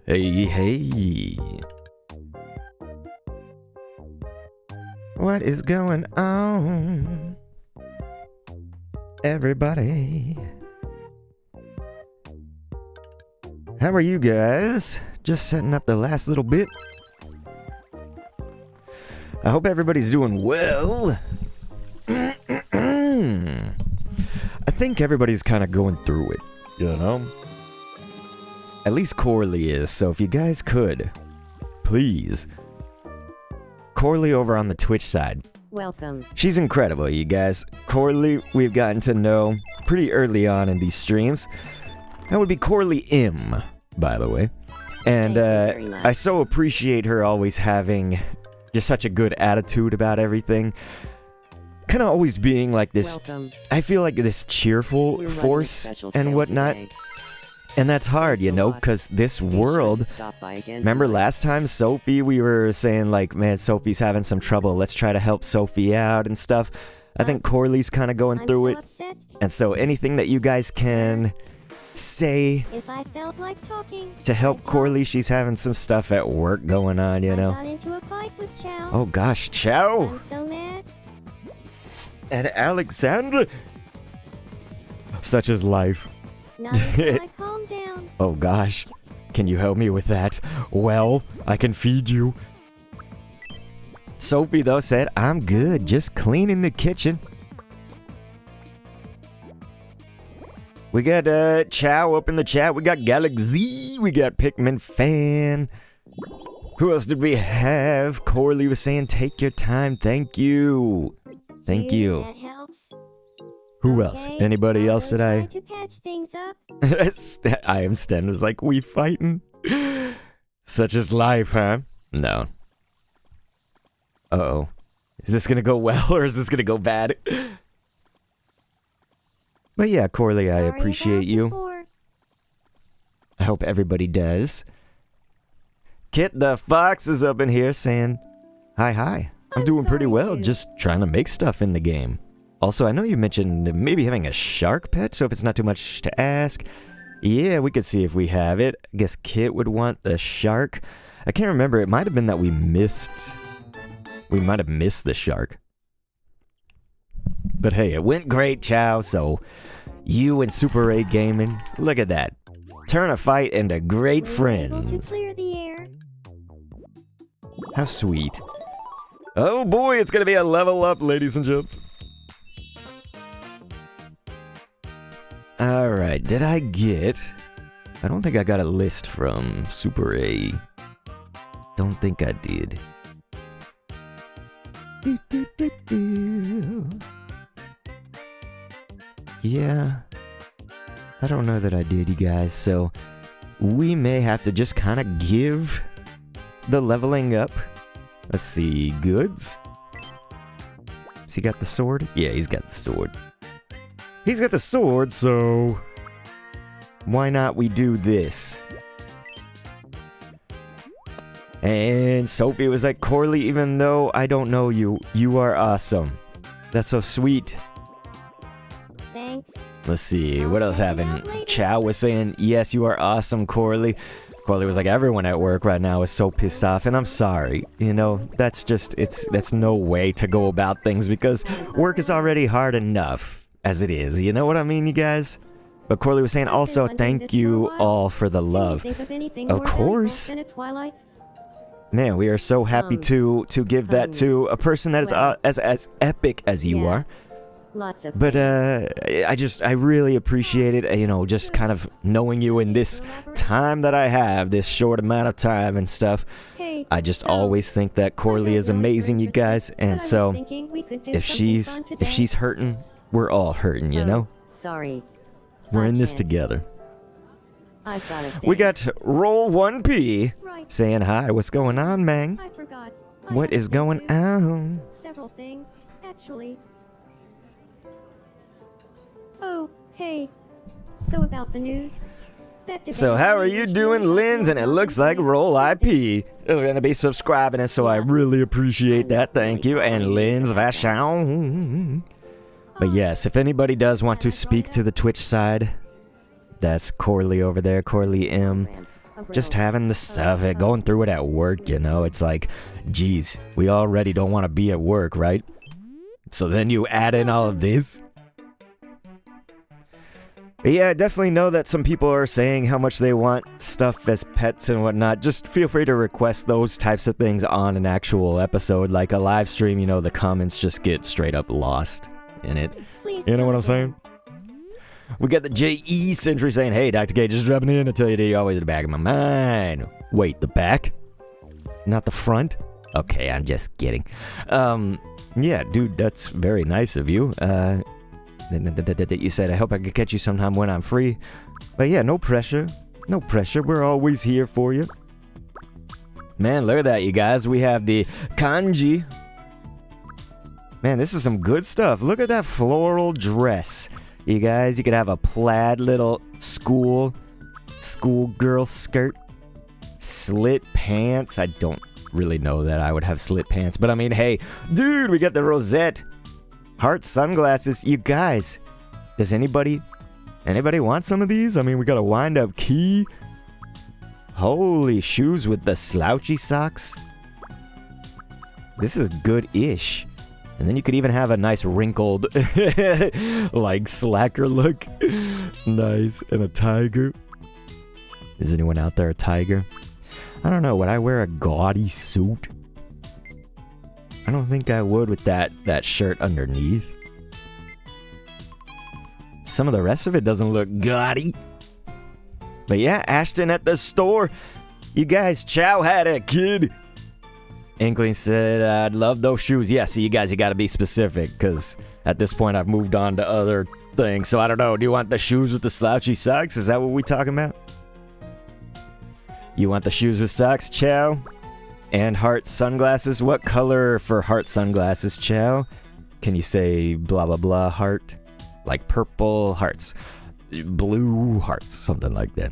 Hey, hey. What is going on, everybody? How are you guys? Just setting up the last little bit. I hope everybody's doing well. I think everybody's kind of going through it, you know? At least Corley is, so if you guys could, please. Corley over on the Twitch side. Welcome. She's incredible, you guys. Corley, we've gotten to know pretty early on in these streams. That would be Corley M, by the way. And I so appreciate her always having just such a good attitude about everything. Kind of always being like this, Welcome. I feel like this cheerful force and whatnot. Today. And that's hard, you know, because this world... Remember last time, Sophie, we were saying, like, man, Sophie's having some trouble. Let's try to help Sophie out and stuff. I think Corley's kind of going through it. Upset. And so anything that you guys can say If I felt like talking, to help I'd talk. Corley, she's having some stuff at work going on, you I know. got into a fight with Chow. Oh gosh, Chow! I'm so mad. And Alexandra! Such is life. Not until I calm down. Oh gosh, can you help me with that? Well, I can feed you. Sophie, though, said, I'm good, just cleaning the kitchen. We got Chow up in the chat. We got Galaxy. We got Pikmin Fan. Who else did we have? Corley was saying, take your time. Thank you. Thank you. That helps. Who else? Okay, Anybody else that try I... to patch things up. I am Stan was like, we fighting? Such is life, huh? No. Uh-oh. Is this gonna go well or is this gonna go bad? But yeah, Corley, I Sorry appreciate about you. before. I hope everybody does. Kit the Fox is up in here saying, hi. I'm doing pretty sorry, well, dude. just trying to make stuff in the game. Also, I know you mentioned maybe having a shark pet, so if it's not too much to ask, yeah, we could see if we have it. I guess Kit would want the shark. I can't remember, it might have been that we might have missed the shark. But hey, it went great, Chow, so you and Super 8 Gaming, look at that. Turn a fight into great We were able to friends. clear the air. How sweet. Oh boy, it's gonna be a level up, ladies and gents. Alright, did I get... I don't think I got a list from Super A. Don't think I did. Yeah. I don't know that I did, you guys, so... we may have to just kind of give the leveling up. Let's see, goods? Has he got the sword? Yeah, he's got the sword. He's got the sword, so... why not we do this? And Sophie was like, Corley, even though I don't know you, you are awesome. That's so sweet. Thanks. Let's see, what else happened? Chow was saying, yes, you are awesome, Corley. Corley was like, everyone at work right now is so pissed off, and I'm sorry. You know, that's just, that's no way to go about things, because work is already hard enough as it is. You know what I mean, you guys? But Corley was saying, also, thank you all for the love. Of course. Man, we are so happy to give that to a person that is as epic as you are. Lots of But I really appreciate it, you know, just kind of knowing you in this time that I have, this short amount of time and stuff. Hey, I just so, always think that Corley is amazing, you guys, and so if she's hurting, we're all hurting, you know? Sorry. We're in this can't. together. I've got a We thing. got Roll 1P Right. saying hi, what's going on, man? I forgot. What is going on? Several things, actually. Oh, hey. So about the news. So how are you doing, Linz? And it looks like Roll IP is going to be subscribing us, so I really appreciate that. Thank you. And Linz Vachon. But yes, if anybody does want to speak to the Twitch side, that's Corley over there, Corley M. Just having the stuff, going through it at work, you know? It's like, geez, we already don't want to be at work, right? So then you add in all of this? But yeah, I definitely know that some people are saying how much they want stuff as pets and whatnot. Just feel free to request those types of things on an actual episode, like a live stream. You know, the comments just get straight up lost in it. You know what I'm saying? We got the JE Sentry saying, hey, Dr. K, just dropping in to tell you that you're always in the back of my mind. Wait, the back? Not the front? Okay, I'm just kidding. Yeah, dude, that's very nice of you. That you said, I hope I could catch you sometime when I'm free. But yeah, no pressure. No pressure. We're always here for you. Man, look at that, you guys. We have the kanji. Man, this is some good stuff. Look at that floral dress. You guys, you could have a plaid little schoolgirl skirt. Slit pants. I don't really know that I would have slit pants. But I mean, hey, dude, we got the rosette. Heart sunglasses. You guys, does anybody want some of these? I mean, we got a wind-up key. Holy, shoes with the slouchy socks. This is good-ish. And then you could even have a nice wrinkled, like, slacker look. Nice. And a tiger. Is anyone out there a tiger? I don't know. Would I wear a gaudy suit? I don't think I would with that shirt underneath. some of the rest of it doesn't look gaudy. But yeah, Ashton at the store. You guys chow had it, kid. Inkling said, I'd love those shoes. Yeah, see, you guys, you gotta be specific, because at this point I've moved on to other things. So I don't know, do you want the shoes with the slouchy socks? Is that what we talking about? You want the shoes with socks, Chow? And heart sunglasses? What color for heart sunglasses, Chow? Can you say blah blah blah heart? Like purple hearts. Blue hearts, something like that.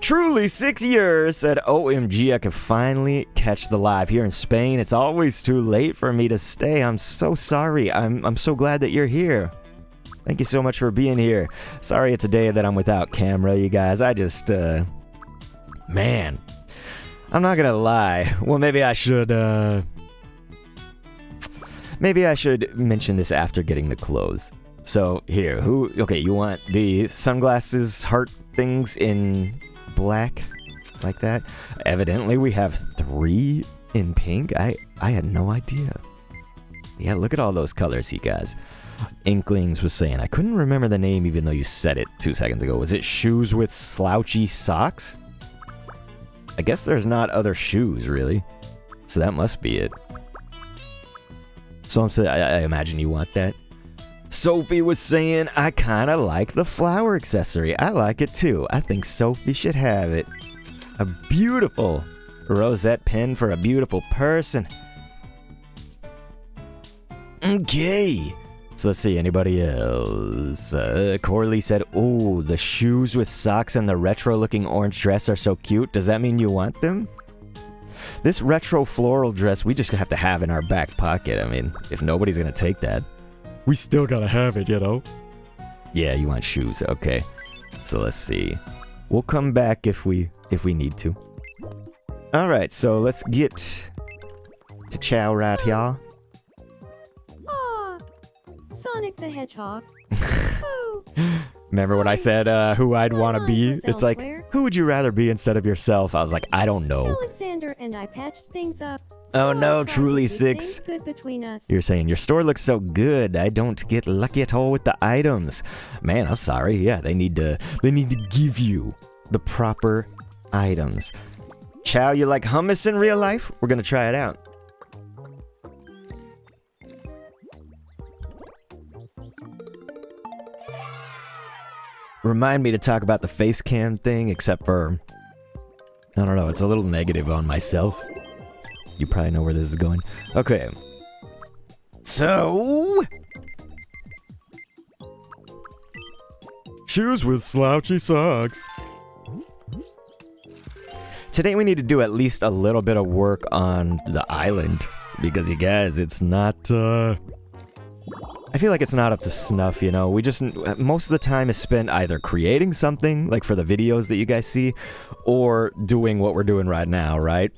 Truly 6 years, said OMG, I could finally catch the live here in Spain. It's always too late for me to stay. I'm so sorry. I'm so glad that you're here. Thank you so much for being here. Sorry it's a day that I'm without camera, you guys. I just, man. I'm not gonna lie. Well, maybe I should mention this after getting the clothes. So, here, okay, you want the sunglasses heart things in black? Like that? Evidently, we have 3 in pink. I had no idea. Yeah, look at all those colors, you guys. Inklings was saying, I couldn't remember the name even though you said it 2 seconds ago. Was it shoes with slouchy socks? I guess there's not other shoes, really. So that must be it. So I'm saying, I imagine you want that. Sophie was saying, I kind of like the flower accessory. I like it too. I think Sophie should have it. A beautiful rosette pin for a beautiful person. Okay. So let's see, anybody else? Corley said, oh, the shoes with socks and the retro-looking orange dress are so cute. Does that mean you want them? This retro floral dress, we just have to have in our back pocket. I mean, if nobody's gonna take that, we still gotta have it, you know? Yeah, you want shoes, okay. So let's see. We'll come back if we need to. Alright, so let's get to Chow right here. Sonic the Hedgehog. Oh. Remember when I said who I'd want to be? It's like, who would you rather be instead of yourself? I was like, I don't know. Alexander and I patched things up. Oh no, truly 6. Good between us. You're saying your store looks so good. I don't get lucky at all with the items. Man, I'm sorry. Yeah, they need to give you the proper items. Chow, you like hummus in real life? We're gonna try it out. Remind me to talk about the face cam thing, except for, I don't know, it's a little negative on myself. You probably know where this is going. Okay. So, shoes with slouchy socks. Today we need to do at least a little bit of work on the island. Because you guys, it's not, I feel like it's not up to snuff, you know? We just, most of the time is spent either creating something, like for the videos that you guys see, or doing what we're doing right now, right?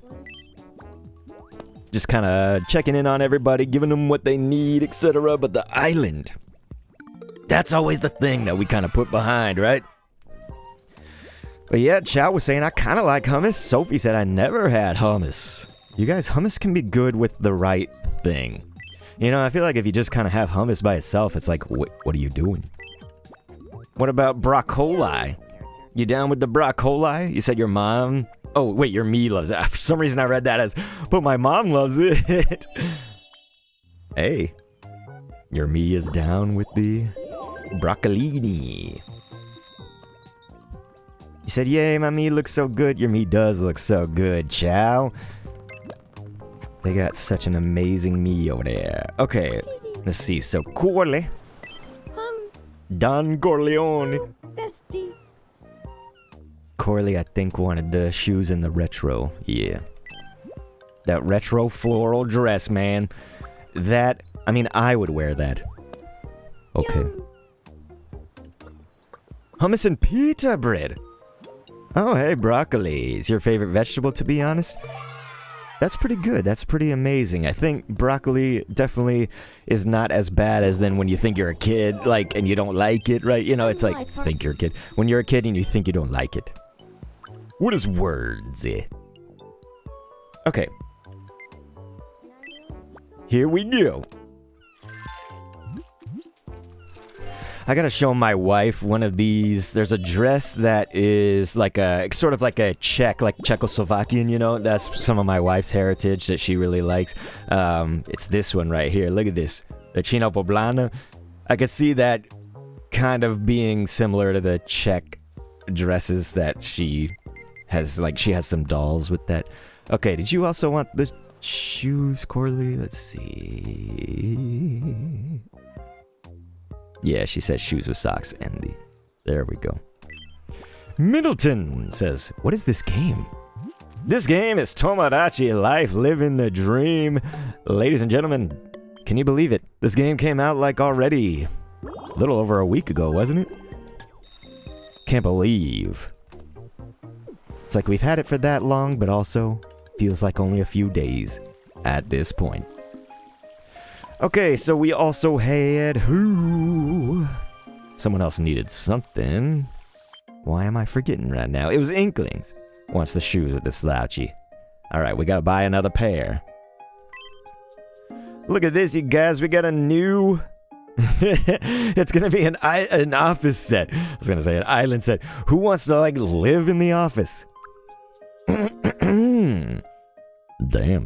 Just kind of checking in on everybody, giving them what they need, etc. But the island, that's always the thing that we kind of put behind, right? But yeah, Chow was saying, I kind of like hummus. Sophie said, I never had hummus. You guys, hummus can be good with the right thing. You know, I feel like if you just kind of have hummus by itself, it's like, what are you doing? What about broccoli? You down with the broccoli? You said your mom... Oh, wait, your me loves it. For some reason I read that as, but my mom loves it. Hey, your me is down with the broccolini. You said, yay, my me looks so good. Your me does look so good, Chow. They got such an amazing me over there. Okay, let's see. So, Corley. Don Corleone. Bestie. Corley, I think, wanted the shoes in the retro. Yeah. That retro floral dress, man. That, I mean, I would wear that. Okay. Yum. Hummus and pita bread. Oh, hey, broccoli. Is your favorite vegetable, to be honest? That's pretty good. That's pretty amazing. I think broccoli definitely is not as bad as then when you think you're a kid, like, and you don't like it, right? You know, it's like, think you're a kid. When you're a kid and you think you don't like it. What is words? Okay. Here we go. I gotta show my wife one of these. There's a dress that is like a, sort of like a Czech, like Czechoslovakian, you know? That's some of my wife's heritage that she really likes. It's this one right here. Look at this. The Chino Poblana. I could see that kind of being similar to the Czech dresses that she has, like she has some dolls with that. Okay, did you also want the shoes, Corley? Let's see. Yeah, she says shoes with socks and the... There we go. Middleton says, what is this game? This game is Tomodachi Life, Living the Dream. Ladies and gentlemen, can you believe it? This game came out like already a little over a week ago, wasn't it? Can't believe. It's like we've had it for that long, but also feels like only a few days at this point. Okay, so we also had who? Someone else needed something. Why am I forgetting right now? It was Inklings. Wants the shoes with the slouchy. Alright, we gotta buy another pair. Look at this, you guys. We got a new... It's gonna be an office set. I was gonna say an island set. Who wants to, like, live in the office? Damn,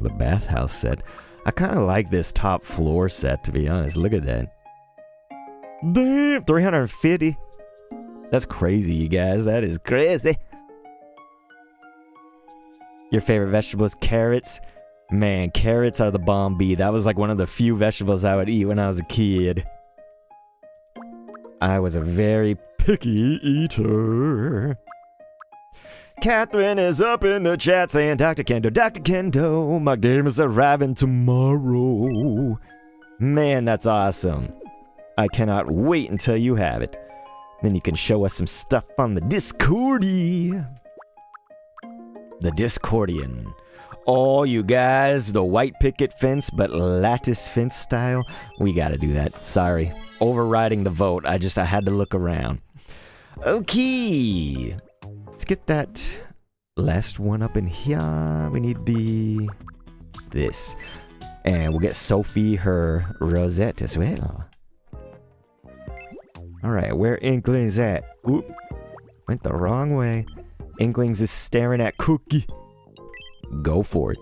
the bathhouse set. I kind of like this top floor set, to be honest. Look at that. Damn, 350. That's crazy, you guys. That is crazy. Your favorite vegetable is carrots? Man, carrots are the bomb bee. That was like one of the few vegetables I would eat when I was a kid. I was a very picky eater. Catherine is up in the chat saying, Dr. Kendo, my game is arriving tomorrow. Man, that's awesome. I cannot wait until you have it. Then you can show us some stuff on the Discordy. The Discordian. Oh, you guys, the white picket fence, but lattice fence style. We gotta do that. Sorry. Overriding the vote. I had to look around. Okay. Let's get that last one up in here. We need this. And we'll get Sophie her rosette as well. Alright, where Inklings at? Oop. Went the wrong way. Inklings is staring at Cookie. Go for it.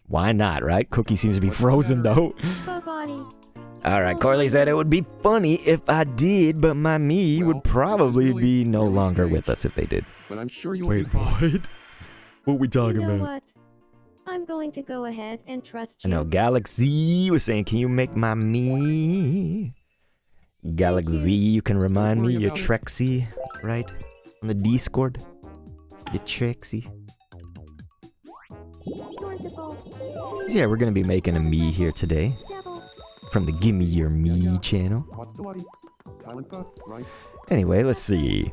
Why not, right? Cookie seems to be frozen, though. Alright, Corley said it would be funny if I did, but my me would probably be no longer with us if they did. But I'm sure you Wait, what? What we talking about? What? I'm going to go ahead and trust I you. know, Galaxy was saying, can you make my me? Galaxy, you can remind me, you're Trexie, right? On the Discord. You're Trexie. Yeah, we're gonna be making a me here today. From the Gimme Your Me channel. Anyway, let's see.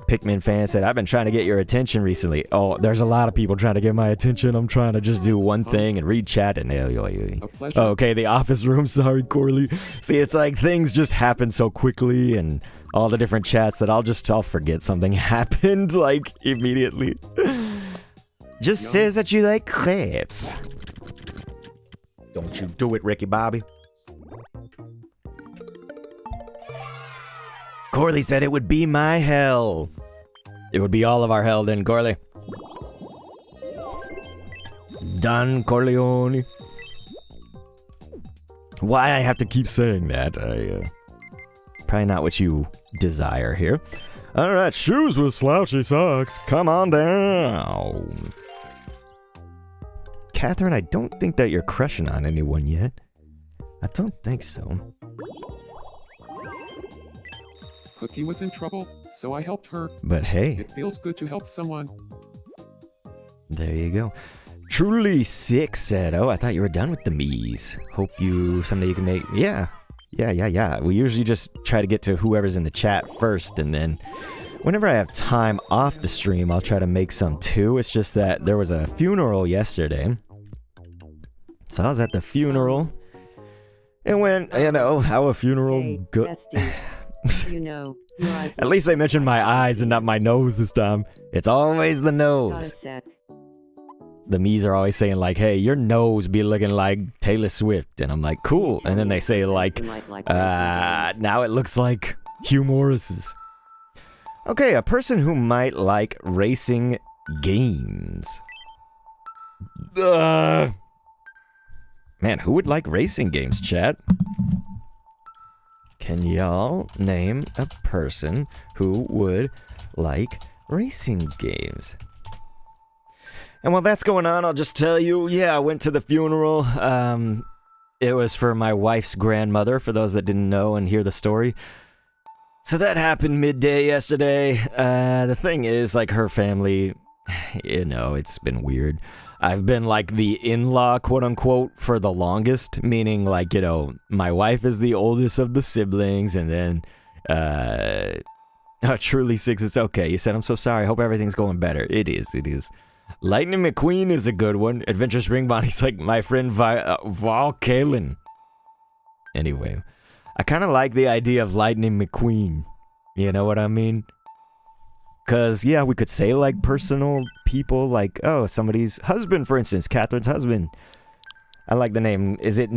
Pikmin fan said, I've been trying to get your attention recently. Oh, there's a lot of people trying to get my attention. I'm trying to just do one thing and read chat and... Oh, okay, the office room. Sorry, Corley. See, it's like things just happen so quickly and all the different chats that I'll forget something happened, like, immediately. Just says that you like crepes. Don't you do it, Ricky Bobby. Corley said it would be my hell. It would be all of our hell then, Corley. Don Corleone. Why I have to keep saying that, probably not what you desire here. Alright, shoes with slouchy socks. Come on down. Catherine, I don't think that you're crushing on anyone yet. I don't think so. Cookie was in trouble, so I helped her. But hey. It feels good to help someone. There you go. Truly sick said, oh, I thought you were done with the me's. Hope someday you can make... Yeah. We usually just try to get to whoever's in the chat first, and then whenever I have time off the stream, I'll try to make some too. It's just that there was a funeral yesterday. So I was at the funeral. And when, how a funeral goes... At least they mentioned my eyes and not my nose this time. It's always the nose. The me's are always saying like, hey, your nose be looking like Taylor Swift. And I'm like, cool. And then they say like, now it looks like Humoruses. Okay, a person who might like racing games. Man, who would like racing games, chat? Can y'all name a person who would like racing games? And while that's going on, I'll just tell you, yeah, I went to the funeral. It was for my wife's grandmother, for those that didn't know and hear the story. So that happened midday yesterday. The thing is, like, her family, you know, it's been weird. I've been, like, the in-law, quote-unquote, for the longest, meaning, like, you know, my wife is the oldest of the siblings, and then, Truly Six, it's okay. You said, I'm so sorry. Hope everything's going better. It is. Lightning McQueen is a good one. Adventure Spring Bonnie's like my friend Val Kalen. Anyway, I kind of like the idea of Lightning McQueen. You know what I mean? Because, yeah, we could say, like, personal people, like, oh, somebody's husband, for instance, Catherine's husband. I like the name. Is it...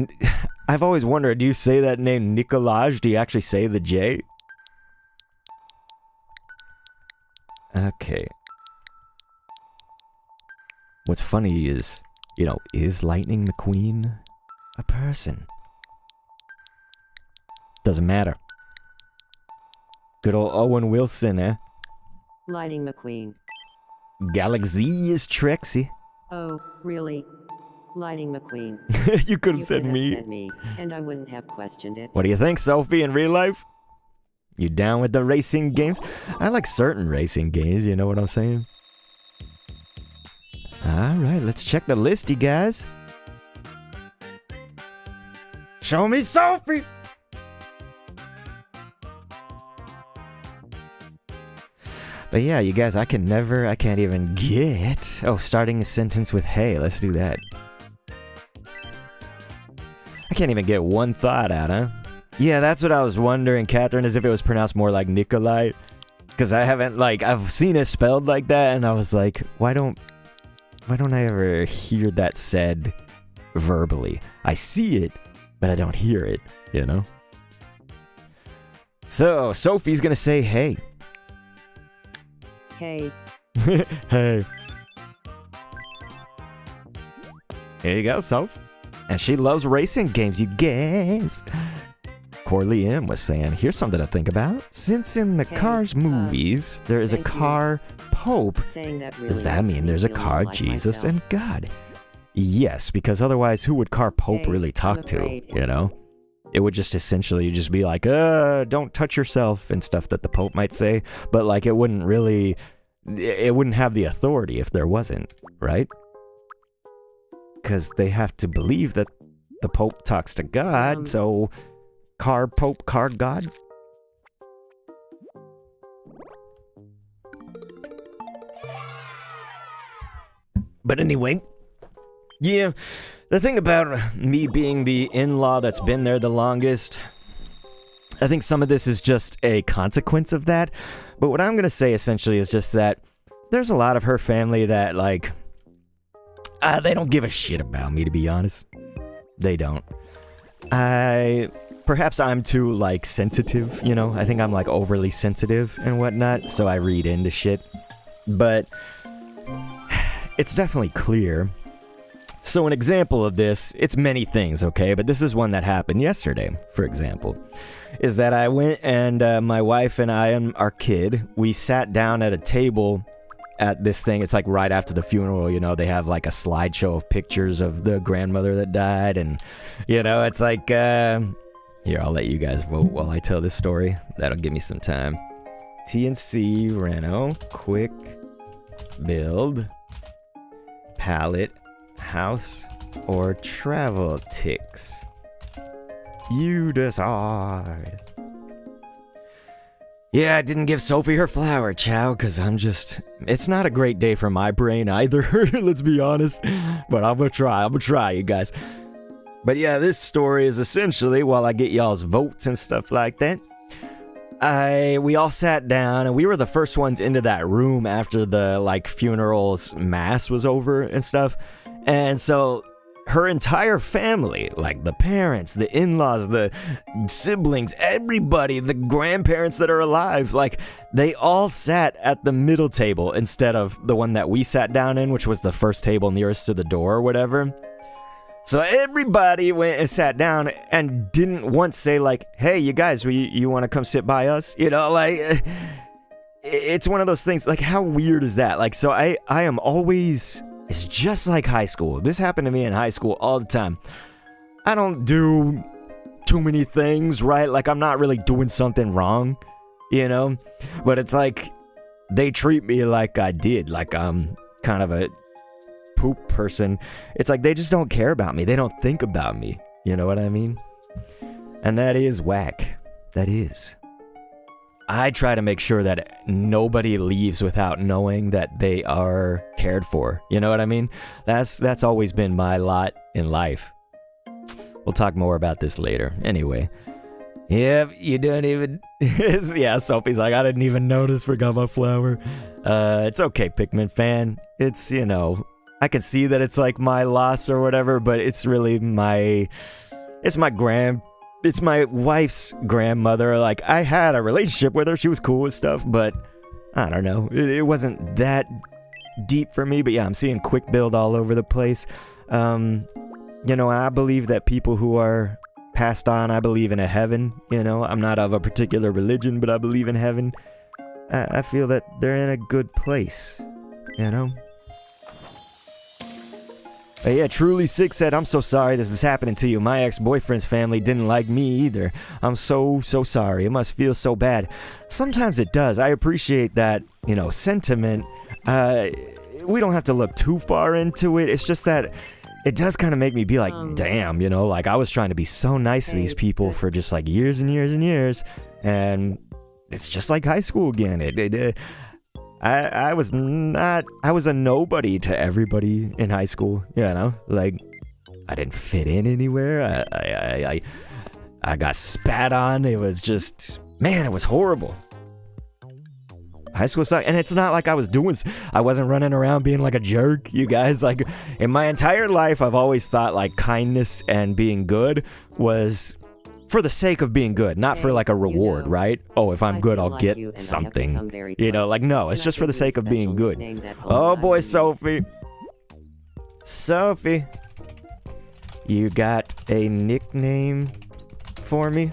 I've always wondered, do you say that name Nicolaj? Do you actually say the J? Okay. What's funny is, you know, is Lightning McQueen a person? Doesn't matter. Good old Owen Wilson, eh? Lightning McQueen. Galaxy is Trixie. Oh, really? Lightning McQueen. You could have You said could have me. said me, and I wouldn't have questioned it. What do you think, Sophie, in real life? You down with the racing games? I like certain racing games, you know what I'm saying? Alright, let's check the list, you guys. Show me Sophie! But yeah, you guys, I can't even get... Oh, starting a sentence with hey, let's do that. I can't even get one thought out, huh? Yeah, that's what I was wondering, Catherine, as if it was pronounced more like Nikolai. Because I haven't, like, I've seen it spelled like that, and I was like, why don't I ever hear that said verbally? I see it, but I don't hear it, you know? So, Sophie's gonna say hey. Hey. Hey. Here you go, Soph. And she loves racing games, you guys. Corley M was saying, here's something to think about. Since in the Hey, Cars movies, there is a thank you. car Pope, Saying that really does that makes mean me there's a feel car more like Jesus myself. and God? Yes, because otherwise who would car Pope Hey, really talk I'm to, afraid. you know? It would just essentially just be like, don't touch yourself and stuff that the Pope might say, but like it wouldn't have the authority if there wasn't, right? Because they have to believe that the Pope talks to God, so car Pope, car God? But anyway, yeah, the thing about me being the in-law that's been there the longest, I think some of this is just a consequence of that. But what I'm going to say essentially is just that there's a lot of her family that, like, they don't give a shit about me, to be honest. They don't. Perhaps I'm too, like, sensitive, you know? I think I'm, like, overly sensitive and whatnot, so I read into shit. But it's definitely clear. So an example of this, it's many things, okay? But this is one that happened yesterday, for example. Is that I went and my wife and I and our kid, we sat down at a table at this thing. It's like right after the funeral, you know, they have like a slideshow of pictures of the grandmother that died. And, you know, it's like, here, I'll let you guys vote while I tell this story. That'll give me some time. TNC, Reno, quick, build, pallet, house, or travel ticks. You decide. Yeah, I didn't give Sophie her flower, Chow, because it's not a great day for my brain either, let's be honest. But I'm gonna try, you guys. But yeah, this story is essentially, while I get y'all's votes and stuff like that, we all sat down, and we were the first ones into that room after the, like, funeral's mass was over and stuff. And so her entire family, like the parents, the in-laws, the siblings, everybody, the grandparents that are alive, like they all sat at the middle table instead of the one that we sat down in, which was the first table nearest to the door or whatever. So everybody went and sat down and didn't once say like, hey, you guys, you want to come sit by us? You know, like, it's one of those things, like, how weird is that? Like, so I am always... It's just like high school. This happened to me in high school all the time. I don't do too many things, right? Like, I'm not really doing something wrong, you know? But it's like, they treat me like I did. Like, I'm kind of a poop person. It's like, they just don't care about me. They don't think about me. You know what I mean? And that is whack. That is. I try to make sure that nobody leaves without knowing that they are cared for. You know what I mean? That's always been my lot in life. We'll talk more about this later. Anyway. Yep, you don't even... yeah, Sophie's like, I didn't even notice, forgot my flower. It's okay, Pikmin fan. It's, you know, I can see that it's like my loss or whatever, but it's really my... It's my wife's grandmother. Like, I had a relationship with her. She was cool with stuff, but I don't know. It wasn't that deep for me. But yeah, I'm seeing quick build all over the place. You know, I believe that people who are passed on, I believe in a heaven. You know, I'm not of a particular religion, but I believe in heaven. I feel that they're in a good place, you know? Yeah, Truly Sick said, I'm so sorry this is happening to you. My ex-boyfriend's family didn't like me either. I'm so sorry. It must feel so bad. Sometimes it does. I appreciate that, you know, sentiment. We don't have to look too far into it. It's just that it does kind of make me be like, damn, you know, like I was trying to be so nice to these people for just like years and years and years. And it's just like high school again. I was a nobody to everybody in high school, you know, like I didn't fit in anywhere. I got spat on. It was just, man, it was horrible. High school sucked, and it's not like I wasn't running around being like a jerk, you guys. Like, in my entire life, I've always thought like kindness and being good was for the sake of being good, not for like a reward, right? Oh, if I'm good, I'll get something. You know, like, no, it's just for the sake of being good. Oh boy, Sophie. Sophie. You got a nickname for me?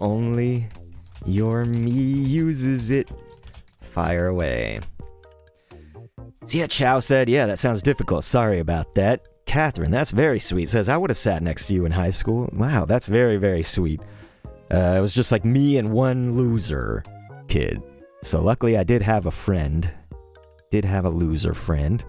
Only your me uses it. Fire away. So yeah, Chow said, yeah, that sounds difficult. Sorry about that. Catherine, that's very sweet, says, I would have sat next to you in high school. Wow, that's very, very sweet. It was just like me and one loser kid. So luckily I did have a friend. Did have a loser friend.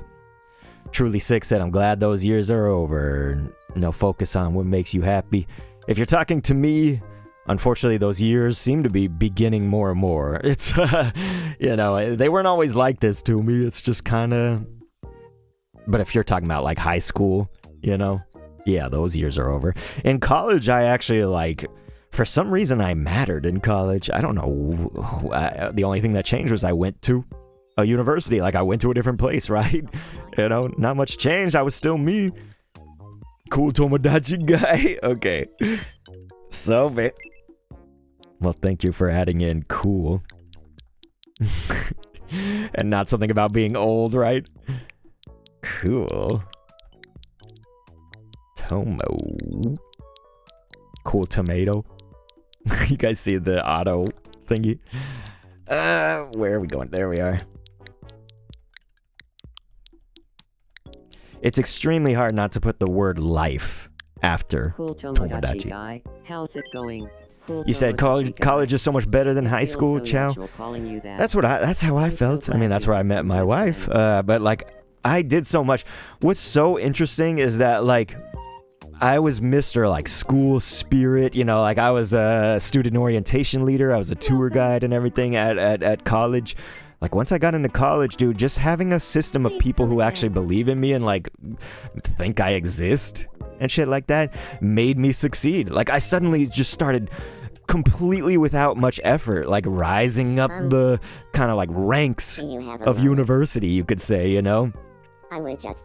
Truly Sick said, I'm glad those years are over. No, focus on what makes you happy. If you're talking to me, unfortunately those years seem to be beginning more and more. It's, you know, they weren't always like this to me. It's just kind of... But if you're talking about like high school, you know, yeah, those years are over. In college, I actually like, for some reason I mattered in college. I don't know. The only thing that changed was I went to a university. Like I went to a different place, right? You know, not much changed. I was still me. Cool Tomodachi guy. Okay. So, well, thank you for adding in cool. And not something about being old, right? Cool. Tomo. Cool tomato. You guys see the auto thingy? Where are we going? There we are. It's extremely hard not to put the word life after Cool Tomodachi. guy. How's it going? Cool You said college is so much better than high school, Chow? That's how I felt. I mean, that's where I met my wife. But like, I did so much. What's so interesting is that, like, I was Mr. like school spirit, you know, like I was a student orientation leader. I was a tour guide and everything at college. Like once I got into college, dude, just having a system of people who actually believe in me and like think I exist and shit like that made me succeed. Like I suddenly just started completely without much effort, like rising up the kind of like ranks of university, you could say, you know?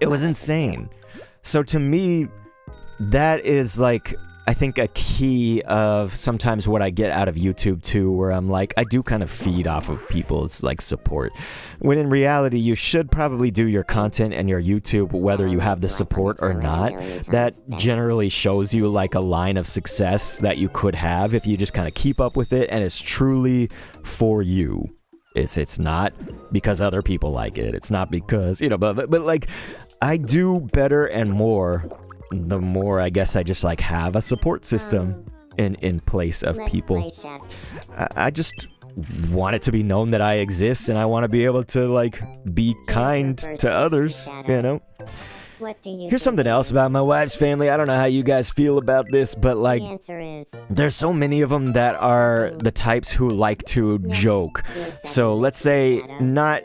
It was insane. So to me, that is like, I think, a key of sometimes what I get out of YouTube too, where I'm like, I do kind of feed off of people's like support, when in reality you should probably do your content and your YouTube whether you have the support or not. That generally shows you like a line of success that you could have if you just kind of keep up with it and it's truly for you. It's not because other people like it. It's not because, you know, but like, I do better and more the more I guess I just like have a support system in place of people. I just want it to be known that I exist, and I want to be able to like be kind to others, you know. Here's something else about my wife's family. I don't know how you guys feel about this, but like, there's so many of them that are the types who like to joke. So let's say, not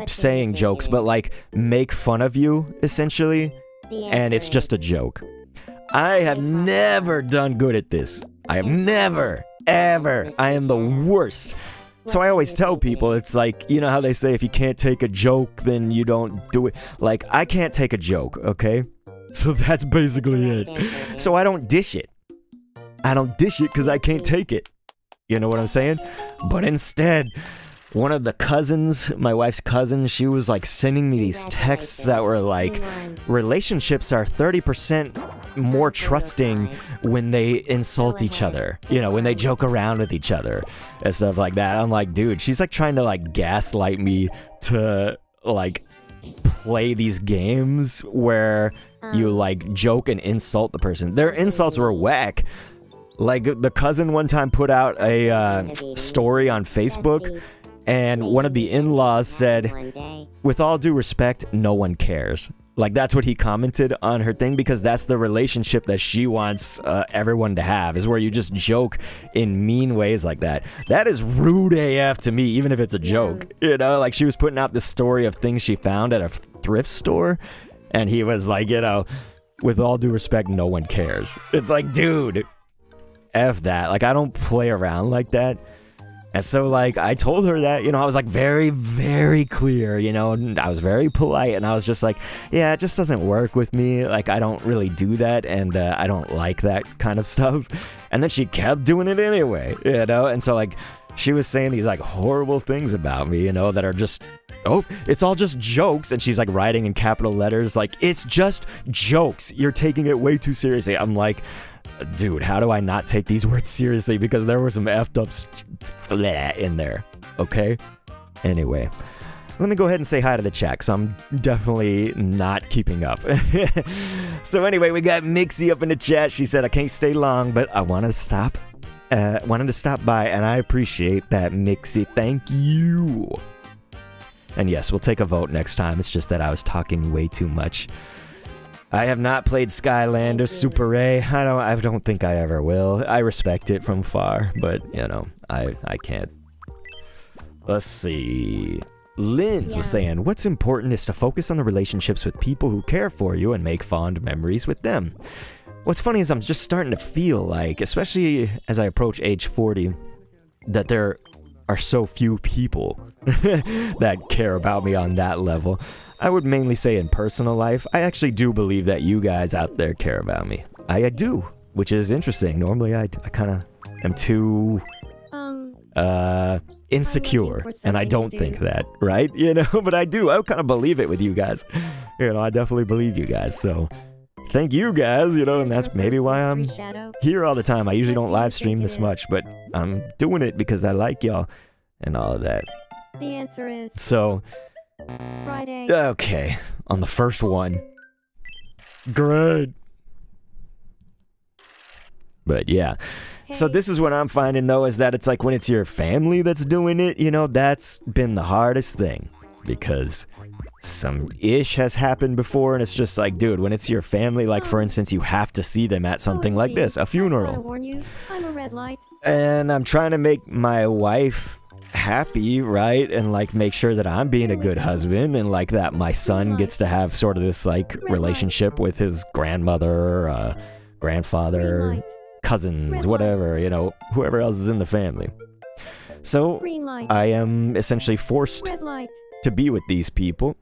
saying jokes, but like make fun of you, essentially, and it's just a joke. I have never done good at this. I have never, ever. I am the worst. So I always tell people, it's like, you know how they say if you can't take a joke, then you don't do it. Like, I can't take a joke, okay? So that's basically it. So I don't dish it. I don't dish it because I can't take it. You know what I'm saying? But instead, one of the cousins, my wife's cousin, she was like sending me these texts that were like, relationships are 30% more trusting when they insult each other, you know, when they joke around with each other and stuff like that. I'm like, dude, she's like trying to like gaslight me to like play these games where you like joke and insult the person. Their insults were whack. Like, the cousin one time put out a story on Facebook, and one of the in-laws said, with all due respect, no one cares. Like, that's what he commented on her thing, because that's the relationship that she wants everyone to have, is where you just joke in mean ways like that. That is rude AF to me, even if it's a joke. You know, like, she was putting out this story of things she found at a thrift store, and he was like, you know, with all due respect, no one cares. It's like, dude, F that. Like, I don't play around like that. And so, like, I told her that, you know, I was, like, very, very clear, you know, and I was very polite, and I was just like, yeah, it just doesn't work with me, like, I don't really do that, and I don't like that kind of stuff. And then she kept doing it anyway, you know, and so, like, she was saying these, like, horrible things about me, you know, that are just, oh, it's all just jokes, and she's, like, writing in capital letters, like, it's just jokes, you're taking it way too seriously. I'm like, dude, how do I not take these words seriously? Because there were some effed up in there, okay? Anyway, let me go ahead and say hi to the chat, because I'm definitely not keeping up. So anyway, we got Mixie up in the chat. She said, I can't stay long, but I wanted to stop by, and I appreciate that, Mixie. Thank you. And yes, we'll take a vote next time. It's just that I was talking way too much. I have not played Skyland or Super A. I don't think I ever will. I respect it from far, but, you know, I can't. Let's see. Linz was saying, what's important is to focus on the relationships with people who care for you and make fond memories with them. What's funny is I'm just starting to feel like, especially as I approach age 40, that there are so few people that care about me on that level. I would mainly say in personal life, I actually do believe that you guys out there care about me. I do, which is interesting. Normally I kind of am too insecure, and I don't think that, right? You know, but I do. I kind of believe it with you guys. You know, I definitely believe you guys, so thank you guys, you know, and that's maybe why I'm here all the time. I usually don't live stream this much, but I'm doing it because I like y'all and all of that. The answer is so Friday. Okay, on the first one. Great. But yeah. So this is what I'm finding, though, is that it's like when it's your family that's doing it, you know, that's been the hardest thing. Because some ish has happened before, and it's just like, dude, when it's your family, like, for instance, you have to see them at something like this, a funeral. Warn you, I'm a red light. And I'm trying to make my wife happy, right? And like make sure that I'm being a good husband, and like that my son gets to have sort of this like relationship with his grandmother, grandfather, cousins, whatever, you know, whoever else is in the family. So I am essentially forced to be with these people,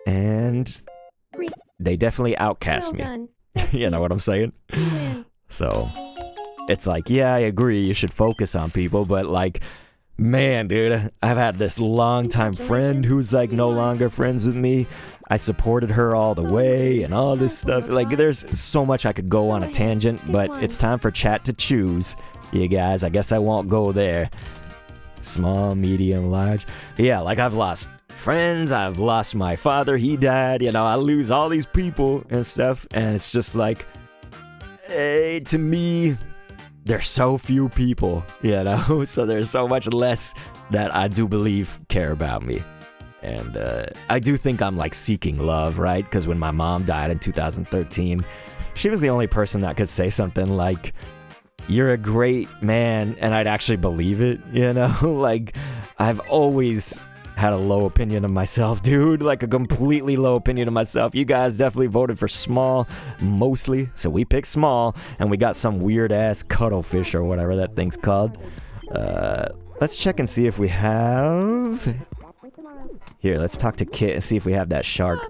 and they definitely outcast me. You know what I'm saying? You win. So, it's like, yeah, I agree, you should focus on people, but like, man, dude, I've had this longtime friend who's like no longer friends with me. I supported her all the way and all this stuff. Like, there's so much I could go on a tangent, but it's time for chat to choose. You guys, I guess I won't go there. Small, medium, large. Yeah, like I've lost friends, I've lost my father, he died, you know, I lose all these people and stuff, and it's just like, to me, there's so few people, you know, so there's so much less that I do believe care about me. And I do think I'm like seeking love, right? Because when my mom died in 2013, she was the only person that could say something like, "You're a great man," and I'd actually believe it, you know? Like, I've always had a low opinion of myself, dude. Like, a completely low opinion of myself. You guys definitely voted for small, mostly. So we picked small, and we got some weird-ass cuttlefish or whatever that thing's called. Let's check and see if we have... Here, let's talk to Kit and see if we have that shark.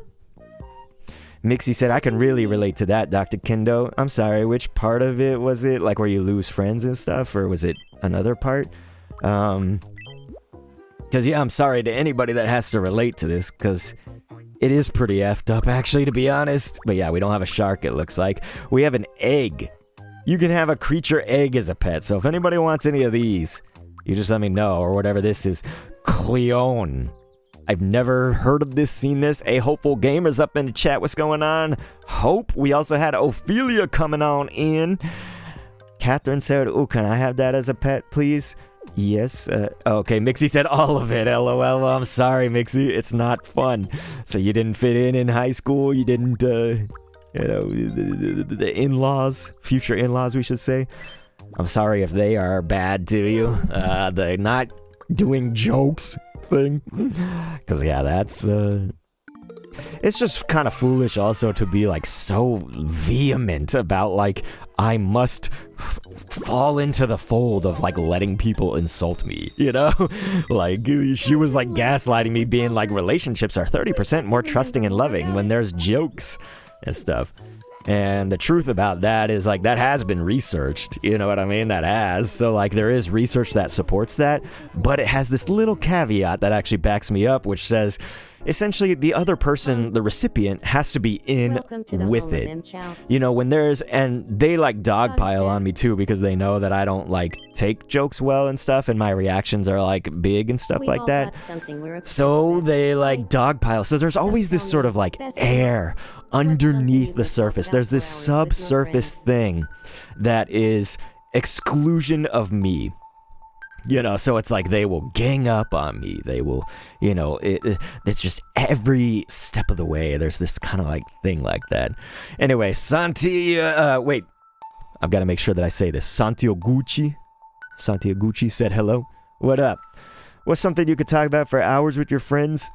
Mixie said, I can really relate to that, Dr. Kendo. I'm sorry, which part of it was it? Like where you lose friends and stuff? Or was it another part? Because, yeah, I'm sorry to anybody that has to relate to this, because it is pretty effed up, actually, to be honest. But yeah, we don't have a shark, it looks like. We have an egg. You can have a creature egg as a pet, so if anybody wants any of these, you just let me know, or whatever this is. Cleone. I've never heard of this, seen this. A Hopeful Gamer's up in the chat. What's going on? Hope. We also had Ophelia coming on in. Catherine said, "Oh, can I have that as a pet, please?" Yes. Okay, Mixie said all of it. LOL. Well, I'm sorry, Mixie. It's not fun. So you didn't fit in high school. You didn't, you know, the in-laws, future in-laws, we should say. I'm sorry if they are bad to you. They're not doing jokes thing. Because, yeah, that's, it's just kind of foolish also to be, like, so vehement about, like, I must fall into the fold of, like, letting people insult me, you know? Like, she was, like, gaslighting me, being like, relationships are 30% more trusting and loving when there's jokes and stuff. And the truth about that is, like, that has been researched, you know what I mean? That has. So, like, there is research that supports that, but it has this little caveat that actually backs me up, which says, essentially, the other person, the recipient, has to be in with it. You know, when there's, and they, like, dogpile on me, too, because they know that I don't, like, take jokes well and stuff, and my reactions are, like, big and stuff like that. So they, like, dogpile. So there's always this sort of, like, air underneath the surface. There's this subsurface thing that is exclusion of me. You know, so it's like they will gang up on me. They will, you know, it's just every step of the way. There's this kind of like thing like that. Anyway, wait. I've got to make sure that I say this. Santiagucci said hello. What up? What's something you could talk about for hours with your friends?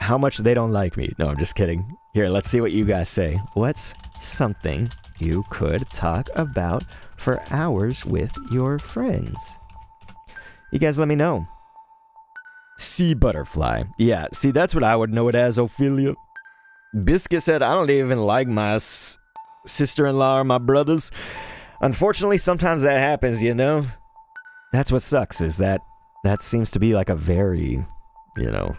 How much they don't like me. No, I'm just kidding. Here, let's see what you guys say. What's something you could talk about for hours with your friends? You guys let me know. Sea butterfly. Yeah, see, that's what I would know it as, Ophelia. Biscuit said, I don't even like my sister-in-law or my brothers. Unfortunately, sometimes that happens, you know? That's what sucks, is that seems to be like a very, you know,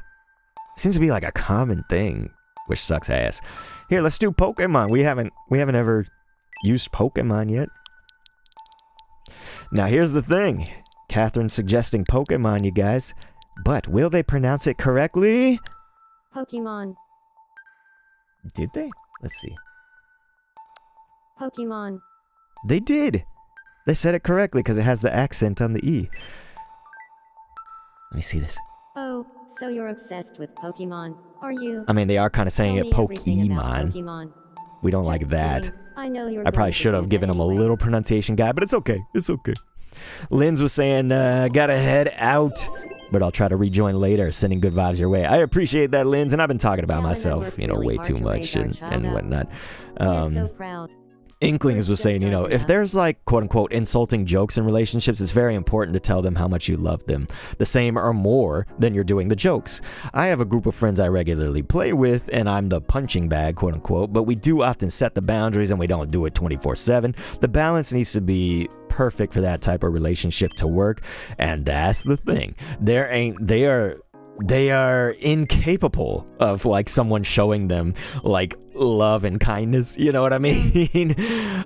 seems to be like a common thing, which sucks ass. Here, let's do Pokemon. We haven't ever used Pokemon yet. Now, here's the thing. Catherine's suggesting Pokemon, you guys. But will they pronounce it correctly? Pokemon. Did they? Let's see. Pokemon. They did. They said it correctly because it has the accent on the E. Let me see this. Oh, so you're obsessed with Pokemon, are you? I mean, they are kind of saying it Tell me everything about Pokemon. Pokemon. We don't Just like that. kidding. I know you're I probably going to should have do given that them a anyway. little pronunciation guide, but it's okay. It's okay. Linz was saying, gotta head out, but I'll try to rejoin later, sending good vibes your way. I appreciate that, Linz, and I've been talking about Challenge myself, worked you know, really way hard too to much raise our and child up. whatnot. We're so proud. Inklings was saying, you know, if there's like quote-unquote insulting jokes in relationships, it's very important to tell them how much you love them. The same or more than you're doing the jokes. I have a group of friends I regularly play with, and I'm the punching bag, quote-unquote, but we do often set the boundaries and we don't do it 24/7. The balance needs to be perfect for that type of relationship to work, and that's the thing. They are incapable of like someone showing them like love and kindness, you know what I mean?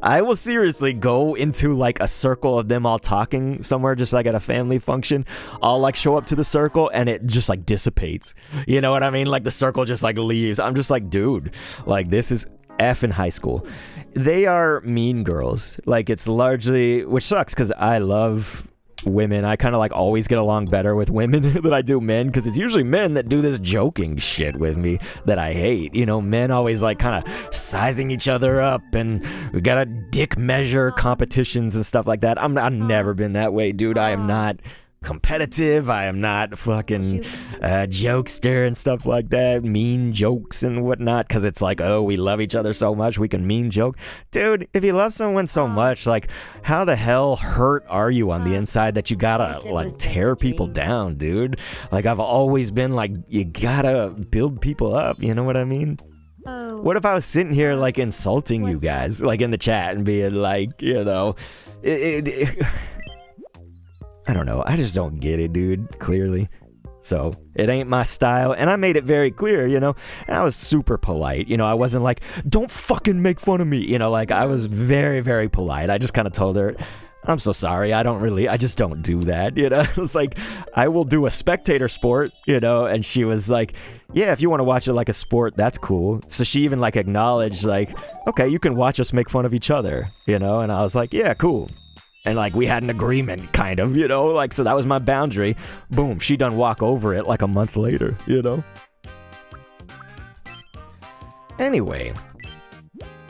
I will seriously go into like a circle of them all talking somewhere, just like at a family function. I'll like show up to the circle and it just like dissipates, you know what I mean? Like the circle just like leaves. I'm just like, dude, like this is F in high school. They are mean girls. Like it's largely, which sucks because I love women. I kind of like always get along better with women than I do men, because it's usually men that do this joking shit with me that I hate. You know, men always like kind of sizing each other up, and we gotta dick measure competitions and stuff like that. I've never been that way, dude. I am not competitive. I am not fucking jokester and stuff like that, mean jokes and whatnot, because it's like, oh, we love each other so much we can mean joke. Dude, if you love someone so much, like how the hell hurt are you on the inside that you gotta like tear people down, dude? Like I've always been like, you gotta build people up, you know what I mean? What if I was sitting here like insulting you guys like in the chat and being like, you know, I don't know. I just don't get it, dude, clearly. So, it ain't my style. And I made it very clear, you know. And I was super polite. You know, I wasn't like, don't fucking make fun of me. You know, like, I was very, very polite. I just kind of told her, I'm so sorry. I just don't do that, you know. It was like, I will do a spectator sport, you know. And she was like, yeah, if you want to watch it like a sport, that's cool. So she even, like, acknowledged, like, okay, you can watch us make fun of each other, you know. And I was like, yeah, cool. And, like, we had an agreement, kind of, you know? Like, so that was my boundary. Boom, she done walk over it, like, a month later, you know? Anyway.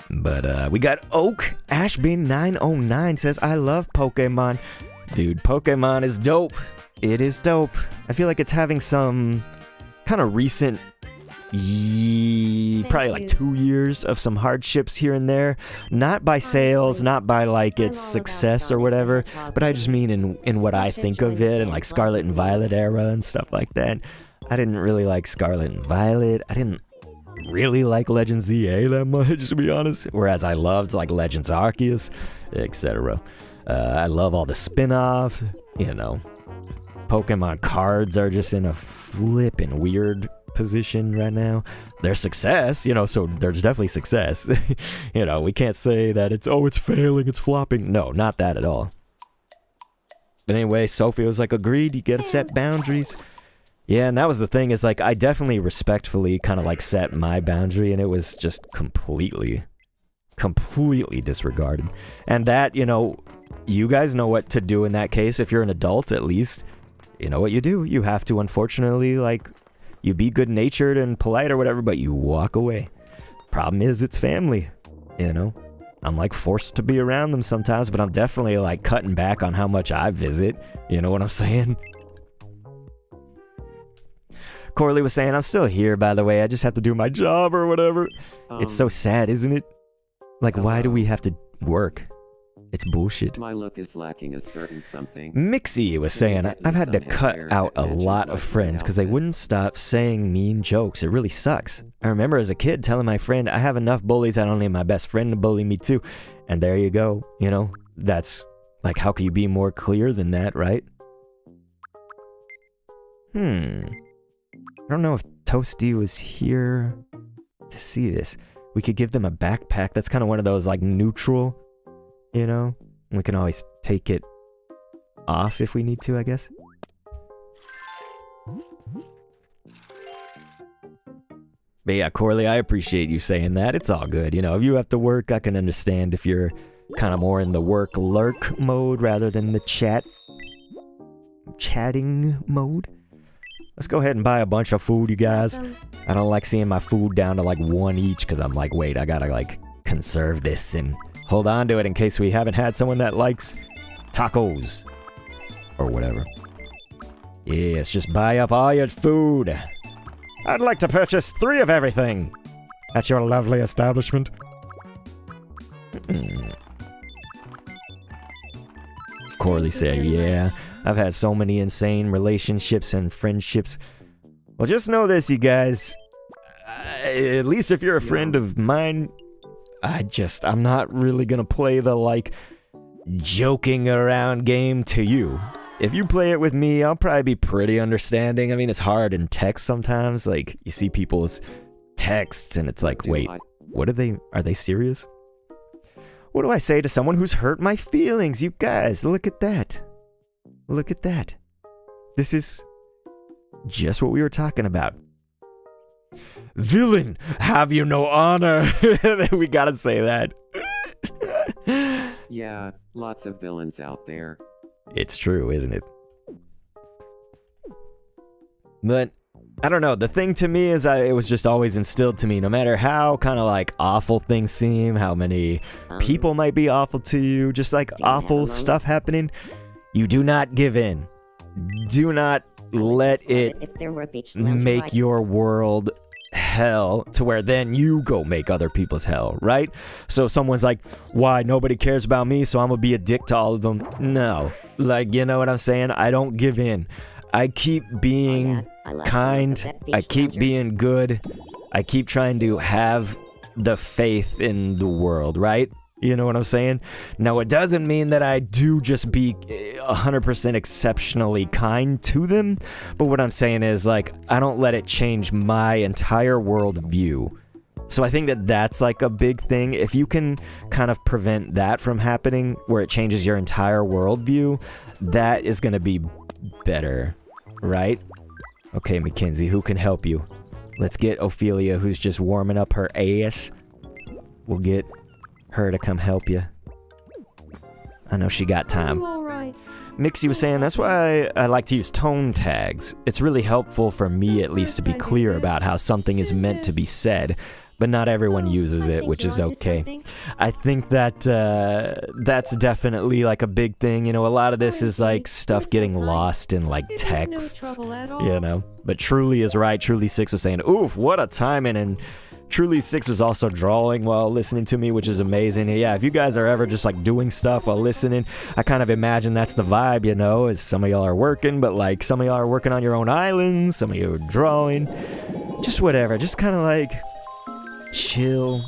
But, we got Oak. Ashbin909 says, I love Pokemon. Dude, Pokemon is dope. It is dope. I feel like it's having some kind of recent... probably like 2 years of some hardships here and there, not by sales, not by like its success or whatever, but I just mean in what I think of it, and like Scarlet and Violet era and stuff like that. I didn't really like Scarlet and Violet. I didn't really like Legends ZA that much, to be honest, whereas I loved like Legends Arceus, etc. I love all the spin-off, you know. Pokemon cards are just in a flippin' weird position right now. There's success, you know, so there's definitely success. You know, we can't say that it's failing, it's flopping. No, not that at all. But anyway, Sophie was like, agreed, you gotta set boundaries. Yeah, and that was the thing, is like, I definitely respectfully kind of like set my boundary, and it was just completely disregarded. And that, you know, you guys know what to do in that case. If you're an adult, at least, you know what you do. You have to, unfortunately, like, you be good-natured and polite or whatever, but you walk away. Problem is, it's family, you know? I'm, like, forced to be around them sometimes, but I'm definitely, like, cutting back on how much I visit. You know what I'm saying? Corley was saying, I'm still here, by the way. I just have to do my job or whatever. It's so sad, isn't it? Like, why do we have to work? It's bullshit. My look is lacking a certain something. Mixie was saying, I've had to cut out a lot of friends because they wouldn't stop saying mean jokes. It really sucks. I remember as a kid telling my friend, I have enough bullies, I don't need my best friend to bully me too. And there you go, you know? That's, like, how can you be more clear than that, right? I don't know if Toasty was here to see this. We could give them a backpack. That's kind of one of those, like, neutral... You know? We can always take it off if we need to, I guess. But yeah, Corley, I appreciate you saying that. It's all good. You know, if you have to work, I can understand if you're kind of more in the work lurk mode rather than the chatting mode. Let's go ahead and buy a bunch of food, you guys. I don't like seeing my food down to like 1 each because I'm like, wait, I gotta like conserve this and hold on to it in case we haven't had someone that likes tacos or whatever. Yes, just buy up all your food. I'd like to purchase 3 of everything at your lovely establishment. Corley said, yeah, I've had so many insane relationships and friendships. Well, just know this, you guys. At least if you're a friend of mine, I'm not really gonna play the, like, joking around game to you. If you play it with me, I'll probably be pretty understanding. I mean, it's hard in text sometimes. Like, you see people's texts and it's like, wait, what are they serious? What do I say to someone who's hurt my feelings? You guys, look at that. Look at that. This is just what we were talking about. Villain, have you no honor? We gotta say that. Yeah, lots of villains out there. It's true, isn't it? But I don't know. The thing to me is it was just always instilled to me, no matter how kind of like awful things seem, how many people might be awful to you, just like awful stuff happening, you do not give in. Do not let it make your world hell to where then you go make other people's hell, right? So if someone's like, why nobody cares about me, so I'm gonna be a dick to all of them. No, like, you know what I'm saying? I don't give in. I keep being kind. I keep being good. I keep trying to have the faith in the world, right? You know what I'm saying? Now, it doesn't mean that I do just be 100% exceptionally kind to them, but what I'm saying is, like, I don't let it change my entire worldview. So I think that that's, like, a big thing. If you can kind of prevent that from happening, where it changes your entire worldview, that is going to be better, right? Okay, Mackenzie, who can help you? Let's get Ophelia, who's just warming up her ass. We'll get her to come help you. I know she got time. Alright. Mixie was saying that's why I like to use tone tags. It's really helpful for me, at least, to be clear about how something is meant to be said, but not everyone uses it, which is okay. I think that that's definitely like a big thing. You know, a lot of this is like stuff getting lost in like texts, you know. But Truly is right. Truly 6 was saying, oof, what a timing. And Truly 6 was also drawing while listening to me, which is amazing. Yeah, if you guys are ever just like doing stuff while listening, I kind of imagine that's the vibe, you know, is some of y'all are working, but like some of y'all are working on your own islands, some of you are drawing, just whatever, just kind of like chill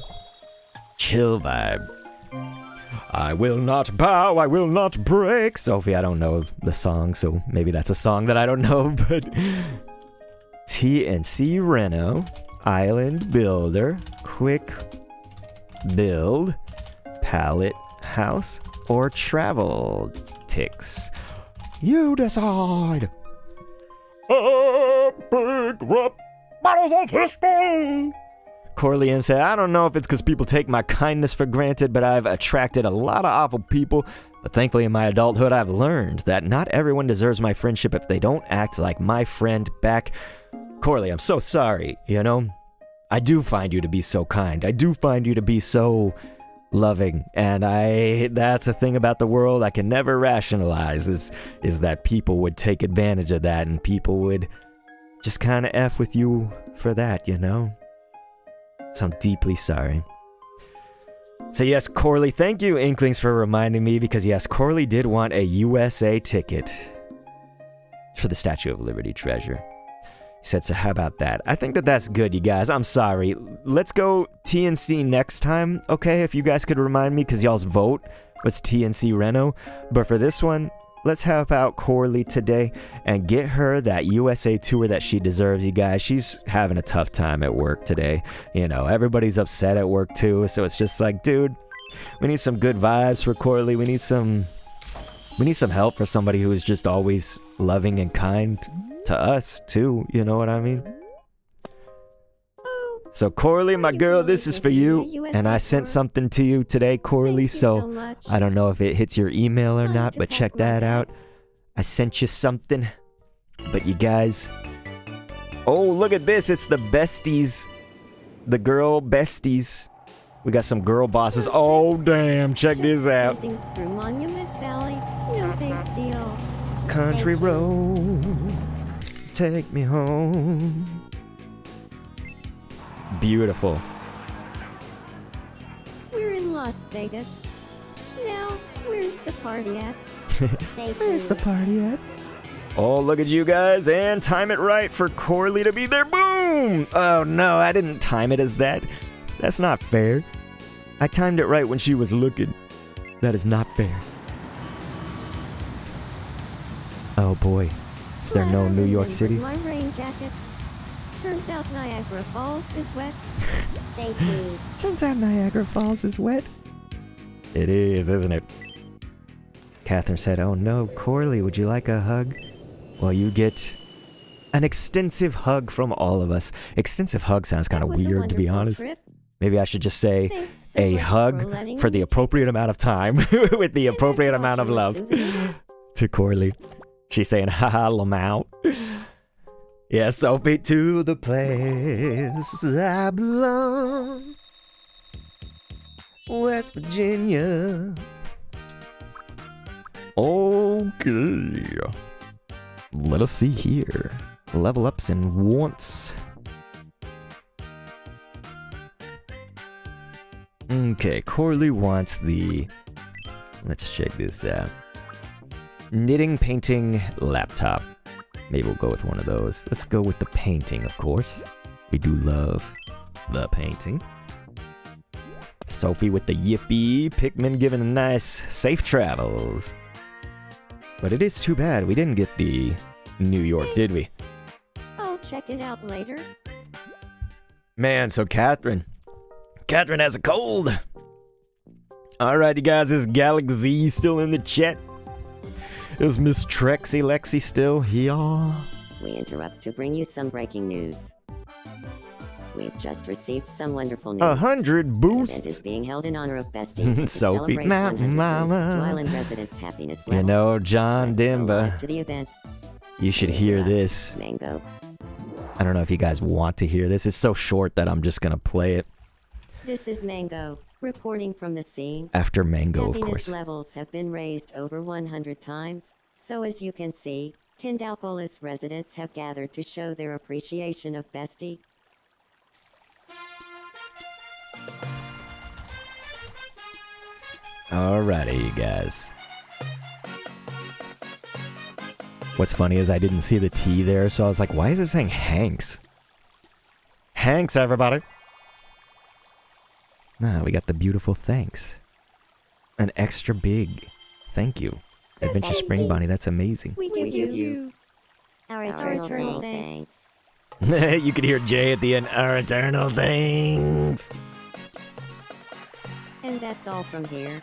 vibe. I will not bow, I will not break. Sophie, I don't know the song, so maybe that's a song that I don't know, but TNC Reno. Island Builder, Quick Build, Pallet House, or Travel Ticks. You decide. Corley M said, I don't know if it's because people take my kindness for granted, but I've attracted a lot of awful people. But thankfully in my adulthood, I've learned that not everyone deserves my friendship if they don't act like my friend back. Corley, I'm so sorry, you know? I do find you to be so kind. I do find you to be so loving. And that's a thing about the world I can never rationalize is that people would take advantage of that and people would just kind of F with you for that, you know? So I'm deeply sorry. So yes, Corley, thank you, Inklings, for reminding me because yes, Corley did want a USA ticket for the Statue of Liberty treasure. He said, so how about that? I think that that's good, you guys. I'm sorry. Let's go TNC next time, okay? If you guys could remind me, because y'all's vote was TNC Reno. But for this one, let's help out Corley today and get her that USA tour that she deserves, you guys. She's having a tough time at work today. You know, everybody's upset at work too. So it's just like, dude, we need some good vibes for Corley. We need some help for somebody who is just always loving and kind to us too, you know what I mean? So Corley, my girl, this is for you, and I sent something to you today, Corley, so I don't know if it hits your email or not, but check that out. I sent you something, but you guys, oh, look at this, it's the besties, the girl besties. We got some girl bosses. Oh, damn, check this out. Through Monument Valley, no big deal. Country road, take me home. Beautiful. We're in love. Las Vegas. Now, where's the party at? Where's the party at? Oh, look at you guys, and time it right for Corley to be there. Boom! Oh no, I didn't time it as that. That's not fair. I timed it right when she was looking. That is not fair. Oh boy. Is there no New York City? My rain jacket. Turns out Niagara Falls is wet. Say cheese. Turns out Niagara Falls is wet. It is, isn't it? Catherine said, oh no, Corley, would you like a hug? Well, you get an extensive hug from all of us. Extensive hug sounds kind of weird, to be honest. Trip. Maybe I should just say Thanks so a much hug letting for the me appropriate amount of time with the appropriate amount of love to Corley. She's saying, haha, Lamau. Yeah, Sophie, to the place I belong. West Virginia. Okay. Let us see here. Level ups and wants. Okay, Corley wants the... Let's check this out. Knitting, painting, laptop. Maybe we'll go with one of those. Let's go with the painting, of course. We do love the painting. Sophie with the yippee. Pikmin giving a nice safe travels. But it is too bad we didn't get the New York, did we? I'll check it out later. Man, so Catherine has a cold. Alright, you guys, is Galaxy still in the chat? Is Miss Trexie Lexi still here? We interrupt to bring you some breaking news. We've just received some wonderful news. 100 An event is boosts. being held in honor of Bestie to Sophie, celebrate my 100 mama. boosts to island residents' happiness level. You know, John Let's go Denver, live to the event. you should hear this. Mango. I don't know if you guys want to hear this. It's so short that I'm just gonna play it This is Mango, reporting from the scene. after Mango, of Happiness course. levels have been raised over 100 times. So as you can see, Kendalpolis residents have gathered to show their appreciation of Bestie. Alrighty, you guys. What's funny is I didn't see the T there, so I was like, why is it saying Hanks? Hanks, everybody! Nah, we got the beautiful thanks. An extra big thank you. Adventure Spring Bonnie, that's amazing. We give you Our eternal thanks. You could hear Jay at the end, our eternal thanks. And that's all from here.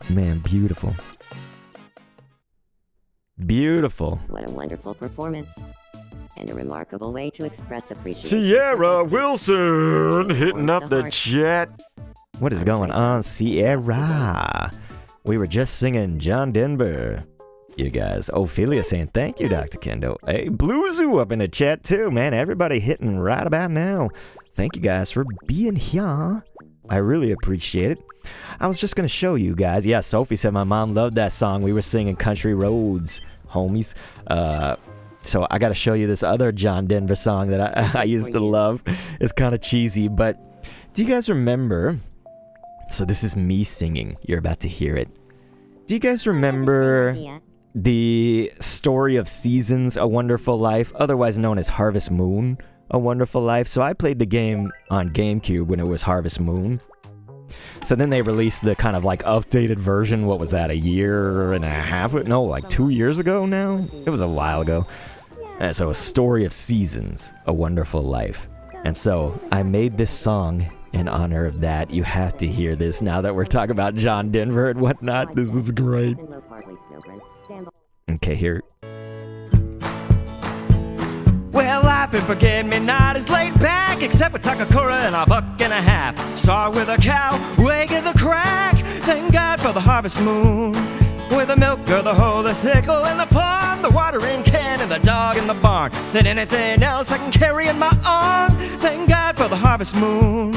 Man, beautiful. Beautiful. What a wonderful performance. And a remarkable way to express appreciation. Sierra for Bestie. Wilson hitting up the heart. chat. What is going on, Sierra? We were just singing John Denver. You guys, Ophelia saying thank you, Dr. Kendo. Hey, Blue Zoo up in the chat too, man. Everybody hitting right about now. Thank you guys for being here. I really appreciate it. I was just gonna show you guys. Yeah, Sophie said my mom loved that song. We were singing Country Roads, homies. So I gotta show you this other John Denver song that I used to love. It's kind of cheesy, but do you guys remember? So this is me singing. You're about to hear it. Do you guys remember the story of Seasons, A Wonderful Life, otherwise known as Harvest Moon, A Wonderful Life? So I played the game on GameCube when it was Harvest Moon. So then they released the kind of like updated version. What was that, a year and a half? No, like 2 years ago now? It was a while ago. And so A Story of Seasons, A Wonderful Life. And so I made this song in honor of that. You have to hear this now that we're talking about John Denver and whatnot. This is great. Okay, here. Well, life in Forget Me Not is laid back, except with Takakura and a buck and a half. Start with a cow, waking the crack. Thank God for the harvest moon. With the milk or the hoe, the sickle and the farm, the watering can and the dog in the barn. Than anything else I can carry in my arms. Thank God for the harvest moon.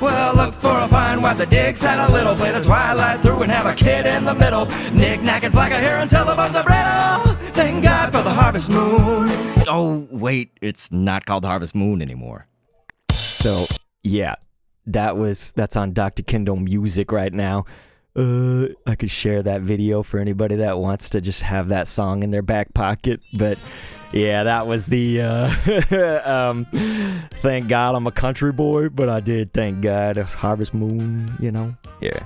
Well, look for a fine wife that digs out a little, play the twilight through and have a kid in the middle. Knick-knack and flack a hair until the buns are brittle. Thank God for the harvest moon. Oh, wait, it's not called Harvest Moon anymore. So, yeah. that's on Dr. Kendo Music right now. I could share that video for anybody that wants to just have that song in their back pocket. But yeah, that was the thank God I'm a country boy, but I did thank God it was Harvest Moon, you know? Yeah.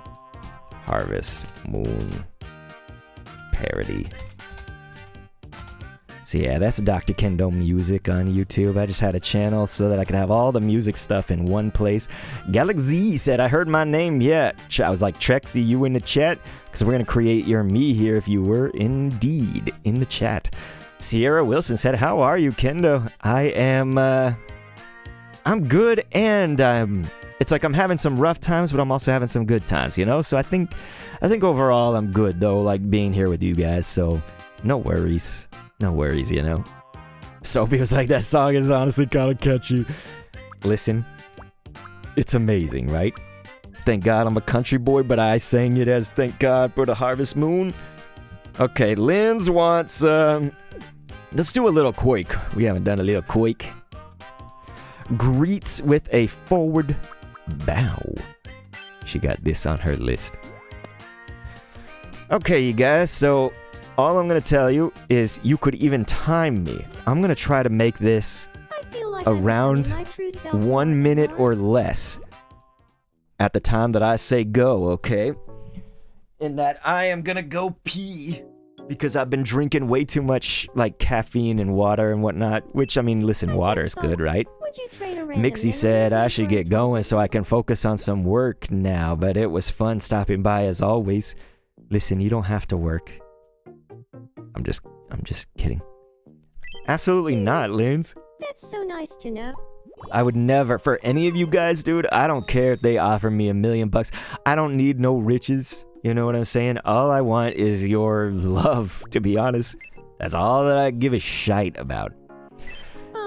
Harvest Moon parody. So yeah, that's Dr. Kendo Music on YouTube. I just had a channel so that I could have all the music stuff in one place. Galaxy said, I heard my name yet. I was like, Trexie, you in the chat? Because we're going to create your me here if you were indeed in the chat. Sierra Wilson said, how are you, Kendo? I'm good, and it's like I'm having some rough times, but I'm also having some good times, you know? So I think overall I'm good, though, like being here with you guys, so no worries. No worries, you know? Sophie was like, that song is honestly kind of catchy. Listen, it's amazing, right? Thank God I'm a country boy, but I sang it as thank God for the Harvest Moon. Okay, Linz wants, let's do a little quake. We haven't done a little quake. Greets with a forward bow. She got this on her list. Okay, you guys, so all I'm going to tell you is you could even time me. I'm going to try to make this around 1 minute or less at the time that I say go, okay? In that I am going to go pee because I've been drinking way too much like caffeine and water and whatnot, which, I mean, listen, water is good, right? Mixie said I should get going so I can focus on some work now, but it was fun stopping by as always. Listen, you don't have to work. I'm just kidding. Absolutely not, Linz. That's so nice to know. I would never, for any of you guys, dude, I don't care if they offer me $1 million. I don't need no riches. You know what I'm saying? All I want is your love, to be honest. That's all that I give a shite about.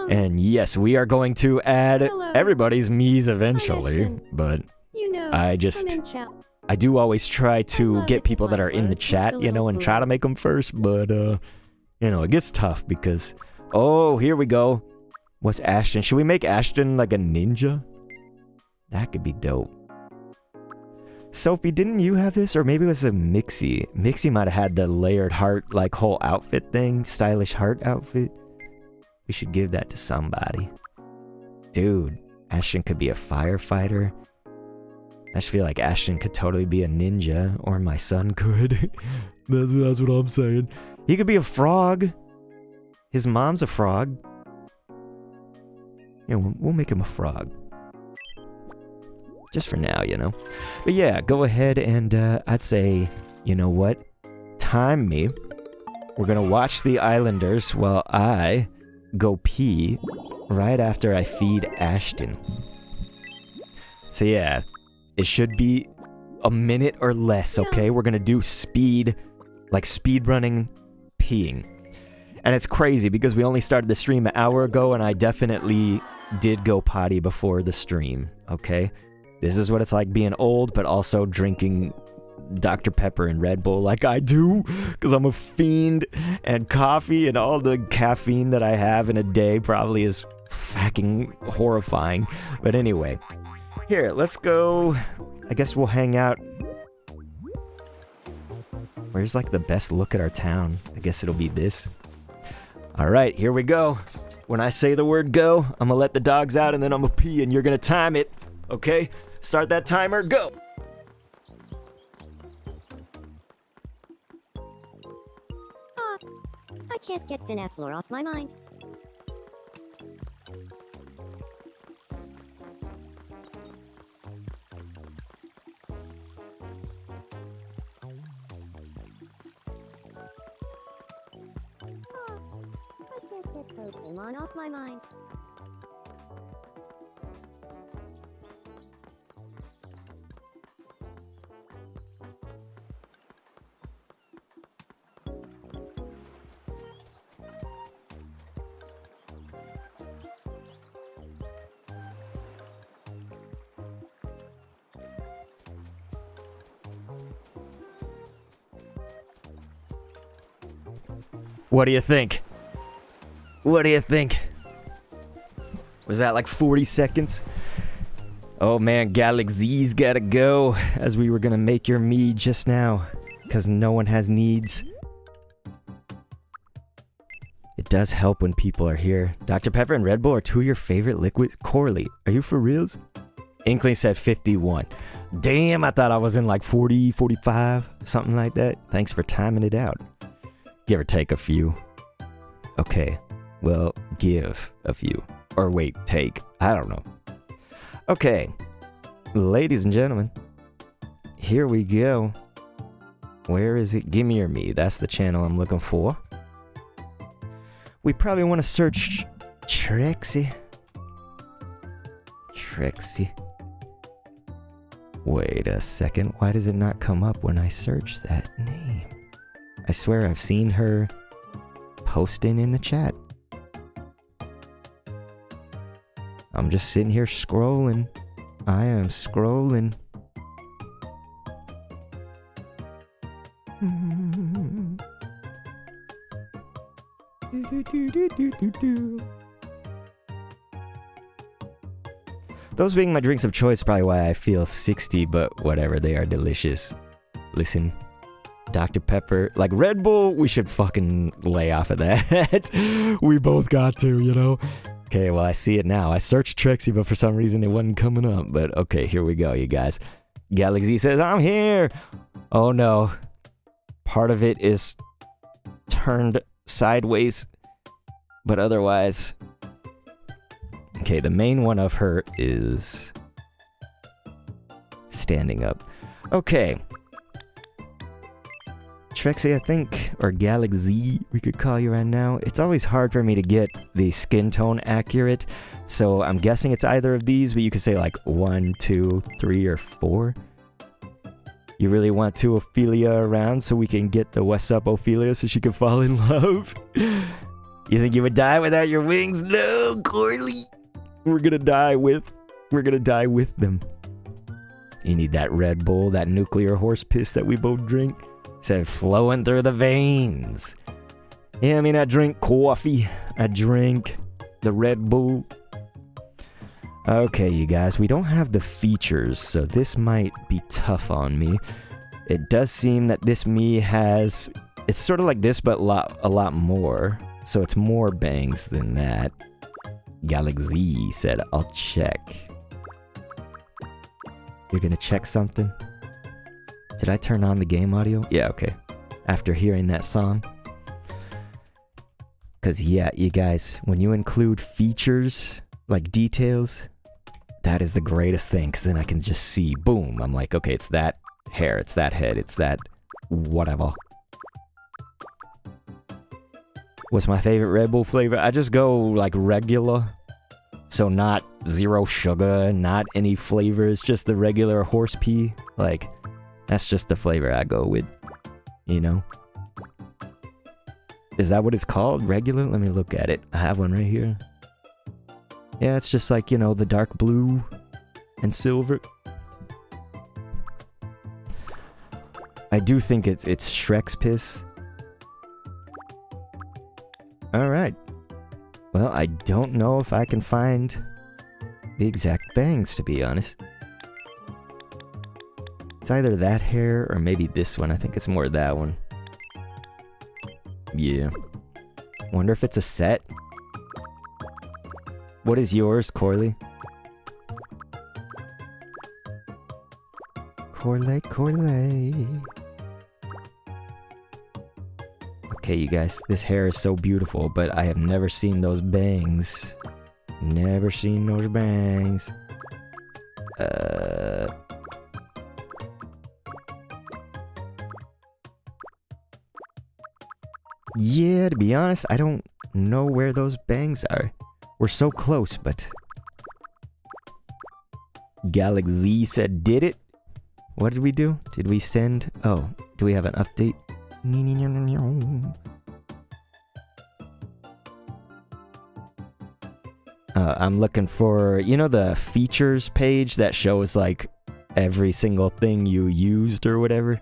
And yes, we are going to add everybody's me's eventually, but You know, I do always try to get people that are in the chat, you know, and try to make them first, but, you know, it gets tough because, oh, here we go. What's Ashton? Should we make Ashton like a ninja? That could be dope. Sophie, didn't you have this? Or maybe it was a Mixie. Mixie might have had the layered heart, like, whole outfit thing. Stylish heart outfit. We should give that to somebody. Dude, Ashton could be a firefighter. I just feel like Ashton could totally be a ninja, or my son could. That's what I'm saying. He could be a frog. His mom's a frog. Yeah, we'll make him a frog. Just for now, you know. But yeah, go ahead and I'd say, you know what? Time me. We're gonna watch the Islanders while I go pee right after I feed Ashton. So yeah. It should be a minute or less, okay? We're gonna do speed, like speed running peeing. And it's crazy because we only started the stream an hour ago and I definitely did go potty before the stream, okay? This is what it's like being old, but also drinking Dr. Pepper and Red Bull like I do, because I'm a fiend, and coffee and all the caffeine that I have in a day probably is fucking horrifying. But anyway. Here, let's go. I guess we'll hang out. Where's like the best look at our town? I guess it'll be this. Alright, here we go. When I say the word go, I'm gonna let the dogs out and then I'm gonna pee and you're gonna time it. Okay? Start that timer, go! I can't get Fineflor off my mind. Pokemon off my mind. What do you think? What do you think? Was that like 40 seconds? Oh man, Galaxy's gotta go, as we were gonna make your me just now, because no one has needs. It does help when people are here. Dr. Pepper and Red Bull are two of your favorite liquids. Corley, are you for reals? Inkling said 51. Damn, I thought I was in like 40, 45, something like that. Thanks for timing it out. Give or take a few. Okay, well, give a few. Or wait, take. I don't know. Okay, ladies and gentlemen, here we go. Where is it? Gimme or Me. That's the channel I'm looking for. We probably want to search Trixie. Trixie. Wait a second. Why does it not come up when I search that name? I swear I've seen her posting in the chat. I'm just sitting here scrolling. I am scrolling. Those being my drinks of choice is probably why I feel 60, but whatever, they are delicious. Listen, Dr. Pepper, like Red Bull, we should fucking lay off of that. We both got to, you know? Okay, well, I see it now. I searched Trixie, but for some reason it wasn't coming up. But okay, here we go, you guys. Galaxy says, I'm here! Oh no. Part of it is turned sideways, but otherwise... Okay, the main one of her is standing up. Okay. Trixie, I think, or Galaxy, we could call you right now. It's always hard for me to get the skin tone accurate, so I'm guessing it's either of these, but you could say like 1, 2, 3, or 4. You really want to Ophelia around so we can get the what's up Ophelia so she can fall in love? You think you would die without your wings? No, Corley! We're gonna die with them. You need that Red Bull, that nuclear horse piss that we both drink. Said flowing through the veins. Yeah, I mean, I drink coffee. I drink the Red Bull. Okay, you guys, we don't have the features, so this might be tough on me. It does seem that this me has... It's sort of like this, but a lot more. So it's more bangs than that. Galaxy said, I'll check. You're gonna check something? Did I turn on the game audio? Yeah, okay. After hearing that song. Because, yeah, you guys, when you include features, like details, that is the greatest thing. Because then I can just see, boom. I'm like, okay, it's that hair, it's that head, it's that whatever. What's my favorite Red Bull flavor? I just go, like, regular. So not zero sugar, not any flavors, just the regular horse pea. Like... That's just the flavor I go with, you know? Is that what it's called? Regular? Let me look at it. I have one right here. Yeah, it's just like, you know, the dark blue and silver. I do think it's Shrek's piss. Alright. Well, I don't know if I can find the exact bangs, to be honest. It's either that hair or maybe this one. I think it's more that one. Yeah. Wonder if it's a set. What is yours, Corley? Corley. Okay, you guys, this hair is so beautiful, but I have never seen those bangs. Never seen those bangs. Yeah, to be honest, I don't know where those bangs are. We're so close, but... Galaxy said, did it? What did we do? Did we send... Oh, do we have an update? I'm looking for... You know the features page that shows, like, every single thing you used or whatever?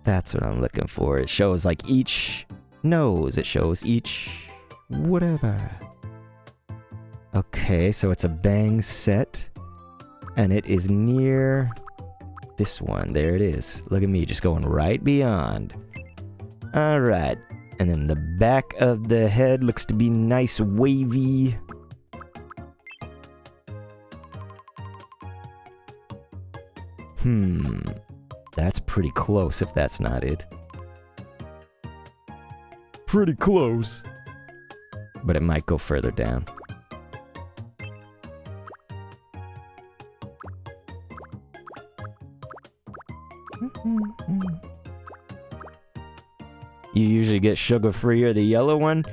That's what I'm looking for. It shows like each nose. It shows each whatever. Okay, so it's a bang set. And it is near this one. There it is. Look at me, just going right beyond. Alright. And then the back of the head looks to be nice wavy. That's pretty close if that's not it. Pretty close. But it might go further down. You usually get sugar-free or the yellow one.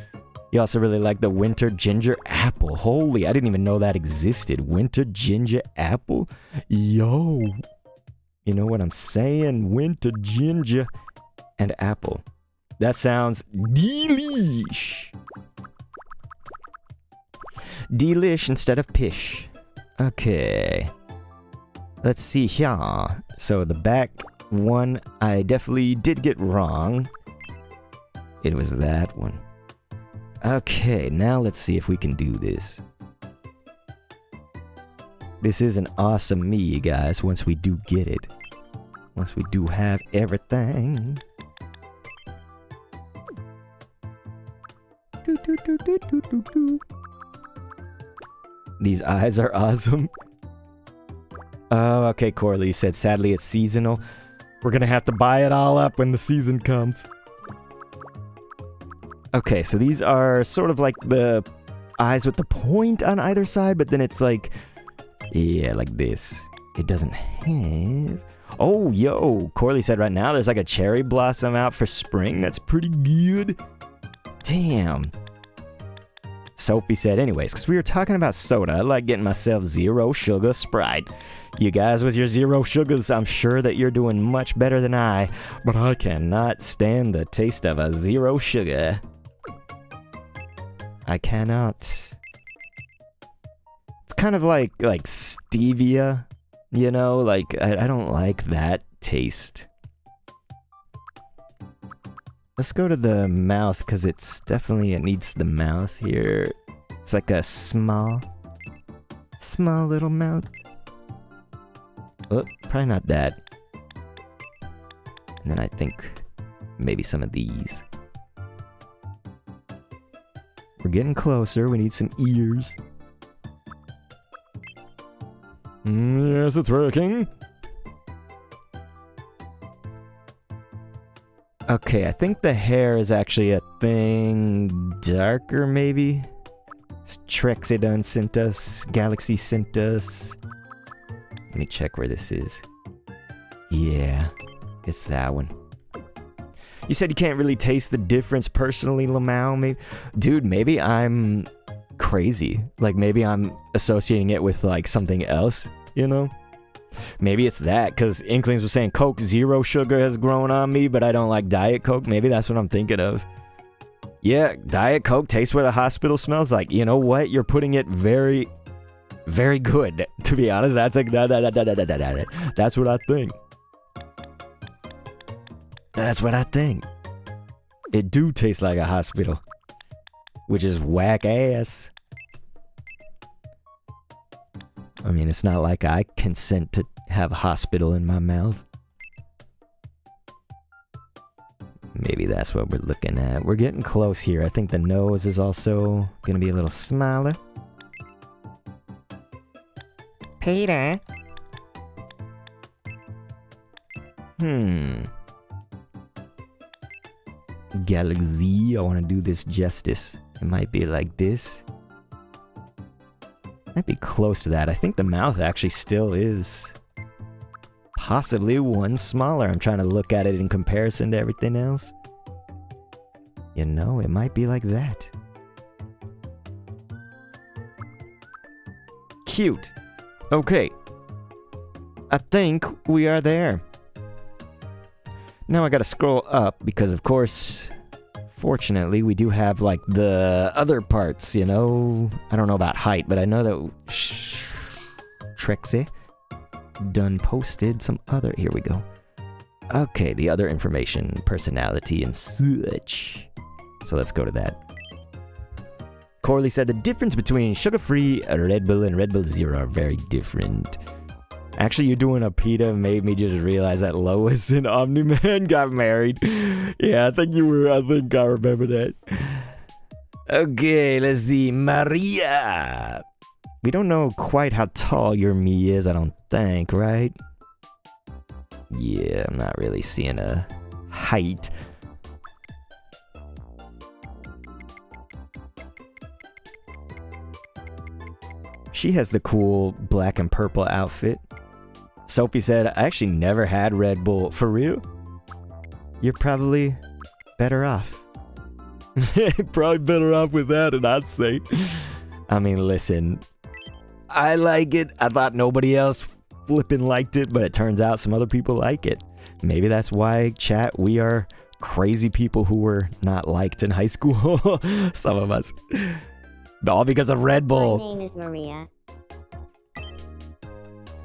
You also really like the winter ginger apple. Holy, I didn't even know that existed. Winter ginger apple? Yo. You know what I'm saying? Winter ginger and apple. That sounds delish. Delish instead of pish. Okay. Let's see here. So the back one, I definitely did get wrong. It was that one. Okay, now let's see if we can do this. This is an awesome me, you guys, once we do get it. Once we do have everything. These eyes are awesome. Oh, okay, Corley said, sadly it's seasonal. We're gonna have to buy it all up when the season comes. Okay, so these are sort of like the eyes with the point on either side, but then it's like, yeah, like this. It doesn't have... Oh, yo, Corley said right now there's like a cherry blossom out for spring. That's pretty good. Damn. Sophie said, anyways, because we were talking about soda, I like getting myself zero sugar Sprite. You guys with your zero sugars, I'm sure that you're doing much better than I, but I cannot stand the taste of a zero sugar. I cannot. It's kind of like stevia, you know? Like, I don't like that taste. Let's go to the mouth, because it's definitely, it needs the mouth here. It's like a small little mouth. Oh, probably not that. And then I think maybe some of these. We're getting closer, we need some ears. Yes, it's working. Okay, I think the hair is actually a thing darker, maybe? Trexie done sent us, Galaxy sent us. Let me check where this is. Yeah, it's that one. You said you can't really taste the difference personally, Lamau. Maybe, dude, maybe I'm crazy. Like, maybe I'm associating it with, like, something else, you know? Maybe it's that, because Inklings was saying Coke Zero Sugar has grown on me, but I don't like Diet Coke. Maybe that's what I'm thinking of. Yeah, Diet Coke tastes what a hospital smells like. You know what? You're putting it very, very good, to be honest. That's like, that's what I think. That's what I think. It do taste like a hospital, which is whack ass. I mean, it's not like I consent to have a hospital in my mouth. Maybe that's what we're looking at. We're getting close here. I think the nose is also gonna be a little smaller. Peter? Galaxy, I want to do this justice. It might be like this. Might be close to that. I think the mouth actually still is possibly one smaller. I'm trying to look at it in comparison to everything else. You know, it might be like that. Cute. Okay. I think we are there. Now I gotta scroll up because, of course, fortunately, we do have, like, the other parts, you know? I don't know about height, but I know that Trexie done posted some other... Here we go. Okay, the other information, personality, and such. So let's go to that. Corley said the difference between sugar-free Red Bull and Red Bull Zero are very different. Actually, you doing a PETA made me just realize that Lois and Omni-Man got married. Yeah, I think I remember that. Okay, let's see. Maria. We don't know quite how tall your me is, I don't think, right? Yeah, I'm not really seeing a height. She has the cool black and purple outfit. Sophie said, I actually never had Red Bull. For real? You're probably better off. Probably better off with that, and I'd say. I mean, listen. I like it. I thought nobody else flipping liked it, but it turns out some other people like it. Maybe that's why, chat, we are crazy people who were not liked in high school. Some of us. All because of Red Bull. My name is Maria.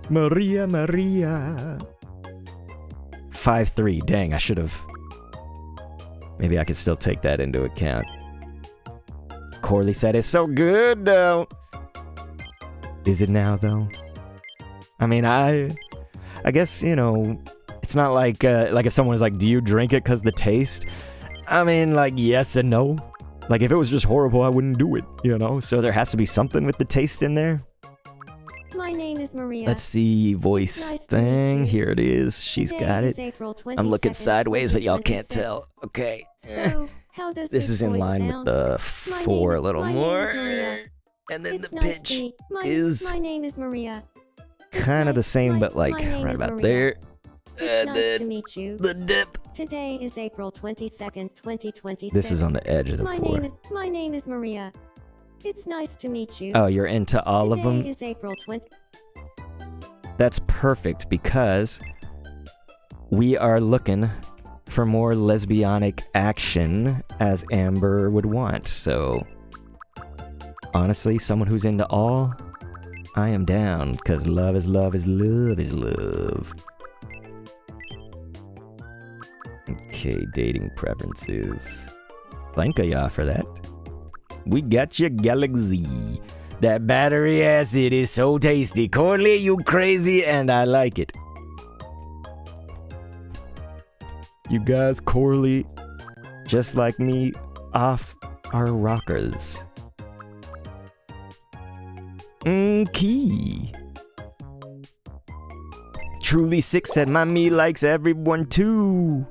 Maria. 5'3". Dang, I should have. Maybe I could still take that into account. Corley said it's so good, though. Is it now, though? I mean, I guess, you know, it's not like if someone was like, do you drink it because the taste? I mean, like, yes and no. Like, if it was just horrible, I wouldn't do it, you know? So there has to be something with the taste in there. My name is Maria. Let's see, voice Nice to meet thing. you. Here it is. She's Today got is it. April I'm looking 22nd, sideways, but y'all can't 2026. tell. Okay. So, how does This is in voice line with sound? the My 4 a name- little my name is more. Maria. And then It's the nice to pitch meet- is my name is Maria. It's kind of the nice- same, my- but like my name right is about Maria. there. It's And nice to then meet you. the dip. Today is April 22nd, 2026. This is on the edge of the my 4. name is Maria. It's nice to meet you. Oh, you're into all of Today them? is April 20. That's perfect because we are looking for more lesbianic action as Amber would want. So, honestly, someone who's into all, I am down because love is love is love is love. Okay, dating preferences. Thank ya for that. We got your Galaxy. That battery acid is so tasty. Corley, you crazy, and I like it. You guys, Corley, just like me, off our rockers. Key. Truly Six said, my me likes everyone too.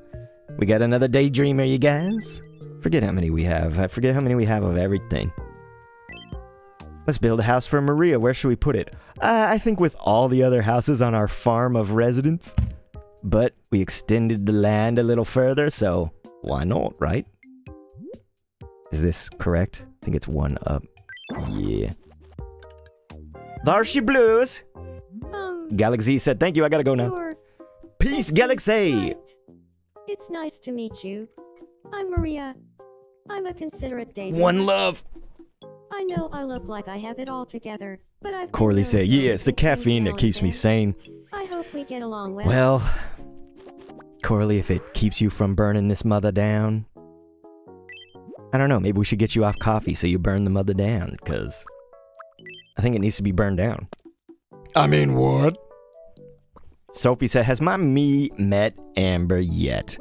We got another daydreamer, you guys. Forget how many we have. I forget how many we have of everything. Let's build a house for Maria. Where should we put it? I think with all the other houses on our farm of residence. But we extended the land a little further, so why not, right? Is this correct? I think it's one up. Yeah. There she blues. Galaxy said, thank you, I gotta go now. Sure. Peace, Galaxy! Right. It's nice to meet you. I'm Maria. I'm a considerate dater. One love. I know I look like I have it all together, but I've been Corley known said, to yeah, it's the overthink things caffeine now that keeps and me then. sane. I hope we get along well. Well, Corley, if it keeps you from burning this mother down, I don't know, maybe we should get you off coffee so you burn the mother down, because I think it needs to be burned down. I mean, what? Sophie said, has my me met Amber yet?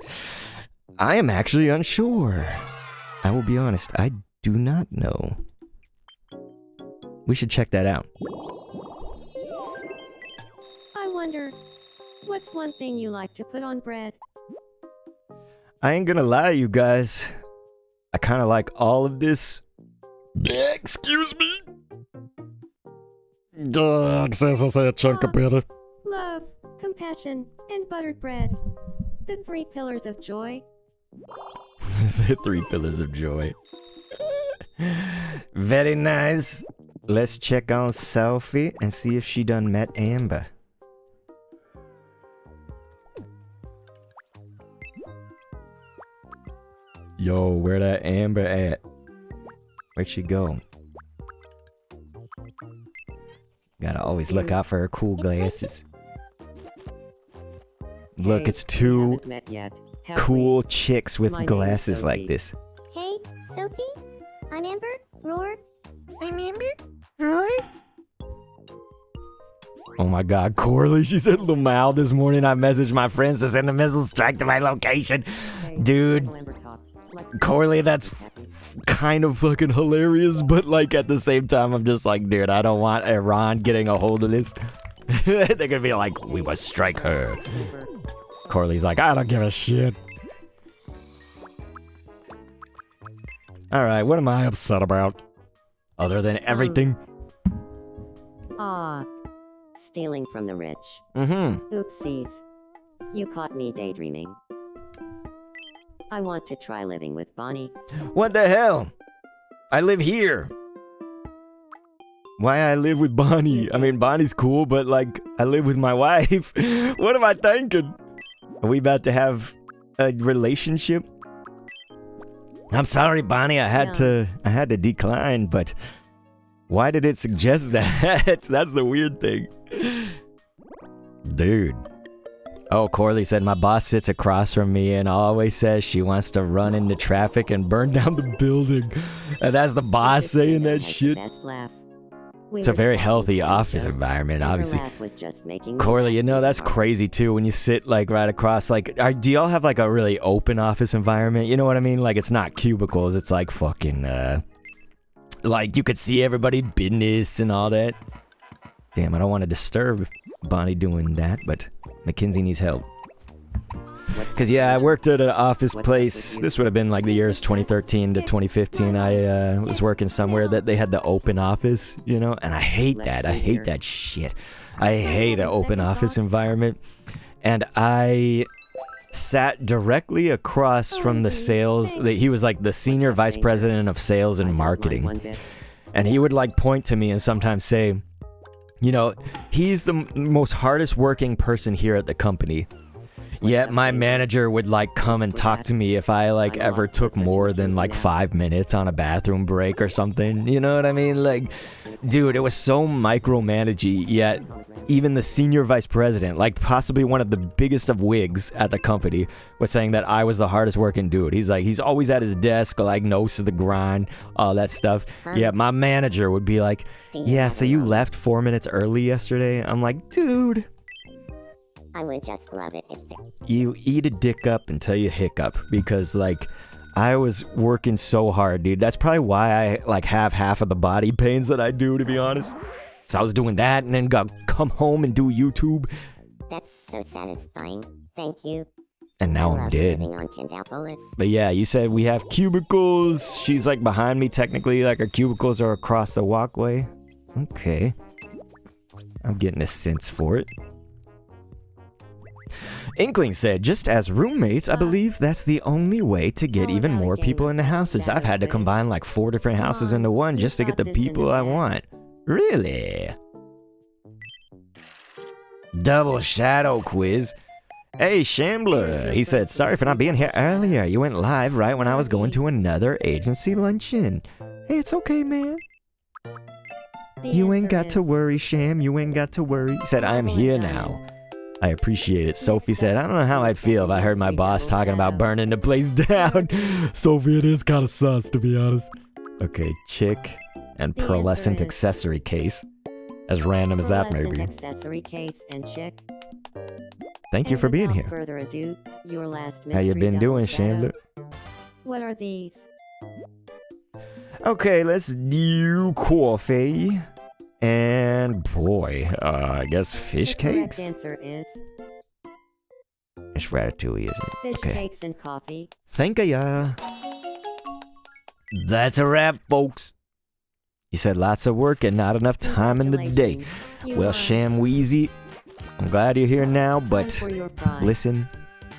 I am actually unsure. I will be honest, I do not know. We should check that out. I wonder, what's one thing you like to put on bread? I ain't gonna lie, you guys. I kind of like all of this. Excuse me? Says I say a chunk of better. Love, compassion, and buttered bread. The 3 pillars of joy. The 3 pillars of joy. Very nice. Let's check on Sophie and see if she done met Amber. Yo, where that Amber at? Where'd she go? Gotta always look out for her cool glasses. Look, Hey, it's we 2 haven't met yet, have we? cool chicks with My name is glasses like Sophie. this. Hey, Sophie? I'm Amber, Roar, my god, Corley, she said Lamau this morning. I messaged my friends to send a missile strike to my location. Dude, Corley, that's kind of fucking hilarious, but like at the same time, I'm just like, dude, I don't want Iran getting a hold of this. They're gonna be like, we must strike her. Corley's like, I don't give a shit. Alright, what am I upset about? Other than everything? Stealing from the rich. Oopsies. You caught me daydreaming. I want to try living with Bonnie. What the hell? I live here. Why I live with Bonnie? I mean, Bonnie's cool, but like, I live with my wife. What am I thinking? Are we about to have a relationship? I'm sorry, Bonnie. I had to decline, but why did it suggest that? That's the weird thing. Dude. Oh, Corley said my boss sits across from me and always says she wants to run into traffic and burn down the building. And that's the boss saying that shit. It's a very healthy office environment, obviously. Corley, you know, that's crazy too when you sit like right across, like, do y'all have like a really open office environment? You know what I mean? Like, it's not cubicles, it's like fucking, like you could see everybody's business and all that. Damn, I don't want to disturb Bonnie doing that, but Mackenzie needs help. Because, yeah, I worked at an office place. This would have been like the years 2013 to 2015. I was working somewhere that they had the open office, you know? And I hate that. I hate that shit. I hate an open office environment. And I sat directly across from the sales. He was like the senior vice president of sales and marketing. And he would like point to me and sometimes say, you know, he's the most hardest working person here at the company. Yet my manager would like come and talk to me if I like ever took more than like 5 minutes on a bathroom break or something. You know what I mean? Like, dude, it was so micromanagey. Yet even the senior vice president, like possibly one of the biggest of wigs at the company, was saying that I was the hardest working dude. He's like, he's always at his desk, like nose to the grind, all that stuff. Yeah, my manager would be like, yeah, so you left 4 minutes early yesterday? I'm like, dude, I would just love it if you eat a dick up until you hiccup, because like I was working so hard, dude. That's probably why I like have half of the body pains that I do, to be honest. So I was doing that and then got come home and do YouTube. That's so satisfying. Thank you. And now I'm dead. On Candapolis. But yeah, you said we have cubicles. She's like behind me technically, like our cubicles are across the walkway. Okay. I'm getting a sense for it. Inkling said, just as roommates, I believe that's the only way to get even more people into houses. I've had to combine like 4 different houses into one just to get the people I want. Really? Double shadow quiz. Hey, Shambler. He said, sorry for not being here earlier. You went live right when I was going to another agency luncheon. Hey, it's okay, man. You ain't got to worry, Sham. You ain't got to worry. He said, I'm here now. I appreciate it. Sophie said, I don't know how I'd feel if I heard my boss talking about burning the place down. Sophie, it is kind of sus, to be honest. Okay, chick and pearlescent accessory case. As random as that may be. Accessory case and chick. Thank you for being here. Further ado, your last How you been doing, Chandler? What are these? Okay, let's do coffee. And boy, I guess fish cakes? The correct answer is it's ratatouille, isn't it? fish Okay. cakes and coffee. Thank ya. That's a wrap, folks. You said lots of work and not enough time in the day. Well, Sham Wheezy, I'm glad you're here now, but listen,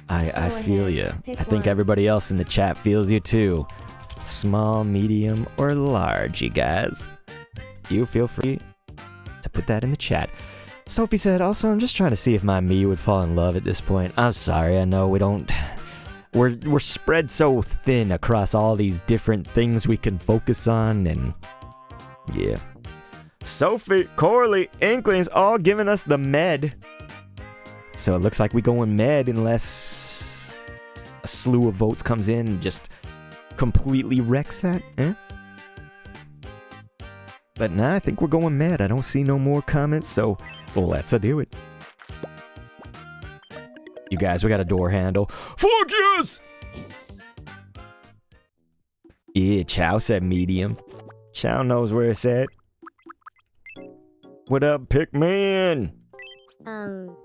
I feel you. I think everybody else in the chat feels you too. Small, medium, or large, you guys. You feel free to put that in the chat. Sophie said, also, I'm just trying to see if my me would fall in love at this point. I'm sorry, I know we don't... We're spread so thin across all these different things we can focus on, and... yeah. Sophie, Corley, Inklings all giving us the med. So it looks like we going med unless a slew of votes comes in and just completely wrecks that, eh? But nah, I think we're going med. I don't see no more comments, so Let's do it. You guys, we got a door handle. Fuck yes! Yeah, Chow said medium. Chow knows where it's at. What up, Pikmin? Hello.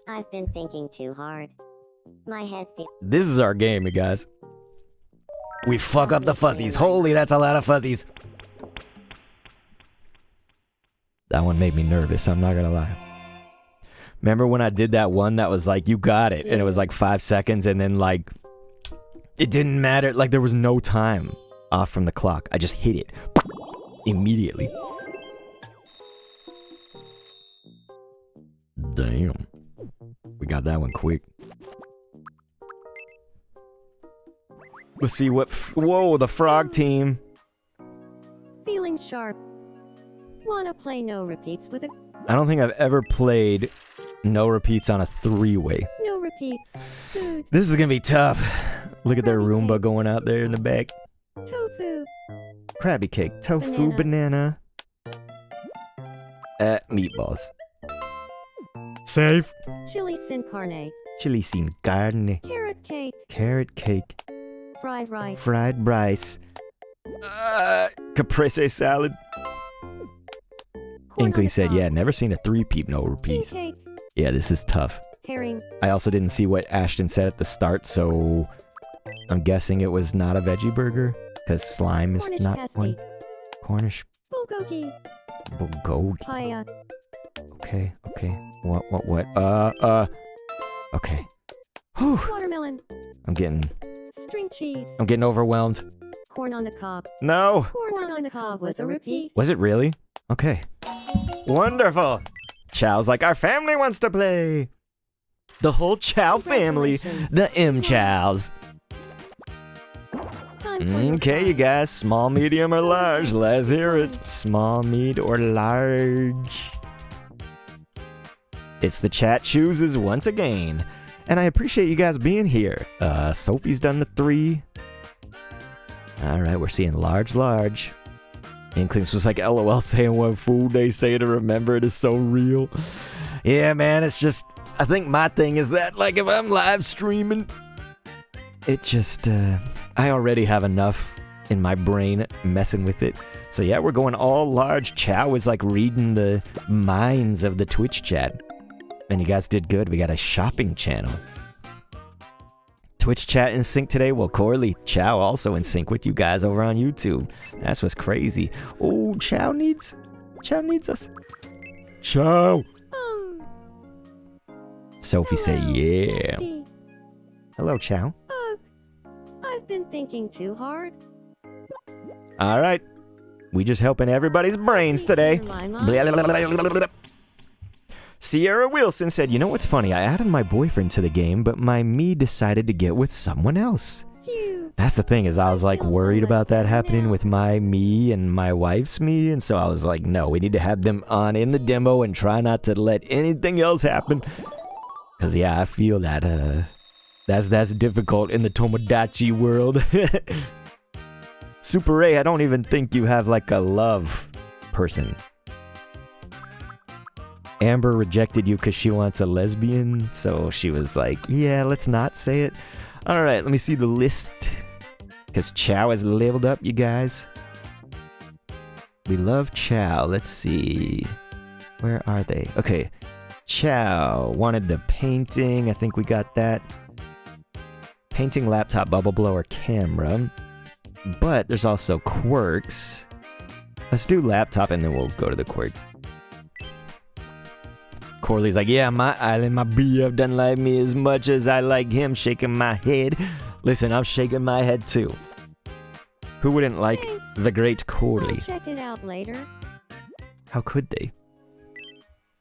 I've been thinking too hard. My head feels. This is our game, you guys. We fuck up the fuzzies. Holy, that's a lot of fuzzies. That one made me nervous, I'm not gonna lie. Remember when I did that one that was like, you got it, and it was like 5 seconds, and then like, it didn't matter, like there was no time off from the clock. I just hit it immediately. Damn. We got that one quick. Let's see what. Whoa, the frog team. Feeling sharp. Wanna play no repeats with a I don't think I've ever played no repeats on a 3-way. no repeats? Food, This is gonna be tough. Look at their Roomba going out there in the back. tofu, Krabby cake, tofu, banana. Meatballs. Safe. chili sin carne, Chili sin carne. carrot cake, Carrot cake. fried rice, Fried rice. Caprese salad. corn on Inkling the said, cob, yeah, never seen a 3-peep no king repeats. cake, Yeah, this is tough. herring, I also didn't see what Ashton said at the start, so I'm guessing it was not a veggie burger, because slime is Cornish not pasty, one. Cornish bulgogi, bulgogi. paella, Okay, okay. What? Okay. Whew. watermelon, I'm getting string cheese, overwhelmed. corn on the cob. No! Corn on the cob was a repeat. Was it really? Okay. Wonderful! Chow's like, our family wants to play! The whole Chow family! Congratulations. The M Chows! Time for your Okay, you prize. guys, small, medium, or large. Let's hear it. Small, med, or large. It's the chat chooses once again. And I appreciate you guys being here. Sophie's done the 3. Alright, we're seeing large. Inklings was like, LOL, saying one food they say to remember it is so real. Yeah, man, it's just, I think my thing is that, like, if I'm live streaming, it just, I already have enough in my brain messing with it. So yeah, we're going all large. Chow is like reading the minds of the Twitch chat. And you guys did good. We got a shopping channel. Twitch chat in sync today. Well, Corley, Chow also in sync with you guys over on YouTube. That's what's crazy. Oh, Chow needs us. Chow. Sophie say, Hello, yeah. bestie. Hello, Chow. Ugh. I've been thinking too hard. All right. We just helping everybody's brains today. My mind. Blah, blah, blah, blah, blah, blah. Sierra Wilson said, you know what's funny? I added my boyfriend to the game, but my me decided to get with someone else. Phew. That's the thing, is I was like Feel so worried much about that better happening now. with my me and my wife's me, and so I was like, no, we need to have them on in the demo and try not to let anything else happen. Cause yeah, I feel that that's difficult in the Tomodachi world. Super Ray, I don't even think you have like a love person. Amber rejected you because she wants a lesbian, so she was like, yeah, let's not say it. Alright, let me see the list. Because Chow has leveled up, you guys. We love Chow. Let's see. Where are they? Okay. Chow wanted the painting. I think we got that. Painting, laptop, bubble blower, camera. But there's also quirks. Let's do laptop and then we'll go to the quirks. Corley's like, yeah, my island, my BF doesn't like me as much as I like him, shaking my head. Listen, I'm shaking my head too. Who wouldn't like Thanks. the great I'll Corley? check it out later. How could they?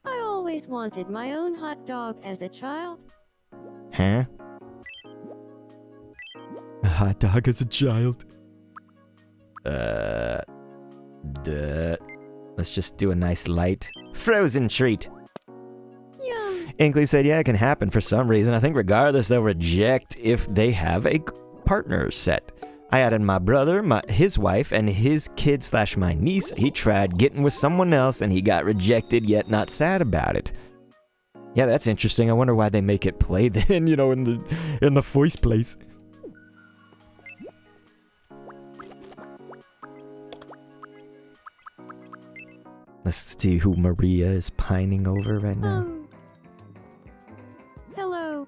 I always wanted my own hot dog as a child. Huh? A hot dog as a child? Let's just do a nice light frozen treat. Yum. Inkley said, yeah, it can happen for some reason. I think regardless, they'll reject if they have a partner set. I added my brother, his wife, and his kid slash my niece. He tried getting with someone else and he got rejected, yet not sad about it. Yeah, that's interesting. I wonder why they make it play then, you know, in the first place. Let's see who Maria is pining over right now. Hello.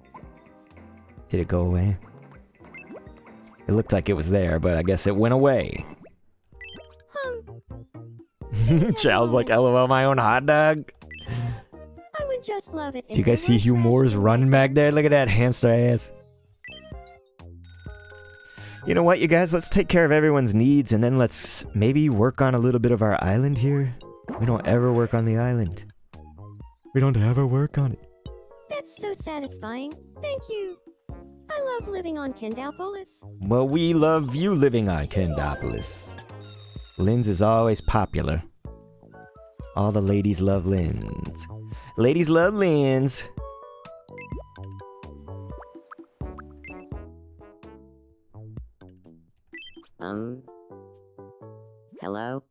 Did it go away? It looked like it was there, but I guess it went away. Chow's like, LOL, my own hot dog. I would just love it. Did you guys see Hugh Moore's running back there? Look at that hamster ass. You know what, you guys? Let's take care of everyone's needs, and then let's maybe work on a little bit of our island here. We don't ever work on the island. We don't ever work on it. That's so satisfying. Thank you. I love living on Kendalpolis. Well, we love you living on Kendopolis. Lynn's is always popular. All the ladies love Lynn's. Ladies love Lynn's. Hello?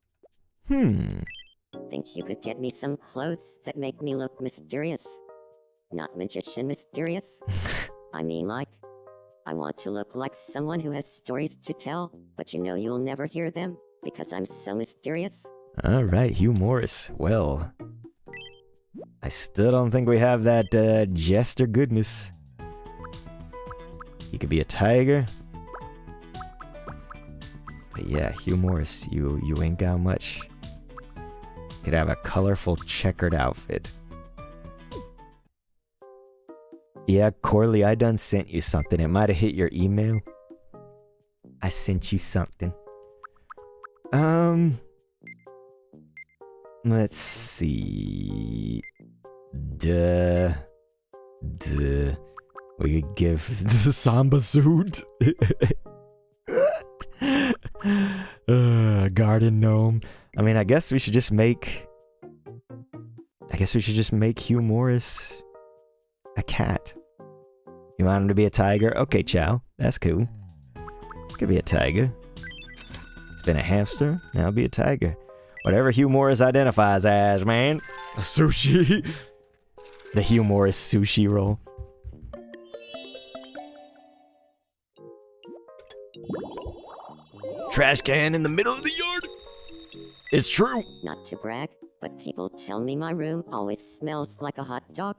Think you could get me some clothes that make me look mysterious? Not magician mysterious. I mean, like, I want to look like someone who has stories to tell, but you know you'll never hear them because I'm so mysterious. Alright, Hugh Morris. Well, I still don't think we have that jester goodness. He could be a tiger. But yeah, Hugh Morris, you ain't got much. Could have a colorful checkered outfit. Yeah, Corley, I done sent you something. It might have hit your email. I sent you something. Let's see. We could give the Samba suit. Garden gnome. I mean, I guess we should just make Hugh Morris a cat. You want him to be a tiger? Okay, Chow. That's cool. Could be a tiger. It's been a hamster. Now it'll be a tiger. Whatever Hugh Morris identifies as, man. A sushi. The Hugh Morris sushi roll. Trash can in the middle of the yard. It's true. Not to brag, but people tell me my room always smells like a hot dog.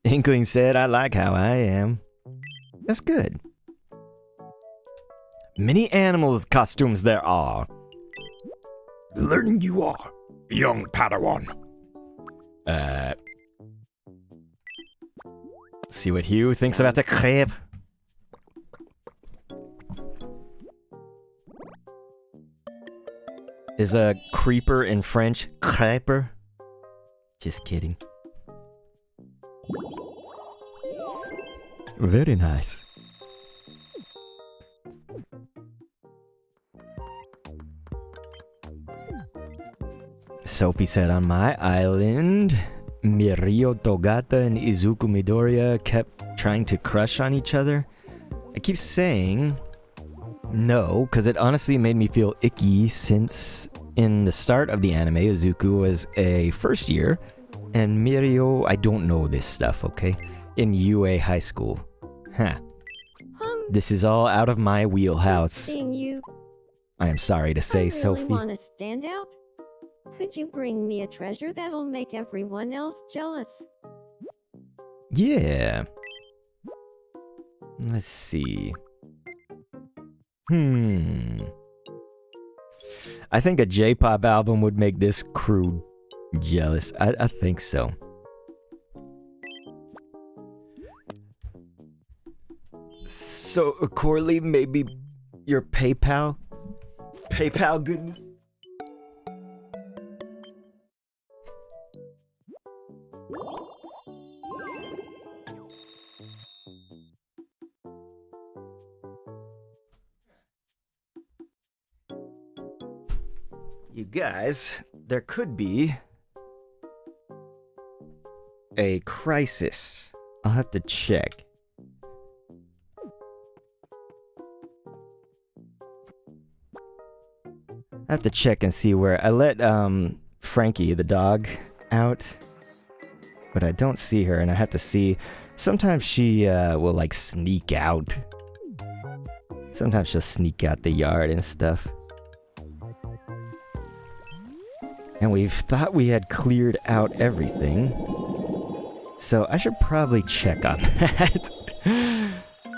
Inkling said, I like how I am. That's good. Many animals costumes there are. Learning you are, young Padawan. See what Hugh thinks about the crepe. Is a creeper in French creeper? Just kidding. Very nice. Sophie said, on my island, Mirio Togata and Izuku Midoriya kept trying to crush on each other. I keep saying no, because it honestly made me feel icky since in the start of the anime, Izuku was a first year, and Mirio, I don't know this stuff, okay? In UA high school. Huh. This is all out of my wheelhouse. Seeing you. I am sorry to say, Sophie. I really want to stand out. Could you bring me a treasure that'll make everyone else jealous? Yeah. Let's see. I think a J-pop album would make this crew jealous. I think so. So, Corley, maybe your PayPal? PayPal goodness? You guys, there could be a crisis. I'll have to check. I have to check and see where I let Frankie the dog out, but I don't see her, and I have to see. Sometimes she will like sneak out. Sometimes she'll sneak out the yard and stuff. And we've thought we had cleared out everything, so I should probably check on that.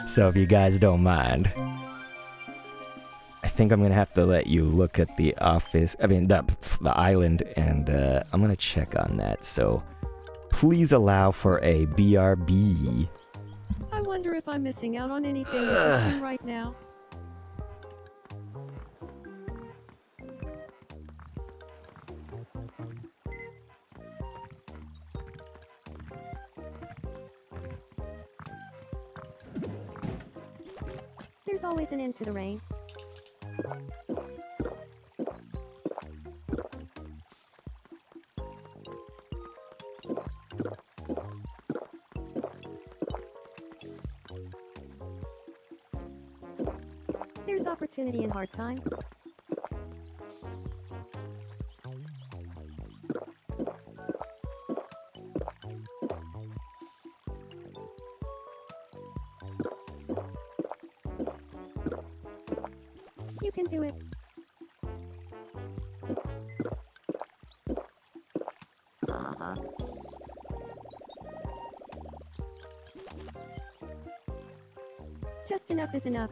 So if you guys don't mind, I think I'm gonna have to let you look at the office. I mean, the island, and I'm gonna check on that. So please allow for a BRB. I wonder if I'm missing out on anything interesting right now. There's always an end to the rain. There's opportunity in hard times. You can do it. Uh-huh. Just enough is enough.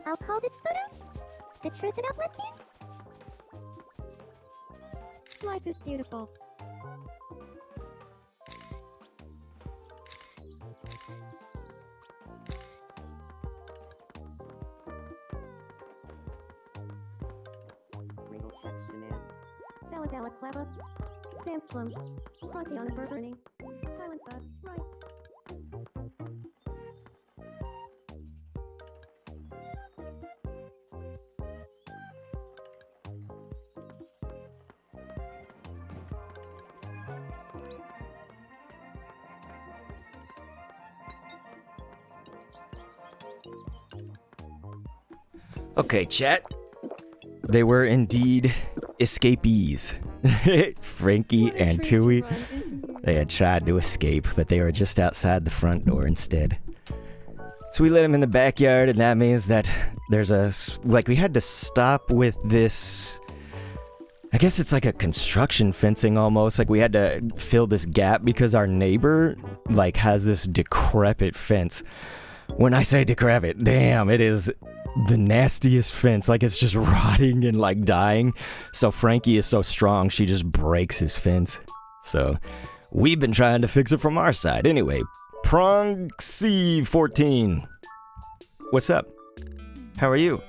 I'll call this photo to truth it up with you. Life is beautiful. Wrinkle checks the man. Saladella clever. Sam slum. Fronty on a burning. Silencer. Right. Okay, chat. They were indeed escapees. Frankie What a and treat to Tui. run into you. They had tried to escape, but they were just outside the front door instead. So we let them in the backyard, and that means that there's we had to stop with this. I guess it's like a construction fencing almost. Like we had to fill this gap because our neighbor has this decrepit fence. When I say decrepit, damn, it is the nastiest fence. Like it's just rotting and dying. So Frankie is so strong, she just breaks his fence. So we've been trying to fix it from our side. Anyway, Prongc14. What's up? How are you?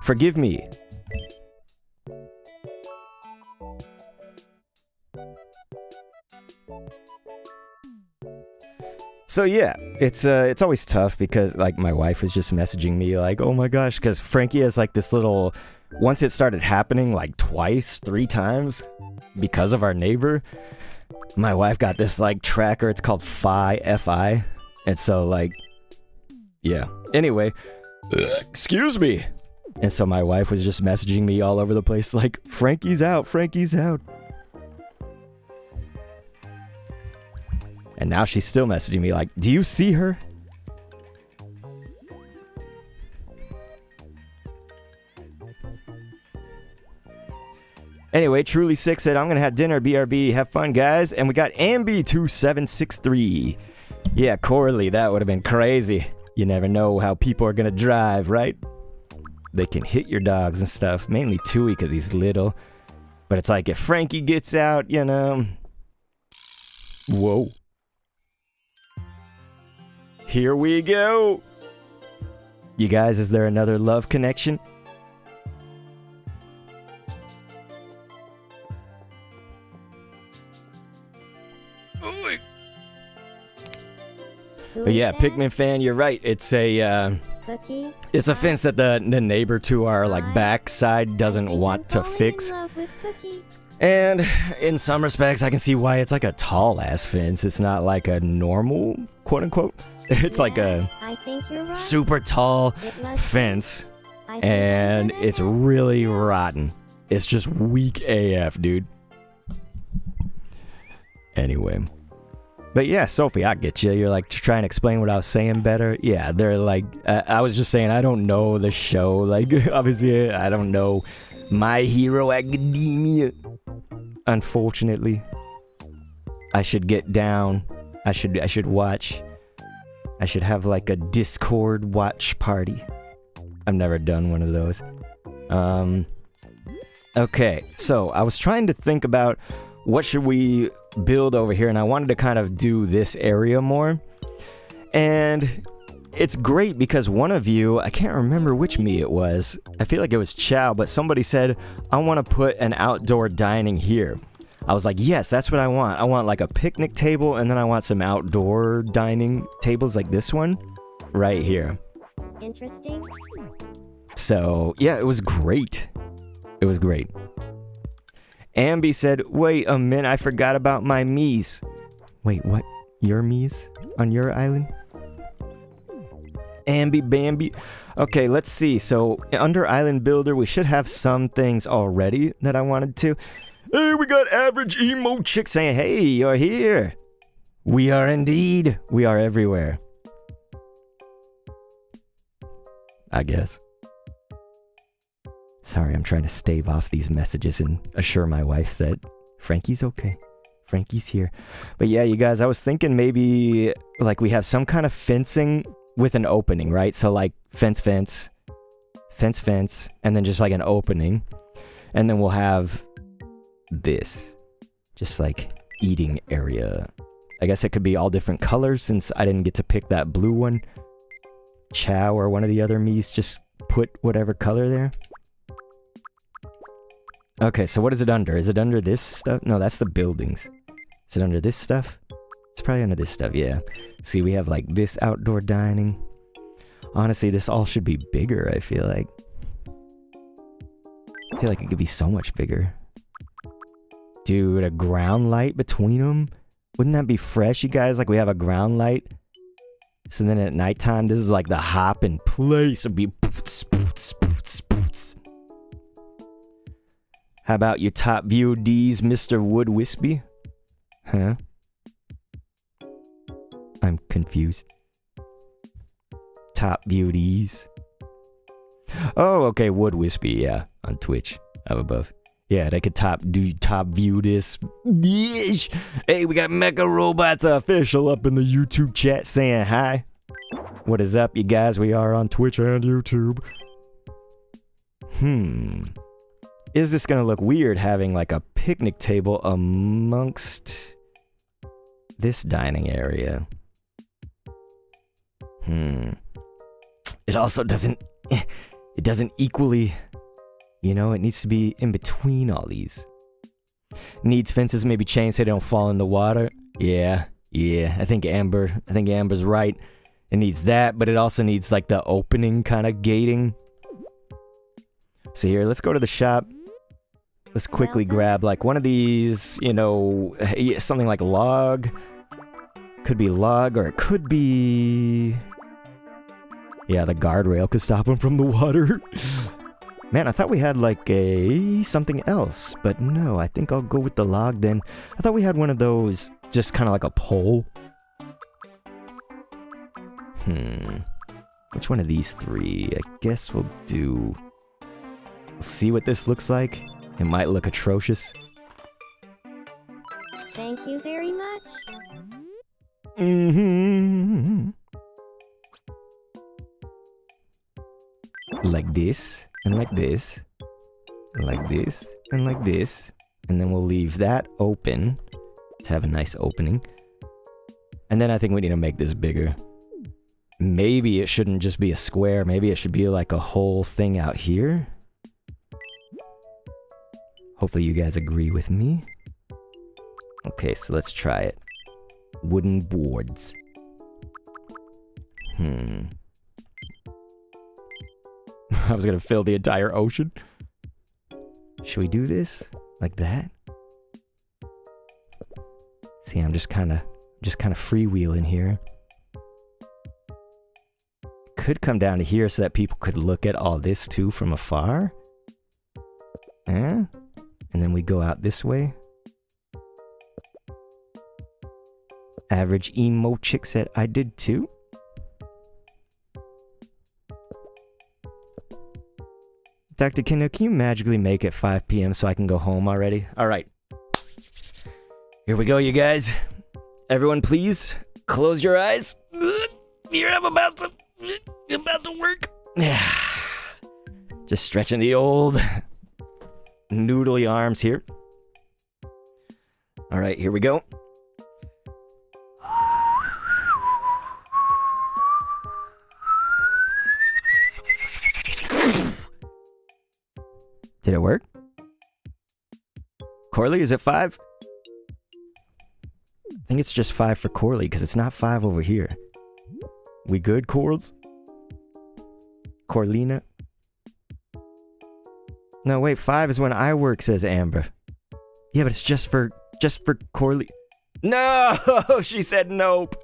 Forgive me. So yeah, it's always tough because my wife was just messaging me oh my gosh, because Frankie has this little, once it started happening twice, 3 times because of our neighbor, my wife got this tracker, it's called Fi, and so yeah. Anyway, excuse me. And so my wife was just messaging me all over the place Frankie's out, Frankie's out. And now she's still messaging me do you see her? Anyway, Truly Six said, I'm gonna have dinner, BRB, have fun guys. And we got Ambi2763. Yeah, Corley, that would have been crazy. You never know how people are gonna drive, right? They can hit your dogs and stuff, mainly Tui because he's little. But it's if Frankie gets out, Whoa. Here we go. You guys, is there another love connection? But yeah, Pikmin fan, you're right. It's a Cookie. it's a fence that the neighbor to our backside doesn't I think want I'm to falling fix. in love with Cookie. And in some respects, I can see why it's like a tall ass fence. It's not like a normal, quote unquote. It's like a I think you're right. super tall It must fence, I think and that's it's really rotten. It's just weak AF, dude. Anyway. But yeah, Sophie, I get you. You're like trying to explain what I was saying better. Yeah, they're like, I was just saying I don't know the show. Like, obviously, I don't know My Hero Academia. Unfortunately, I should get down. I should watch. I should have like a Discord watch party. I've never done one of those. Okay, so I was trying to think about what should we build over here, and I wanted to kind of do this area more. And it's great because one of you, I can't remember which me it was, I feel like it was Chow, but somebody said, I want to put an outdoor dining here. I was like, yes, that's what I want. I want like a picnic table, and then I want some outdoor dining tables like this one right here. interesting. So, yeah, it was great. It was great. Ambi said, wait a minute, I forgot about my Mies. Wait, what? Your Mies? On your island? Ambi Bambi. Okay, let's see. So, under Island Builder, we should have some things already that I wanted to. Hey, we got Average Emo Chick saying, hey, you're here. We are indeed. We are everywhere. I guess. Sorry, I'm trying to stave off these messages and assure my wife that Frankie's okay. Frankie's here. But yeah, you guys, I was thinking maybe like we have some kind of fencing with an opening, right? So like fence, and then just like an opening. And then we'll have this. Just like eating area. I guess it could be all different colors since I didn't get to pick that blue one. Chow or one of the other Mies just put whatever color there. Okay, so what is it under? Is it under this stuff? No, that's the buildings. Is it under this stuff? It's probably under this stuff, yeah. See, we have like this outdoor dining. Honestly, this all should be bigger, I feel like. I feel like it could be so much bigger. Dude, a ground light between them? Wouldn't that be fresh, you guys? Like we have a ground light. So then at nighttime, this is like the hop in place. It'd be boots, boots, boots, boots. How about your top VODs, Mr. Wood Wispy? Huh? I'm confused. Top VODs. Oh, okay, Wood Wispy, yeah. On Twitch, up above. Yeah, they could top view this. Yeesh. Hey, we got Mecha Robots Official up in the YouTube chat saying hi. What is up, you guys? We are on Twitch and YouTube. Is this gonna look weird having like a picnic table amongst this dining area? It also doesn't equally, you know, it needs to be in between all these. Needs fences, maybe chains so they don't fall in the water. Yeah, I think Amber's right. It needs that, but it also needs like the opening kind of gating. So here, let's go to the shop. Let's quickly grab like one of these, you know, something like log. Could be log, or it could be... Yeah, the guardrail could stop him from the water. Man, I thought we had like something else, but no, I think I'll go with the log then. I thought we had one of those, just kind of like a pole. Which one of these three? I guess we'll do... We'll see what this looks like. It might look atrocious. Thank you very much. Like this, and like this. Like this, and like this. And then we'll leave that open to have a nice opening. And then I think we need to make this bigger. Maybe it shouldn't just be a square. Maybe it should be like a whole thing out here. Hopefully you guys agree with me. Okay, so let's try it. Wooden boards. I was gonna fill the entire ocean. Should we do this? Like that? See, I'm just kind of freewheeling here. Could come down to here so that people could look at all this too from afar. And then we go out this way. Average emo chick said I did too. Dr. Kendall, can you magically make it 5 p.m. so I can go home already? Alright. Here we go, you guys. Everyone, please close your eyes. Here I'm about to work. Just stretching the old noodly arms here. Alright, here we go. Did it work? Corley, is it 5? I think it's just 5 for Corley, because it's not 5 over here. We good, Corls? Corlina? No, wait, 5 is when I work, says Amber. Yeah, but it's just for Corley. No! She said nope.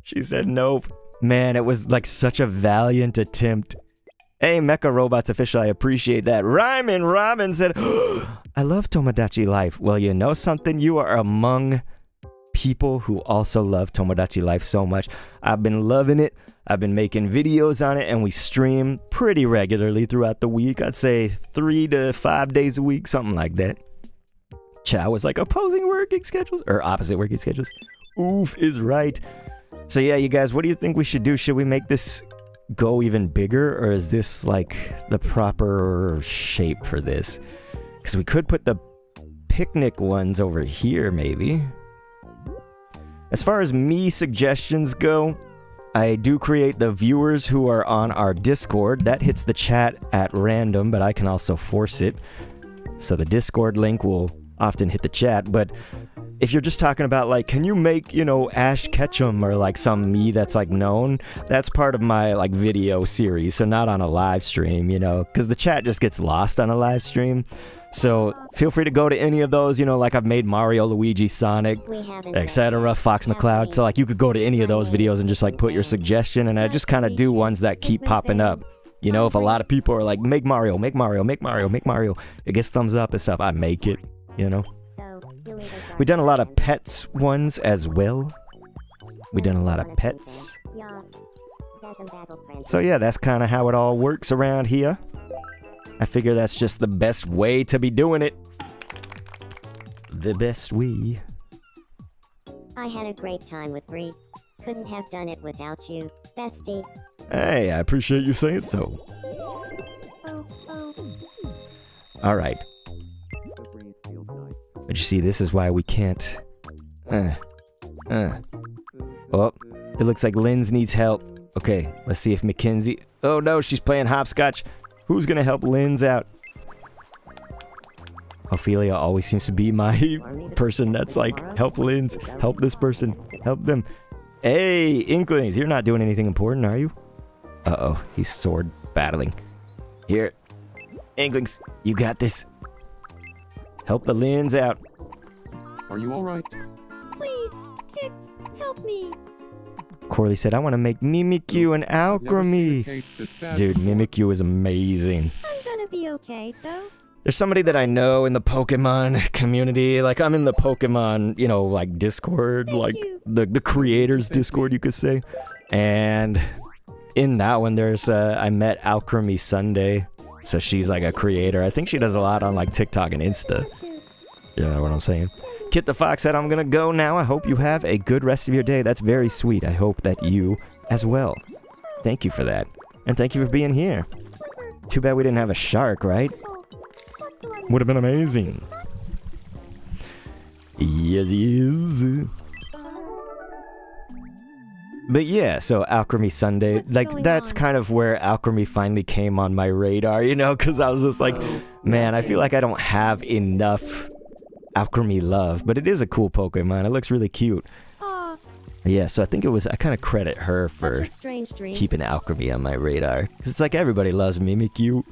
She said nope. Man, it was like such a valiant attempt. Hey, Mecha Robots Official, I appreciate that. Ryman Robin said, I love Tomodachi Life. Well, you know something? You are among people who also love Tomodachi Life so much. I've been loving it. I've been making videos on it, and we stream pretty regularly throughout the week. I'd say 3 to 5 days a week, something like that. Chow was like opposing working schedules, or opposite working schedules. Oof is right. So yeah, you guys, what do you think we should do? Should we make this go even bigger, or is this like the proper shape for this? Because we could put the picnic ones over here, maybe. As far as me suggestions go, I do create the viewers who are on our Discord. That hits the chat at random, but I can also force it. So the Discord link will often hit the chat, but if you're just talking about like, can you make, you know, Ash Ketchum or like some me that's like known, that's part of my like video series, so not on a live stream, you know, because the chat just gets lost on a live stream. So feel free to go to any of those, you know, like I've made Mario, Luigi, Sonic, etc., Fox McCloud. So like you could go to any of those videos and just like put your suggestion, and I just kind of do ones that keep popping up. You know, if a lot of people are like, make Mario, make Mario, make Mario, make Mario, it gets thumbs up and stuff, I make it, you know. We've done a lot of pets ones as well. We've done a lot of pets. So yeah, that's kind of how it all works around here. I figure that's just the best way to be doing it. The best way. I had a great time with Bree. Couldn't have done it without you, bestie. Hey, I appreciate you saying so. Alright. But you see, this is why we can't... Oh, it looks like Linz needs help. Okay, let's see if Mackenzie... Oh no, she's playing hopscotch. Who's gonna help Linz out? Ophelia always seems to be my person that's like, help Linz, help this person, help them. Hey, Inklings, you're not doing anything important, are you? Uh-oh, he's sword battling. Here, Inklings, you got this. Help the Linz out. Are you alright? Please, Hick, help me. Corley said, I want to make Mimikyu and Never seen a Alchemy. case this bad Dude, before. Mimikyu is amazing. I'm gonna be okay, though. There's somebody that I know in the Pokemon community. Like, I'm in the Pokemon, you know, like, Discord. Thank Like, you. the creators Discord, you could say. And in that one, there's, I met Alchemy Sunday. So she's, like, a creator. I think she does a lot on, like, TikTok and Insta. Yeah, that's what I'm saying. Kit the Fox said, I'm gonna go now. I hope you have a good rest of your day. That's very sweet. I hope that you as well. Thank you for that. And thank you for being here. Too bad we didn't have a shark, right? Would have been amazing. Yes, yes. But yeah, so Alchemy Sunday, What's like, going that's on? kind of where Alchemy finally came on my radar, you know, because I was just like, man, I feel like I don't have enough Alchemy love, but it is a cool Pokemon. It looks really cute. Aw, Yeah, so I think it was, I kind of credit her for such a strange dream. keeping Alchemy on my radar. Because it's like everybody loves Mimikyu.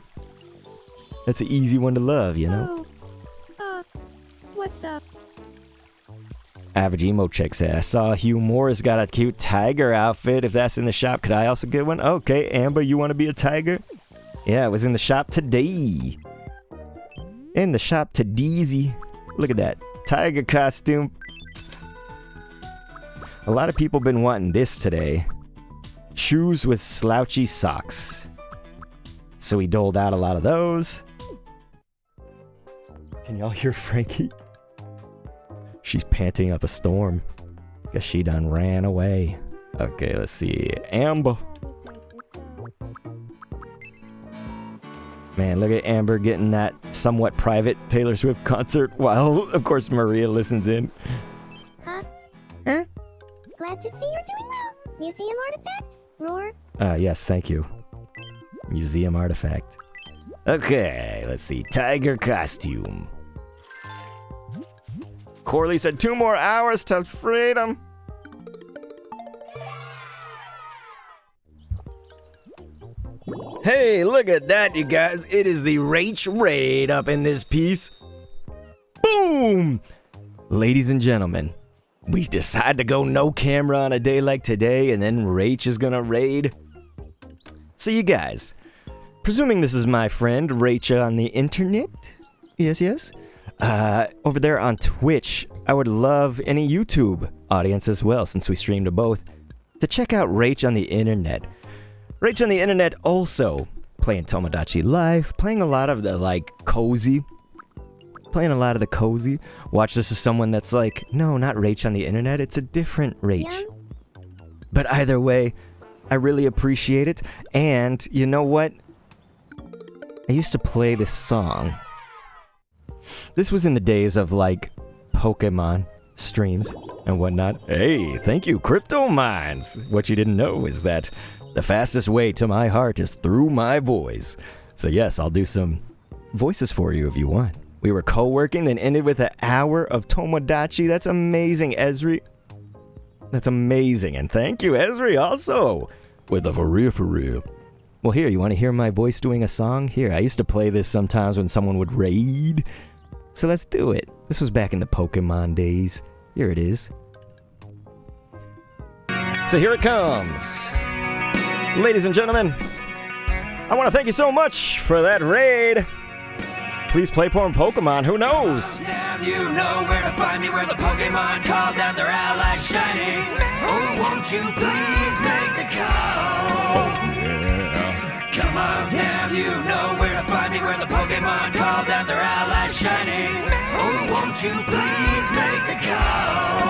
That's an easy one to love, you know? Oh, what's up? Average Emo Chick said, I saw Hugh Morris got a cute tiger outfit. If that's in the shop, could I also get one? Okay, Amber, you want to be a tiger? Yeah, it was in the shop today. In the shop today. Look at that. Tiger costume. A lot of people been wanting this today. Shoes with slouchy socks. So we doled out a lot of those. Can y'all hear Frankie? She's panting up a storm. Guess she done ran away. Okay, let's see. Amber. Man, look at Amber getting that somewhat private Taylor Swift concert while, of course, Maria listens in. Huh? Huh? Glad to see you're doing well. Museum artifact? Roar? Yes, thank you. Museum artifact. Okay, let's see. Tiger costume. Corley said 2 more hours till freedom. Hey, look at that, you guys. It is the Rach raid up in this piece. Boom! Ladies and gentlemen, we decide to go no camera on a day like today, and then Rach is gonna raid. So you guys, presuming this is my friend Rach on the internet, yes, over there on Twitch, I would love any YouTube audience as well, since we stream to both, to check out Rach on the internet. Rach on the internet also playing Tomodachi Live, playing a lot of the cozy. Watch, this is someone that's like, no, not Rach on the internet, it's a different Rach. Yeah. But either way, I really appreciate it. And you know what? I used to play this song. This was in the days of Pokemon streams and whatnot. Hey, thank you, Crypto Minds. What you didn't know is that the fastest way to my heart is through my voice. So yes, I'll do some voices for you if you want. We were co-working, then ended with an hour of Tomodachi. That's amazing, Esri. That's amazing. And thank you, Esri, also. With a for real. Well, here, you want to hear my voice doing a song? Here, I used to play this sometimes when someone would raid. So let's do it. This was back in the Pokemon days. Here it is. So here it comes. Ladies and gentlemen, I want to thank you so much for that raid. Please play porn Pokemon, who knows? Damn, you know where to find me, where the Pokemon call down their allies shining. Oh, won't you please make the call? Come on, damn, you know where to find me, where the Pokemon call down their allies shining. Oh, won't you please make the call?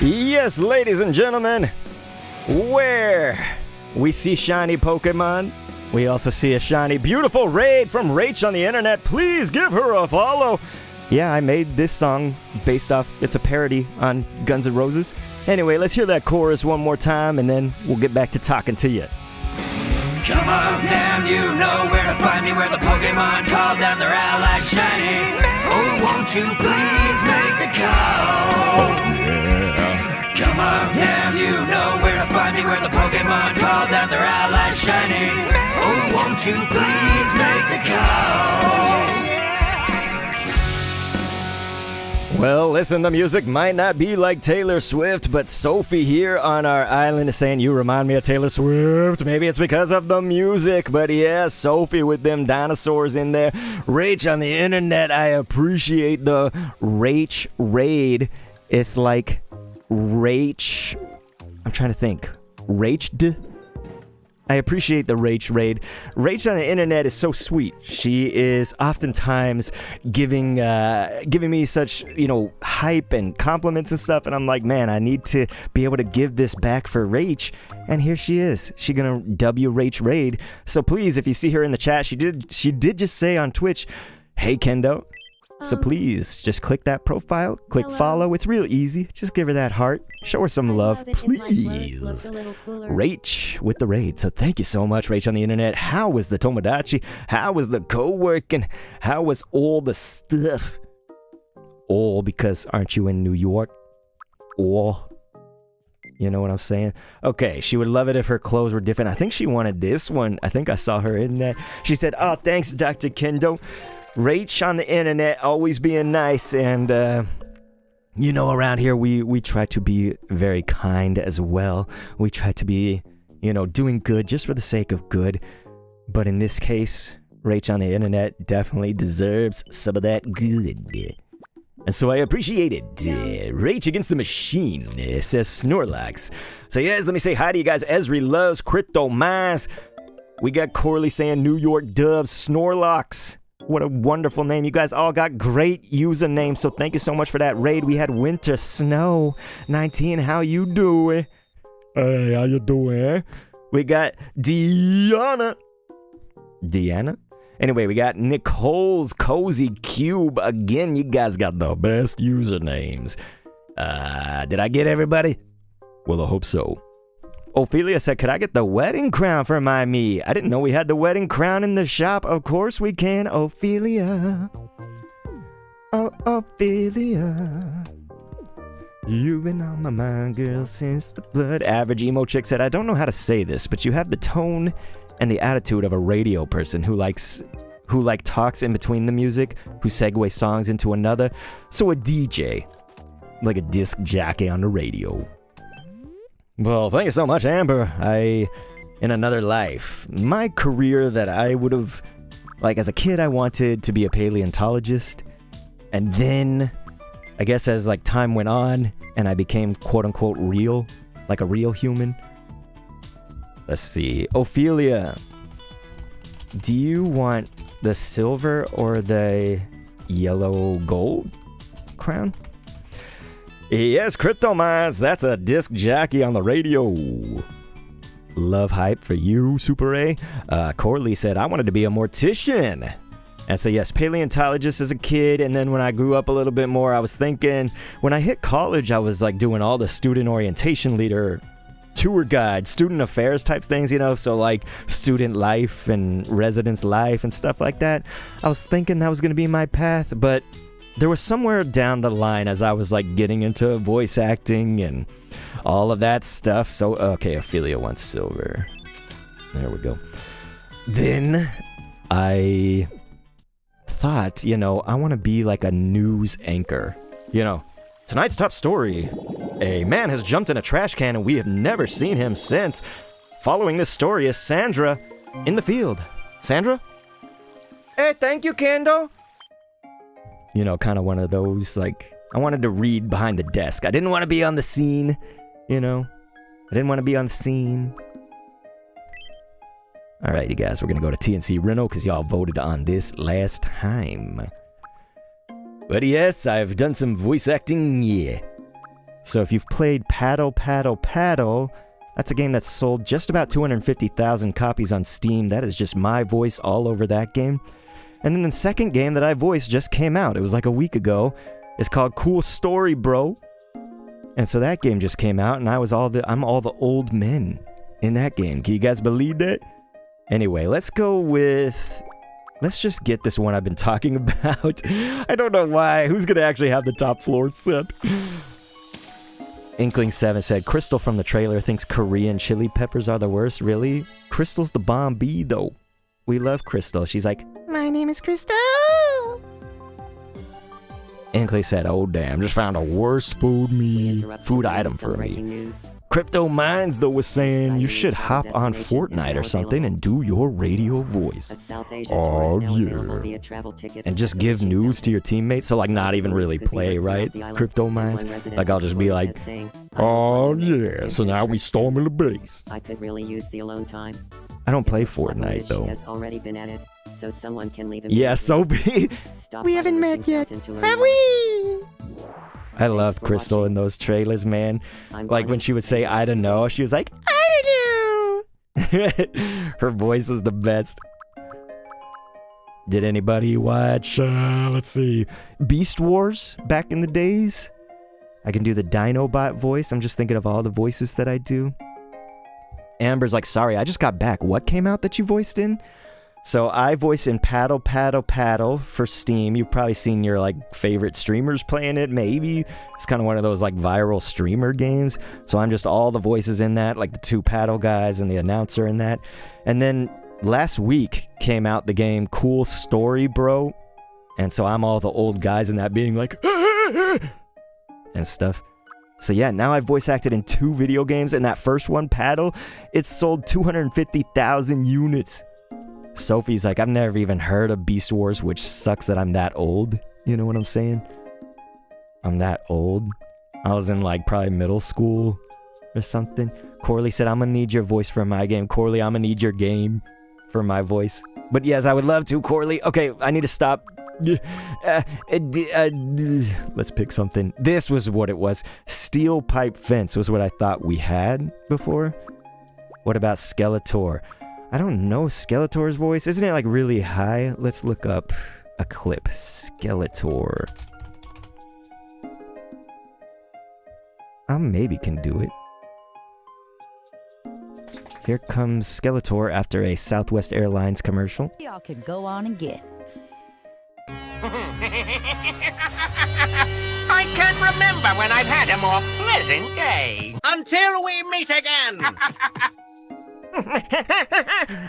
Yes, ladies and gentlemen, where we see shiny Pokemon, we also see a shiny, beautiful raid from Rach on the internet. Please give her a follow. Yeah, I made this song based off, it's a parody on Guns N' Roses. Anyway, let's hear that chorus one more time, and then we'll get back to talking to you. Come on, damn, you know where to find me, where the Pokemon call down their allies shining. Oh, won't you please make the call? Come on, damn, you know where to find me, where the Pokemon call down their allies shining. Oh, won't you please make the call? Well, listen, the music might not be like Taylor Swift, but Sophie here on our island is saying you remind me of Taylor Swift. Maybe it's because of the music, but yeah, Sophie with them dinosaurs in there. Rach on the internet, I appreciate the Rach raid. It's like Rach, I'm trying to think, Rached? I appreciate the Rach raid. Rach on the internet is so sweet. She is oftentimes giving me such, hype and compliments and stuff, and I'm like, man, I need to be able to give this back for Rach, and here she is. She's gonna W Rach raid. So please, if you see her in the chat, she did just say on Twitch, hey Kendo. So please, just click that profile, click hello. follow. It's real easy. Just give her that heart. Show her some love, love it if my clothes please. looked a little cooler. Rach with the raid. So thank you so much, Rach on the internet. How was the Tomodachi? How was the co-working? How was all the stuff? All because aren't you in New York? All. You know what I'm saying? Okay, she would love it if her clothes were different. I think she wanted this one. I think I saw her in that. She said, oh, thanks, Dr. Kendo. Rach on the internet, always being nice, and You know, around here we try to be very kind as well. We try to be, doing good just for the sake of good. But in this case, Rach on the internet definitely deserves some of that good. And so I appreciate it. Rage Against the Machine says Snorlax. So yes, let me say hi to you guys. Esri loves Crypto Mines. We got Corley saying New York Dubs, Snorlax. What a wonderful name. You guys all got great usernames, so thank you so much for that raid. We had Winter Snow 19. How you doing? Hey, how you doing? We got Deanna. Anyway, we got Nicole's Cozy Cube. Again, you guys got the best usernames. Did I get everybody? Well, I hope so. Ophelia said, could I get the wedding crown for my me? I didn't know we had the wedding crown in the shop. Of course we can, Ophelia. Oh, Ophelia. You've been on my mind, girl, since the blood. Average Emo Chick said, I don't know how to say this, but you have the tone and the attitude of a radio person who talks in between the music, who segues songs into another. So a DJ, like a disc jockey on the radio. Well, thank you so much, Amber. In another life, my career that I would have, as a kid, I wanted to be a paleontologist. And then, I guess as time went on, and I became quote-unquote real, like a real human. Let's see. Ophelia, do you want the silver or the yellow gold crown? Yes, Crypto Mines, that's a disc jockey on the radio. Love hype for you, Super A. Corley said, I wanted to be a mortician. And so yes, paleontologist as a kid, and then when I grew up a little bit more, I was thinking, when I hit college, I was doing all the student orientation leader, tour guide, student affairs type things, so student life and residence life and stuff like that. I was thinking that was going to be my path, but there was somewhere down the line as I was getting into voice acting and all of that stuff. So, okay, Ophelia wants silver. There we go. Then I thought, I want to be a news anchor. Tonight's top story. A man has jumped in a trash can and we have never seen him since. Following this story is Sandra in the field. Sandra? Hey, thank you, Kendo. Kind of one of those, I wanted to read behind the desk. I didn't want to be on the scene, I didn't want to be on the scene. Alright, you guys, we're going to go to TNC Reno because y'all voted on this last time. But yes, I've done some voice acting, yeah. So if you've played Paddle, Paddle, Paddle, that's a game that's sold just about 250,000 copies on Steam. That is just my voice all over that game. And then the second game that I voiced just came out. It was a week ago. It's called Cool Story, Bro. And so that game just came out, and I'm all the old men in that game. Can you guys believe that? Anyway, let's just get this one I've been talking about. I don't know why. Who's gonna actually have the top floor set? Inkling7 said, Crystal from the trailer thinks Korean chili peppers are the worst. Really? Crystal's the bomb bee, though. We love Crystal. She's like, my name is Crystal. Inkling said, oh damn, just found a worst food item for me. Crypto Minds, though, was saying you should hop on Fortnite or something and do your radio voice. Oh, yeah. And just give news to your teammates, so, not even really play, right? Crypto Minds? I'll just be like, oh, yeah, so now we storming the base. I could really use the alone time. I don't play Fortnite, though. Has already been added, so someone can leave yeah, so be. We haven't met yet, have we? I loved Crystal in those trailers, man. When she would say, I don't know, she was like, I don't know. Her voice is the best. Did anybody watch, let's see, Beast Wars back in the days? I can do the Dinobot voice. I'm just thinking of all the voices that I do. Amber's like, sorry, I just got back. What came out that you voiced in? So I voiced in Paddle, Paddle, Paddle for Steam. You've probably seen your favorite streamers playing it, maybe. It's kind of one of those viral streamer games. So I'm just all the voices in that, the two paddle guys and the announcer in that. And then last week came out the game Cool Story, Bro. And so I'm all the old guys in that being like, and stuff. So yeah, now I've voice acted in 2 video games, and that first one, Paddle, it sold 250,000 units. Sophie's like, I've never even heard of Beast Wars, which sucks that I'm that old. You know what I'm saying? I'm that old. I was in like probably middle school or something. Corley said, I'm gonna need your voice for my game. Corley, I'm gonna need your game for my voice. But yes, I would love to, Corley. Okay, I need to stop. Let's pick something. This was what it was. Steel pipe fence was what I thought we had before. What about Skeletor? I don't know Skeletor's voice. Isn't it like really high? Let's look up a clip. Skeletor. I maybe can do it. Here comes Skeletor after a Southwest Airlines commercial. Y'all can go on and get. I can't remember when I've had a more pleasant day. Until we meet again.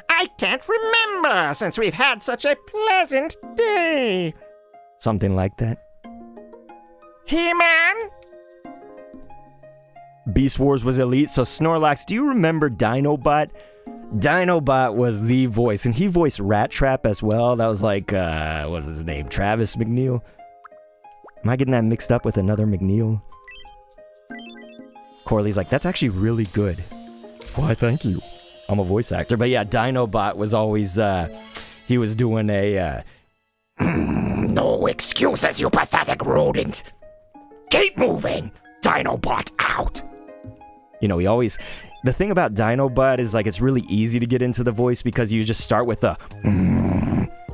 I can't remember since we've had such a pleasant day. Something like that. He-Man? Beast Wars was elite, so Snorlax, do you remember Dinobot? Dinobot was the voice, and he voiced Rat Trap as well. That was like, what's his name? Travis McNeil? Am I getting that mixed up with another McNeil? Corley's like, that's actually really good. Why, thank you. I'm a voice actor. But yeah, Dinobot was always, he was doing a, No excuses, you pathetic rodent. Keep moving. Dinobot out. You know, he always... The thing about Dinobot is, like, it's really easy to get into the voice because you just start with a...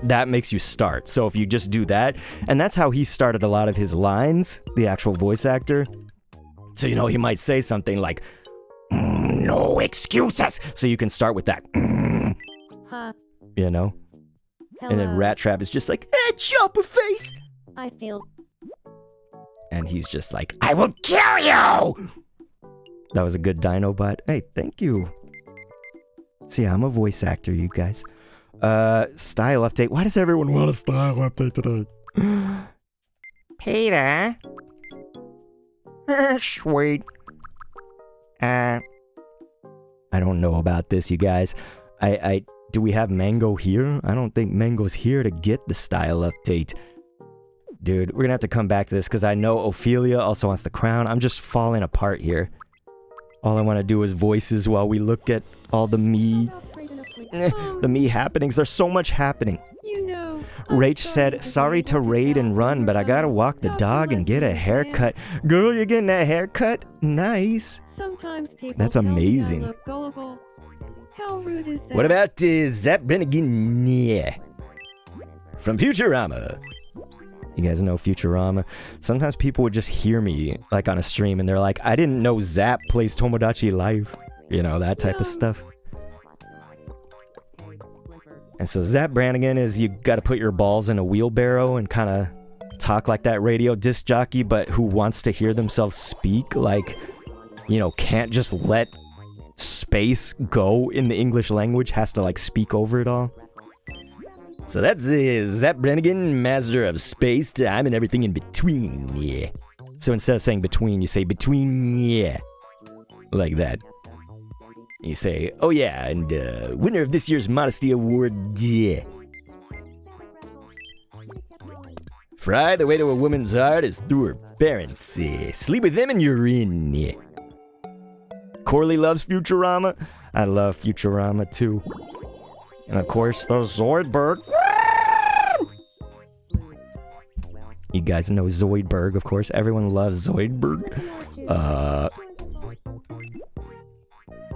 That makes you start. So if you just do that... And that's how he started a lot of his lines, the actual voice actor. So, you know, he might say something like... No excuses! So you can start with that. Huh. You know? Hello. And then Rat Trap is just like, chopper face! I feel... And he's just like, I will kill you! That was a good Dinobot. Hey, thank you. See, I'm a voice actor, you guys. Style update. Why does everyone want a style update today? Peter? Sweet. I don't know about this, you guys. Do we have Mango here? I don't think Mango's here to get the style update. Dude, we're gonna have to come back to this because I know Ophelia also wants the crown. I'm just falling apart here. All I want to do is voices while we look at all the me happenings. There's so much happening. You know, Rach said, sorry to raid and run, but I gotta walk the dog and get a haircut. Girl, you're getting that haircut? Nice. sometimes people That's tell me I amazing. look gullible. How rude is that? What about Zap Brannigan? Yeah. From Futurama. You guys know Futurama? Sometimes people would just hear me, like, on a stream, and they're like, I didn't know Zap plays Tomodachi Live. You know, that type of stuff. And so Zap Brannigan is you gotta put your balls in a wheelbarrow and kind of talk like that radio disc jockey, but who wants to hear themselves speak, like, you know, can't just let space go in the English language, has to, like, speak over it all. So that's Zap Brannigan, master of space, time, and everything in between, yeah. So instead of saying between, you say between, yeah. Like that. You say, oh yeah, and winner of this year's Modesty Award, yeah. Fry, the way to a woman's heart is through her parents, yeah. Sleep with them and you're in, yeah. Corley loves Futurama. I love Futurama too. And of course, the Zoidberg. You guys know Zoidberg, of course. Everyone loves Zoidberg.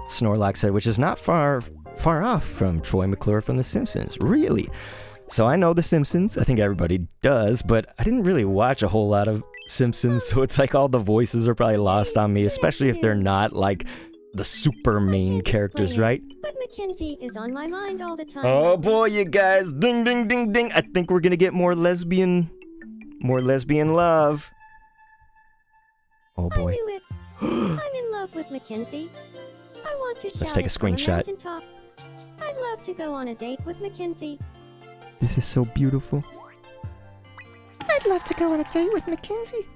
Snorlax said, which is not far off from Troy McClure from The Simpsons. Really? So I know The Simpsons. I think everybody does, but I didn't really watch a whole lot of Simpsons, so it's like all the voices are probably lost on me, especially if they're not like the super main characters, right? But Mackenzie is on my mind all the time. Oh boy, you guys. Ding, ding, ding, ding. I think we're gonna get more lesbian love. Oh boy. I knew it. I'm in love with Mackenzie. I want to Let's take a shout it from screenshot. mountaintop. I'd love to go on a date with Mackenzie. This is so beautiful. I'd love to go on a date with Mackenzie.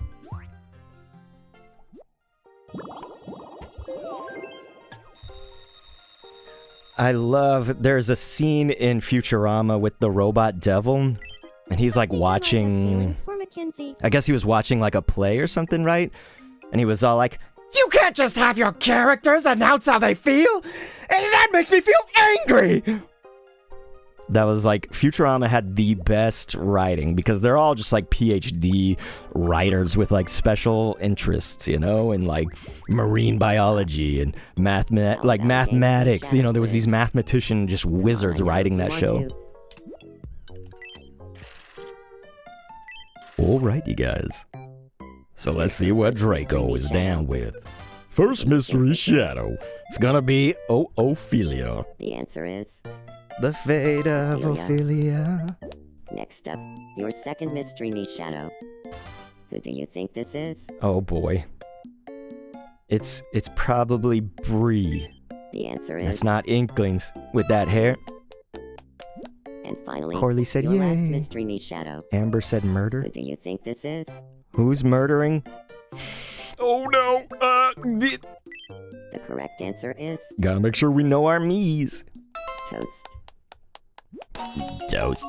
I love, there's a scene in Futurama with the robot devil, and he's like watching, For Mackenzie. I guess he was watching like a play or something, right? And he was all like, You can't just have your characters announce how they feel! That makes me feel angry! that was like, Futurama had the best writing because they're all just like PhD writers with like special interests, you know, in like marine biology and mathematics. You know, there was these mathematician just wizards writing that show. Alright, you guys. So let's see what Draco is down with. First mystery shadow. It's gonna be Ophelia. The answer is The fate of Ophelia. next up, your second mystery me shadow. Who do you think this is? Oh boy. It's probably Bree. The answer is. That's not Inklings with that hair. And finally, Corley said your last yay. mystery me shadow. Amber said murder. Who do you think this is? Who's murdering? Oh no. The correct answer is Gotta make sure we know our me's. Toast. Toast.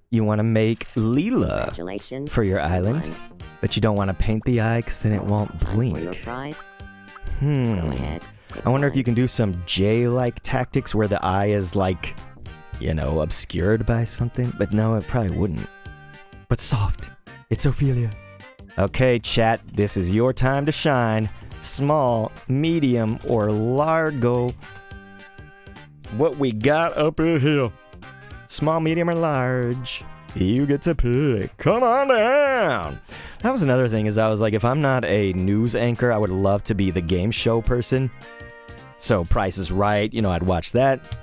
You want to make Leela Congratulations. for your you island, won. but you don't want to paint the eye because then it won't Time for your blink. prize. Go ahead. I wonder if you can do some J-like tactics where the eye is like, you know, obscured by something. But no, it probably wouldn't. But soft. It's Ophelia. Okay, chat, this is your time to shine. Small, medium, or largo. What we got up in here? Small, medium, or large? You get to pick. Come on down. That was another thing, is I was like, if I'm not a news anchor, I would love to be the game show person. So Price is Right, you know, I'd watch that.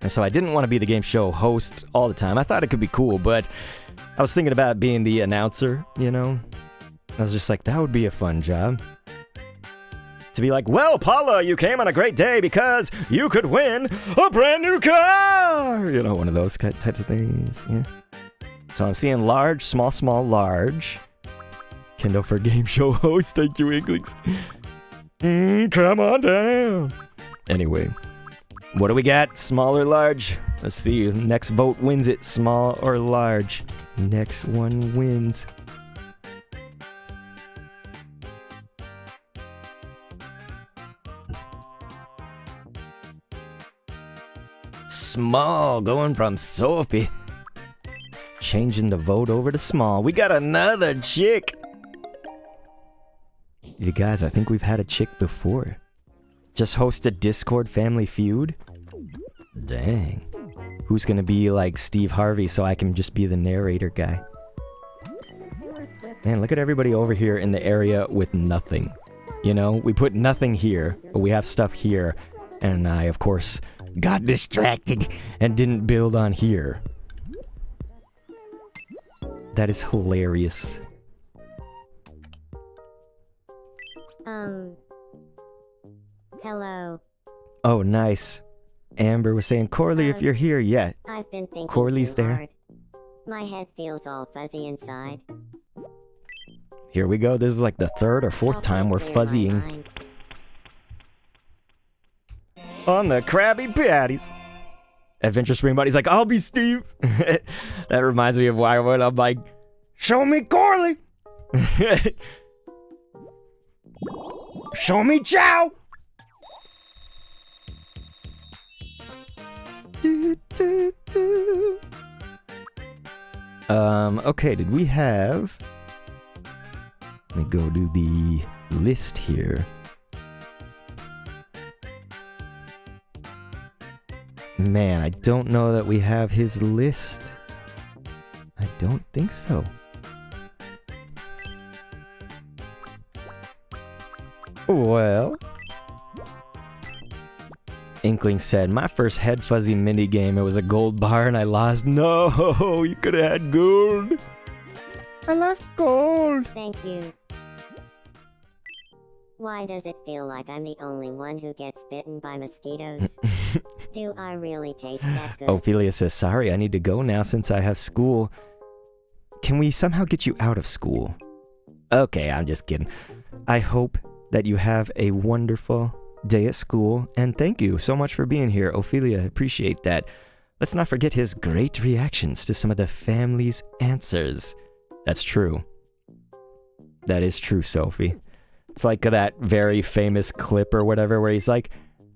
And so I didn't want to be the game show host all the time. I thought it could be cool, but I was thinking about being the announcer, you know? I was just like, that would be a fun job. To be like, well, Paula, you came on a great day because you could win a brand new car! You know, one of those types of things, yeah. So I'm seeing large, small, small, large. Kindle for game show host, thank you, Inklings. Come on down. Anyway, what do we got? Small or large? Let's see, next vote wins it, small or large. Next one wins. Small, going from Sophie. Changing the vote over to small. We got another chick. You guys, I think we've had a chick before. Just host a Discord family feud? Dang. Who's gonna be like Steve Harvey so I can just be the narrator guy? Man, look at everybody over here in the area with nothing. You know, we put nothing here, but we have stuff here. And I, of course, got distracted and didn't build on here. That is hilarious. Hello. Oh, nice. Amber was saying, Corley, if you're here, yeah. I've been thinking Corley's too there. hard. My head feels all fuzzy inside. Here we go. This is like the third or fourth Help me time we're clear my fuzzying mind. on the Krabby Patties. Adventure Spring Buddy's like, I'll be Steve. That reminds me of why when I'm like, show me Corley. Show me Chow. Okay, did we have... Let me go do the list here. Man, I don't know that we have his list. I don't think so. Well... Inkling said, my first head fuzzy mini game, it was a gold bar and I lost. No, you could have had gold. I love gold. Thank you. Why does it feel like I'm the only one who gets bitten by mosquitoes? Do I really taste that good? Ophelia says, sorry, I need to go now since I have school. Can we somehow get you out of school? Okay, I'm just kidding. I hope that you have a wonderful day at school, and thank you so much for being here, Ophelia. I appreciate that. Let's not forget his great reactions to some of the family's answers. That's true. That is true, Sophie. It's like that very famous clip or whatever where he's like,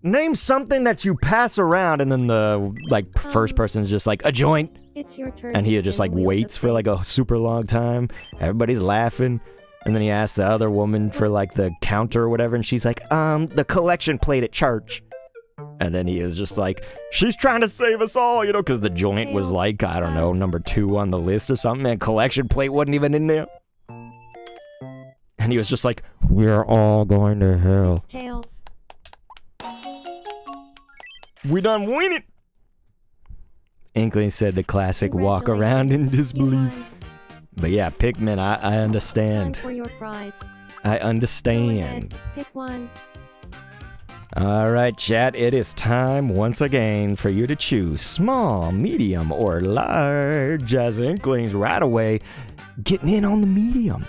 name something that you pass around, and then the first person's just like, a joint. It's your turn. And he to just spin like the wheel waits of for fate. like a super long time. Everybody's laughing. And then he asks the other woman for like the counter or whatever, and she's like, the collection plate at church. And then he is just like, she's trying to save us all, you know, because the joint was like, I don't know, number 2 on the list or something, and collection plate wasn't even in there. And he was just like, we're all going to hell. Tails. We done win it. Inkling said the classic walk around in disbelief. But yeah, Pikmin, I Time understand. for your prize. I Go understand. ahead, pick one. Alright, chat, it is time once again for you to choose small, medium, or large as Inklings right away, getting in on the medium.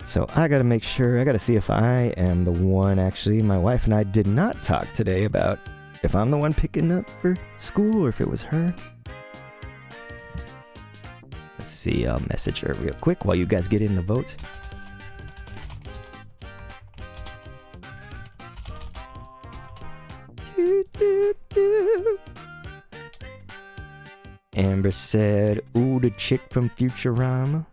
So I gotta make sure, I gotta see if I am the one. Actually, my wife and I did not talk today about if I'm the one picking up for school or if it was her. Let's see, I'll message her real quick while you guys get in the votes. Amber said, ooh, the chick from Futurama.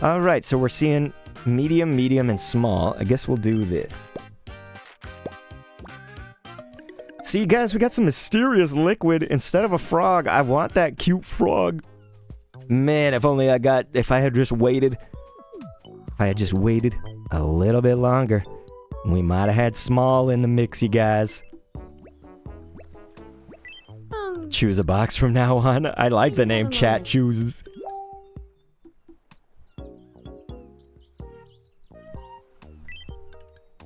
Alright, so we're seeing medium, medium, and small. I guess we'll do this. See, guys, we got some mysterious liquid. Instead of a frog, I want that cute frog. Man, if I had just waited a little bit longer, we might have had small in the mix, you guys. Choose a box from now on. I like the name Chat Chooses.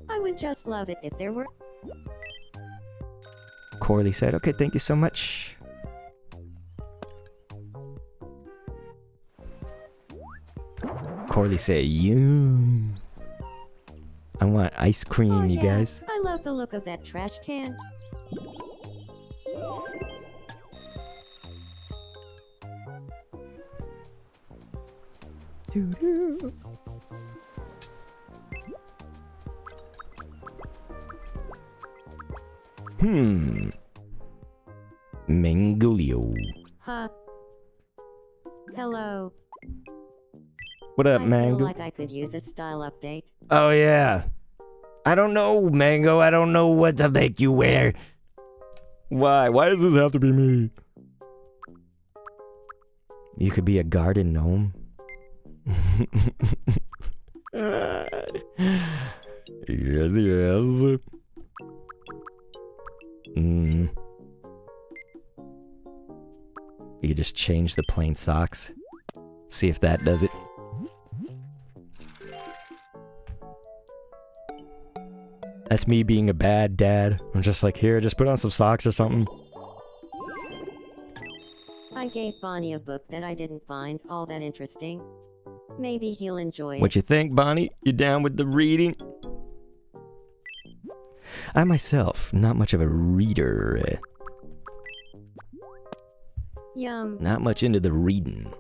I would just love it if there were. Corley said, okay, thank you so much. Corley said, yum. I want ice cream, Oh, you yeah. guys. I love the look of that trash can. Doo-doo. Mangolio. Huh. Hello. What up, I Mango? feel like I could use a style update. Oh, yeah. I don't know, Mango. I don't know what to make you wear. Why? Why does this have to be me? You could be a garden gnome. Yes, yes. You could just change the plain socks. See if that does it. That's me being a bad dad. I'm just like, here, just put on some socks or something. I gave Bonnie a book that I didn't find all that interesting. Maybe he'll enjoy it. What you think, Bonnie? You down with the reading? I myself, not much of a reader. Yum. Not much into the reading.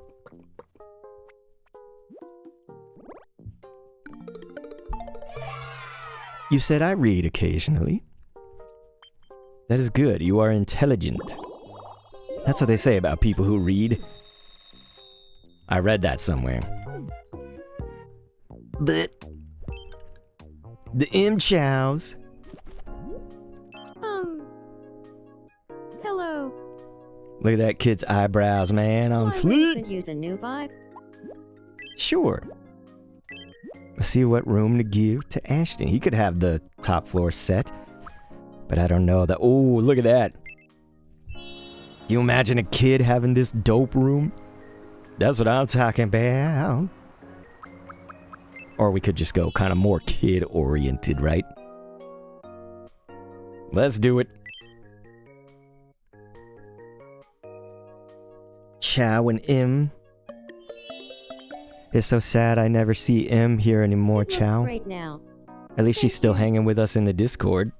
You said I read occasionally. That is good. You are intelligent. That's what they say about people who read. I read that somewhere. The chows. Hello. Look at that kid's eyebrows, man. On I fleek. could use a new vibe. Sure. Let's see what room to give to Ashton. He could have the top floor set. But I don't know that. Oh, look at that. You imagine a kid having this dope room? That's what I'm talking about. Or we could just go kind of more kid-oriented, right? Let's do it. Chow and Im. It's so sad I never see Im here anymore, It looks Chow. great now. At least she's still hanging with us in the Discord.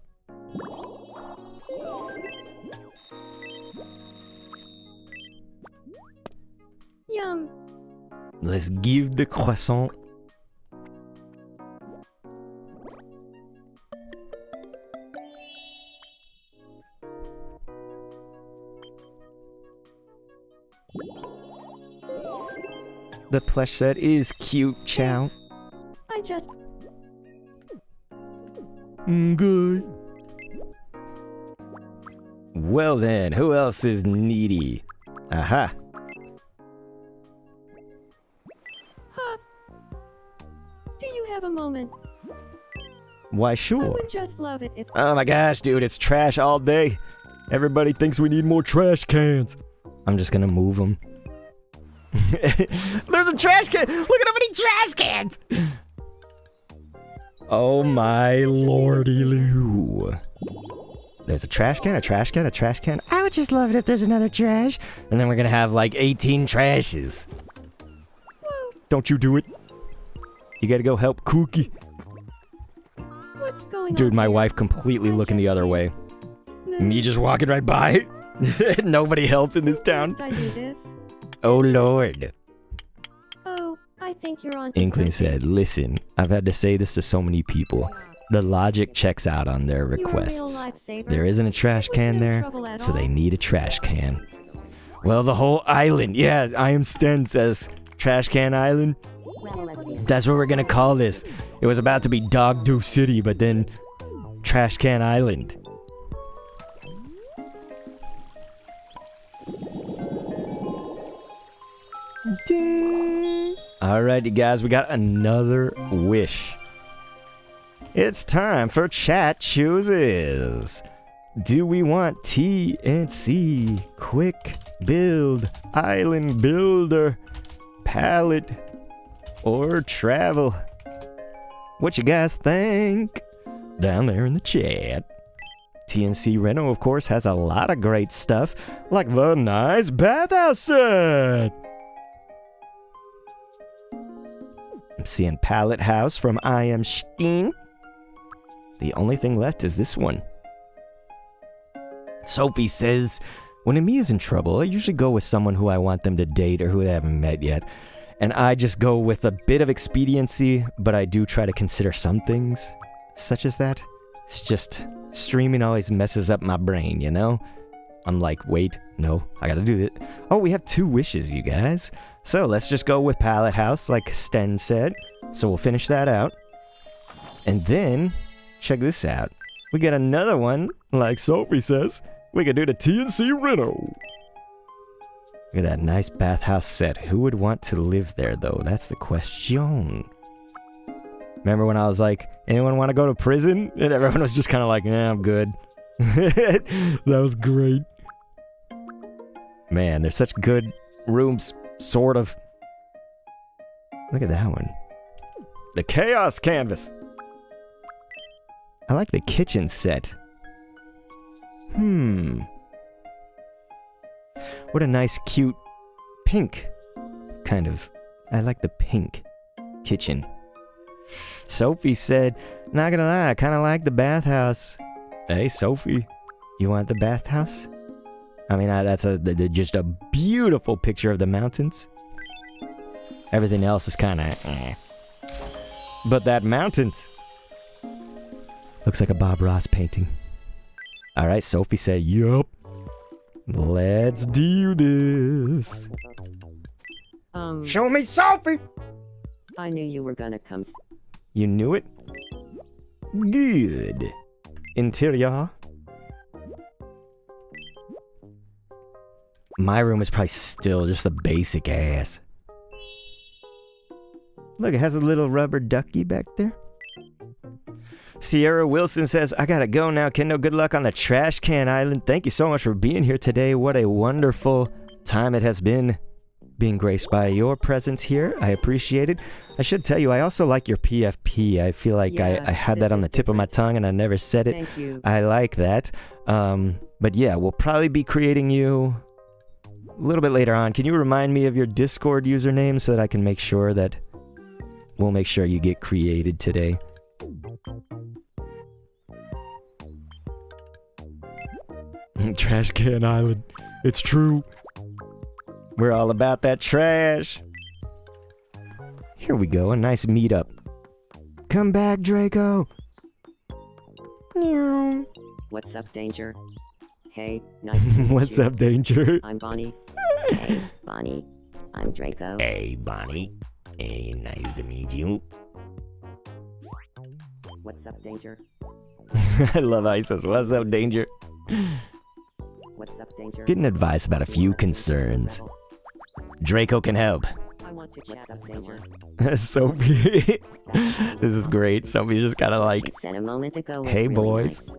Yum. Let's give the croissant. The plush set is cute, Chow. I just Good. Well then, who else is needy? Aha. Do you have a moment? Why, I sure. would just love it if Oh my gosh, dude, it's trash all day. Everybody thinks we need more trash cans. I'm just gonna move them. There's a trash can! Look at how many trash cans! Oh my lordy loo. There's a trash can, a trash can, a trash can. I would just love it if there's another trash. And then we're gonna have like 18 trashes. Don't you do it. You gotta go help Cookie. what's going on. Dude, my here? wife completely looking the other way. No. Me just walking right by. Nobody helps in this town. Must I do this? Oh lord. Oh, I think you're on. Inkling said, listen, I've had to say this to so many people. The logic checks out on their requests. There isn't a trash can there, so they need a trash can. Well, the whole island. Yeah, I am Sten says Trash Can Island. That's what we're gonna call this. It was about to be Dog Doo City, but then Trash Can Island. Ding. Alright, you guys, we got another wish. It's time for Chat Chooses. Do we want TNC, Quick Build, Island Builder, Palette, or Travel? What you guys think? Down there in the chat. TNC Reno, of course, has a lot of great stuff, like the nice bathhouse set. I'm seeing Palette House from I Am Steen. The only thing left is this one. Sophie says, when Amiya's in trouble, I usually go with someone who I want them to date or who they haven't met yet. And I just go with a bit of expediency, but I do try to consider some things, such as that. It's just, streaming always messes up my brain, you know? I'm like, wait, no, I gotta do it. Oh, we have 2 wishes, you guys. So let's just go with Palette House, like Sten said. So we'll finish that out. And then, check this out. We get another one, like Sophie says. We could do the TNC Reno. Look at that nice bathhouse set. Who would want to live there, though? That's the question. Remember when I was like, anyone want to go to prison? And everyone was just kind of like, I'm good. That was great. Man, they're such good rooms, sort of. Look at that one. The Chaos Canvas. I like the kitchen set. What a nice, cute, pink, kind of. I like the pink kitchen. Sophie said, not gonna lie, I kind of like the bathhouse. Hey, Sophie, you want the bathhouse? I mean, that's just a beautiful picture of the mountains. Everything else is kind of But that mountain looks like a Bob Ross painting. All right, Sophie said, yup. Let's do this. Show me Sophie! I knew you were gonna come. You knew it? Good. Interior. My room is probably still just a basic ass. Look, it has a little rubber ducky back there. Sierra Wilson says, I gotta go now, Kendo. Good luck on the Trash Can Island. Thank you so much for being here today. What a wonderful time it has been being graced by your presence here. I appreciate it. I should tell you, I also like your PFP. I feel like I had that on the tip of my tongue and I never said it. Thank you. I like that. But yeah, we'll probably be creating you a little bit later on, can you remind me of your Discord username so that I can make sure that we'll make sure you get created today? Trash Can Island. It's true. We're all about that trash. Here we go, a nice meetup. Come back, Draco. Meow. What's up, Danger? Hey, nice to meet What's you. up, Danger? I'm Bonnie. Hey, Bonnie. I'm Draco. Hey, Bonnie. Hey, nice to meet you. What's up, Danger? I love how he says, what's up, Danger? What's up, Danger? Getting advice about a few concerns. Draco can help. I want to chat up, Danger. Sophie. This is great. Sophie just kind of like, She said a moment ago was hey, really boys. nice.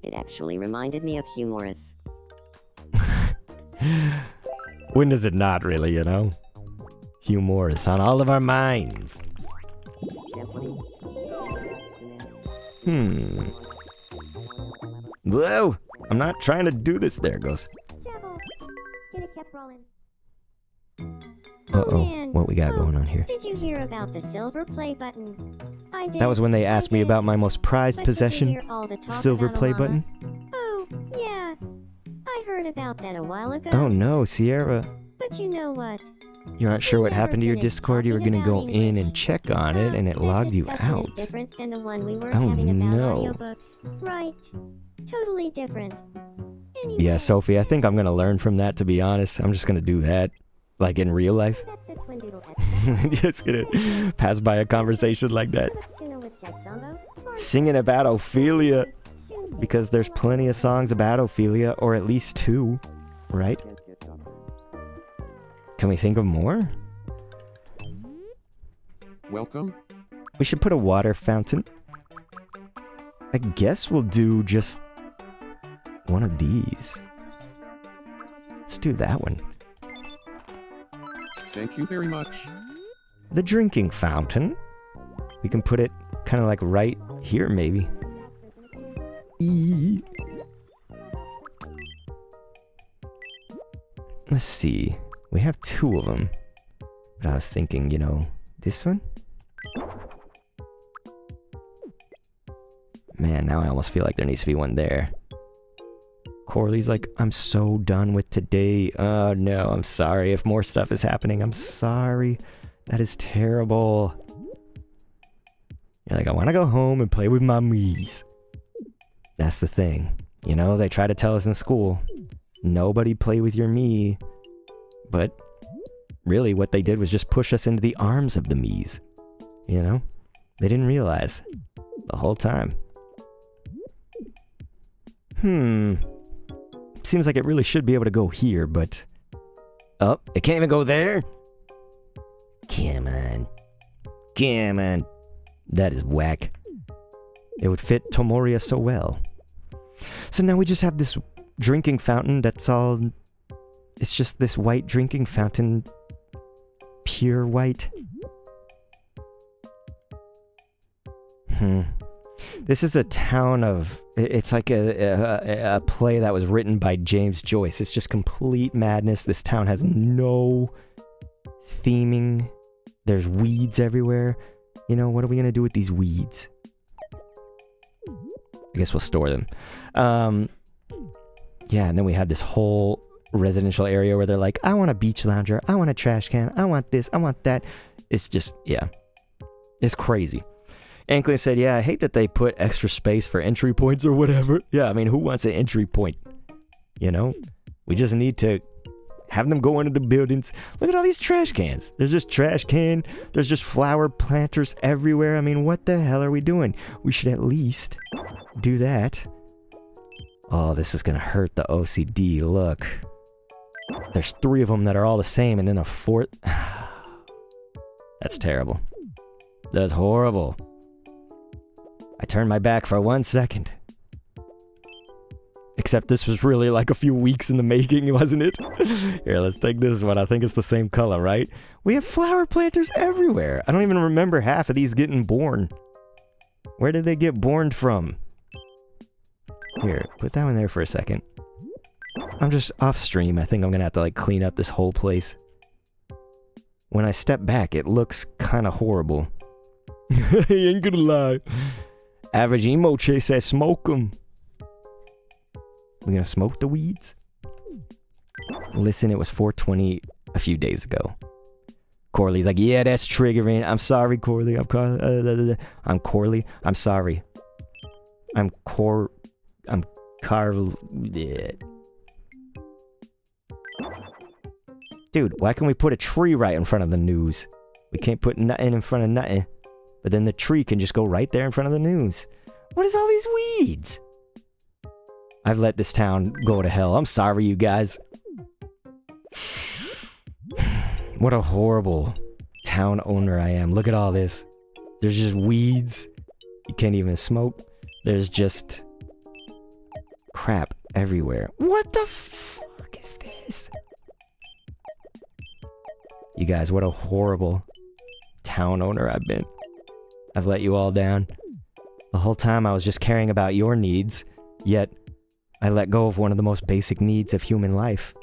It actually reminded me of Humorous. when does it not really, you know? Humor is on all of our minds. Whoa! I'm not trying to do this. There it goes. Get it kept rolling. Uh-oh. Man. What we got going on here? Did you hear about the silver play button? I did. That was when they asked me about my most prized But did you possession. hear all the talk Silver about play Alana? button. Oh, yeah. I heard about that a while ago. Oh no, Sierra. But you know what? You aren't sure what never happened to your finished Discord. You were talking gonna go about in English. and check on it, and it That logged you discussion out. is different than the one we were Oh, having about no. audiobooks. Right. Totally different. Anyway, Yeah, Sophie, I think I'm gonna learn from that, to be honest. I'm just gonna do that. Like in real life. that's the Twin Doodle episode. Just gonna pass by a conversation like that. Tuna with Jack Zombo. Singing about Ophelia. Because there's plenty of songs about Ophelia, or at least 2, right? Can we think of more? Welcome. We should put a water fountain. I guess we'll do just one of these. Let's do that one. Thank you very much. The drinking fountain. We can put it kind of like right here, maybe. Eee. Let's see. We have 2 of them. But I was thinking, you know, this one? Man, now I almost feel like there needs to be one there. Corley's like, I'm so done with today. Oh no, I'm sorry if more stuff is happening. I'm sorry. That is terrible. You're like, I want to go home and play with my Mii's. That's the thing. You know, they try to tell us in school, nobody play with your Mii. But really what they did was just push us into the arms of the Mii's. You know? They didn't realize the whole time. Seems like it really should be able to go here, but... Oh, it can't even go there? Come on. Come on. That is whack. It would fit Tomoria so well. So now we just have this drinking fountain that's all... It's just this white drinking fountain. Pure white. This is a town of... It's like a play that was written by James Joyce. It's just complete madness. This town has no theming. There's weeds everywhere. You know, what are we going to do with these weeds? I guess we'll store them. Yeah, and then we have this whole residential area where they're like, I want a beach lounger. I want a trash can. I want this. I want that. It's just, yeah. It's crazy. Anklin said, yeah, I hate that they put extra space for entry points or whatever. Yeah, I mean, who wants an entry point? You know? We just need to have them go into the buildings. Look at all these trash cans. There's just trash can. There's just flower planters everywhere. I mean, what the hell are we doing? We should at least do that. Oh, this is gonna hurt the OCD. Look. There's 3 of them that are all the same, and then a 4th. That's terrible. That's horrible. I turned my back for 1 second. Except this was really like a few weeks in the making, wasn't it? Here, let's take this one. I think it's the same color, right? We have flower planters everywhere. I don't even remember half of these getting born. Where did they get born from? Here, put that one there for a second. I'm just off stream. I think I'm gonna have to like clean up this whole place. When I step back, it looks kind of horrible. I ain't gonna lie. Average Emoche says smoke them. We gonna smoke the weeds? Listen, it was 420 a few days ago. Corley's like, yeah, that's triggering. I'm sorry, Corley. I'm Corley. I'm sorry. I'm Carl. Yeah. Dude, why can't we put a tree right in front of the news? We can't put nothing in front of nothing. But then the tree can just go right there in front of the news. What is all these weeds? I've let this town go to hell. I'm sorry, you guys. What a horrible town owner I am. Look at all this. There's just weeds. You can't even smoke. There's just crap everywhere. What the fuck is this? You guys, what a horrible town owner I've been. I've let you all down. The whole time I was just caring about your needs, yet I let go of one of the most basic needs of human life.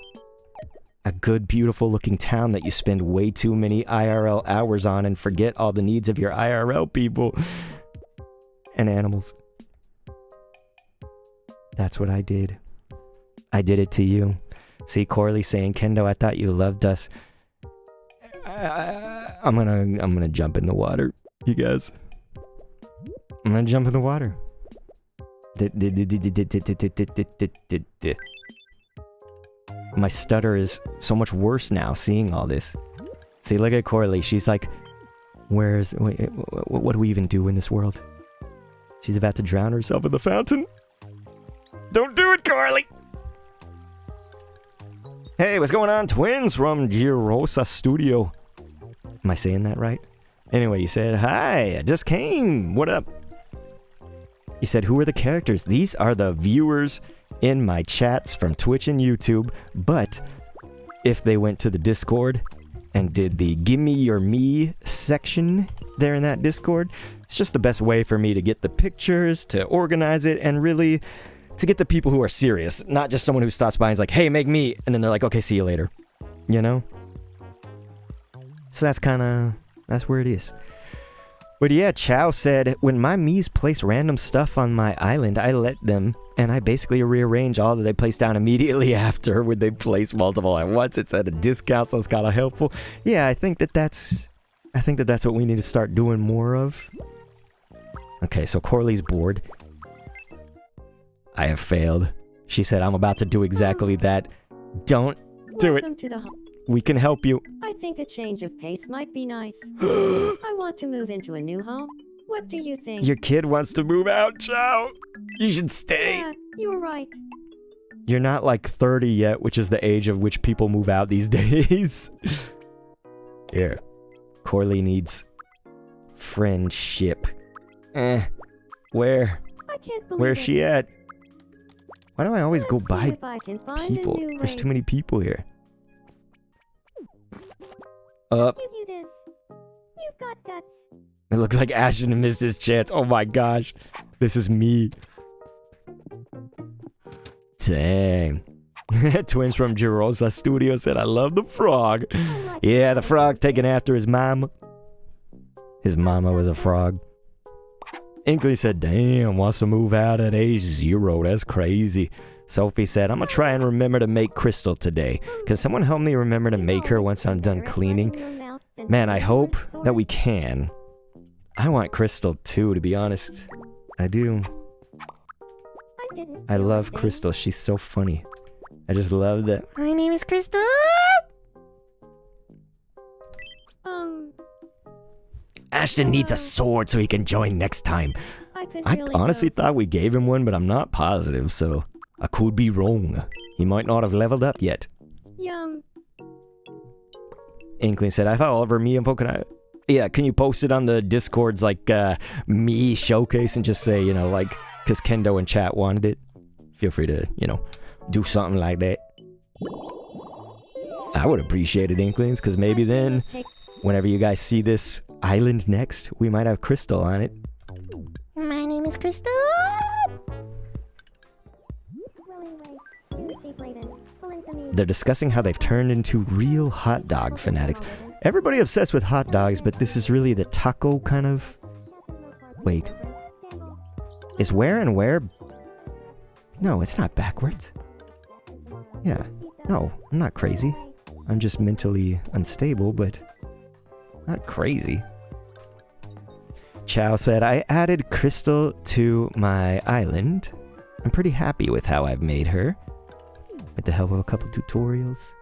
A good, beautiful looking town that you spend way too many IRL hours on and forget all the needs of your IRL people and animals. That's what I did. I did it to you. See, Corley saying, Kendo, I thought you loved us. I'm gonna jump in the water, you guys. I'm gonna jump in the water. My stutter is so much worse now seeing all this. See, look at Corley. She's like, wait, what do we even do in this world? She's about to drown herself in the fountain. Don't do it, Corley! Hey, what's going on, twins from Girosa Studio? Am I saying that right? Anyway, you said, hi, I just came. What up? You said, who are the characters? These are the viewers in my chats from Twitch and YouTube, but if they went to the Discord and did the Gimme Your Me section there in that Discord, it's just the best way for me to get the pictures, to organize it, and really to get the people who are serious, not just someone who stops by and is like, hey, make me, and then they're like, okay, see you later. You know? So that's where it is. But yeah, Chow said, when my Miis place random stuff on my island, I let them, and I basically rearrange all that they place down immediately after when they place multiple at once. It's at a discount, so it's kind of helpful. Yeah, I think that's what we need to start doing more of. Okay, so Corley's bored. I have failed. She said, I'm about to do exactly that. Don't do it. Welcome to the home. We can help you. I think a change of pace might be nice. I want to move into a new home. What do you think? Your kid wants to move out, Chow. You should stay. Yeah, you're right. You're not like 30 yet, which is the age of which people move out these days. Here. Corley needs friendship. Where? I can't believe Where's it. she at? Why do I always go Let's see by if I can find people? a new There's way. too many people here. Up. You do this. You've got guts. It looks like Ashton missed his chance. Oh my gosh. This is me. Dang. Twins from Girosa Studio said, I love the frog. Yeah, the frog's taken after his mama. His mama was a frog. Inkley said, damn, wants to move out at age 0. That's crazy. Sophie said, I'm gonna try and remember to make Crystal today. Can someone help me remember to make her once I'm done cleaning? Man, I hope that we can. I want Crystal too, to be honest. I do. I love Crystal. She's so funny. I just love that. My name is Crystal. Ashton needs a sword so he can join next time. I honestly thought we gave him one, but I'm not positive, so I could be wrong. He might not have leveled up yet. Yum. Inkling said, I thought over me info, can I... Yeah, can you post it on the Discord's, like, me showcase and just say, you know, like, because Kendo and chat wanted it? Feel free to, you know, do something like that. I would appreciate it, Inklings, because maybe then, whenever you guys see this island next, we might have Crystal on it. My name is Crystal! Willing way. You see Bladen. They're discussing how they've turned into real hot dog fanatics. Everybody obsessed with hot dogs, but this is really the taco kind of... Wait. Is where and where... No, it's not backwards. Yeah. No, I'm not crazy. I'm just mentally unstable, but... not crazy. Chow said, I added Crystal to my island. I'm pretty happy with how I've made her. With the help of a couple tutorials.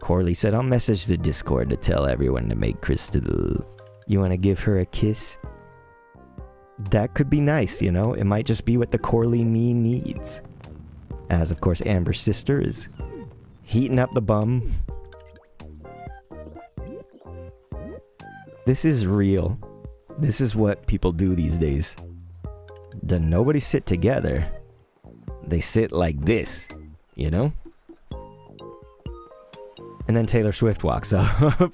Corley said, I'll message the Discord to tell everyone to make Crystal. You want to give her a kiss? That could be nice, you know? It might just be what the Corley me needs. As, of course, Amber's sister is heating up the bum. This is real. This is what people do these days. Does nobody sit together? They sit like this, you know? And then Taylor Swift walks up.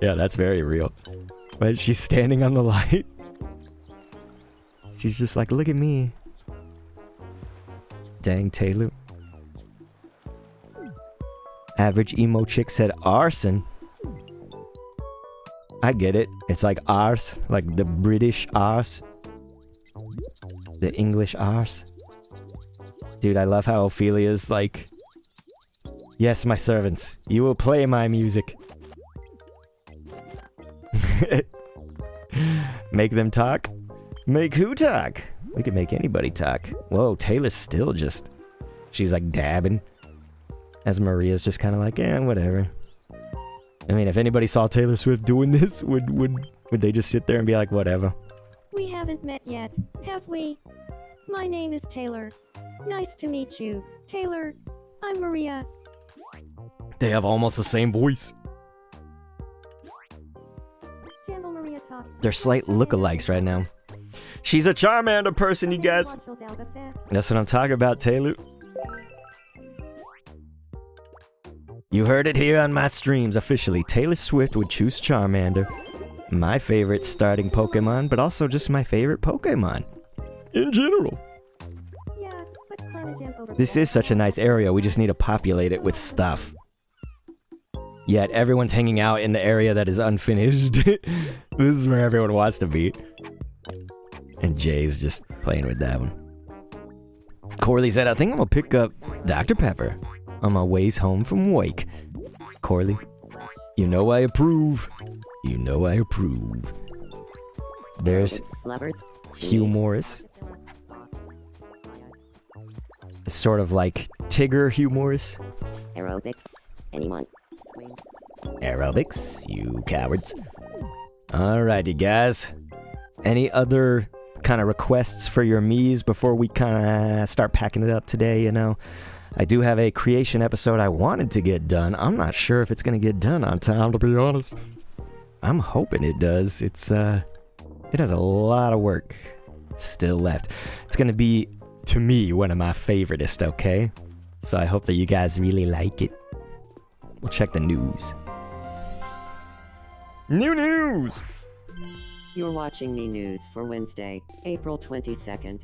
Yeah, that's very real. But she's standing on the light. She's just like, look at me. Dang, Taylor. Average emo chick said arson. I get it. It's like arse, like the British arse. The English arse. Dude, I love how Ophelia's like, yes, my servants, you will play my music. Make them talk? Make who talk? We could make anybody talk. Whoa, Taylor's still just... she's like dabbing. As Maria's just kind of like, eh, whatever. I mean, if anybody saw Taylor Swift doing this, would they just sit there and be like, whatever? We haven't met yet, have we? My name is Taylor. Nice to meet you, Taylor. I'm Maria. They have almost the same voice. They're slight lookalikes right now. She's a Charmander person, you guys. That's what I'm talking about, Taylor. You heard it here on my streams officially. Taylor Swift would choose Charmander. My favorite starting Pokemon, but also just my favorite Pokemon. In general. This is such a nice area, we just need to populate it with stuff. Yet everyone's hanging out in the area that is unfinished. This is where everyone wants to be. And Jay's just playing with that one. Corley said, I think I'm gonna pick up Dr. Pepper on my ways home from Wake. Corley, you know I approve. You know I approve. There's Hugh Morris. It's sort of like Tigger Hugh Morris. Aerobics, anyone? Aerobics, you cowards. Alrighty, guys. Any other kind of requests for your Miis before we kind of start packing it up today, you know? I do have a creation episode I wanted to get done. I'm not sure if it's going to get done on time, to be honest. I'm hoping it does. It has a lot of work still left. It's going to be, to me, one of my favoritist, okay? So I hope that you guys really like it. We'll check the news. New news! You're watching Me News for Wednesday, April 22nd.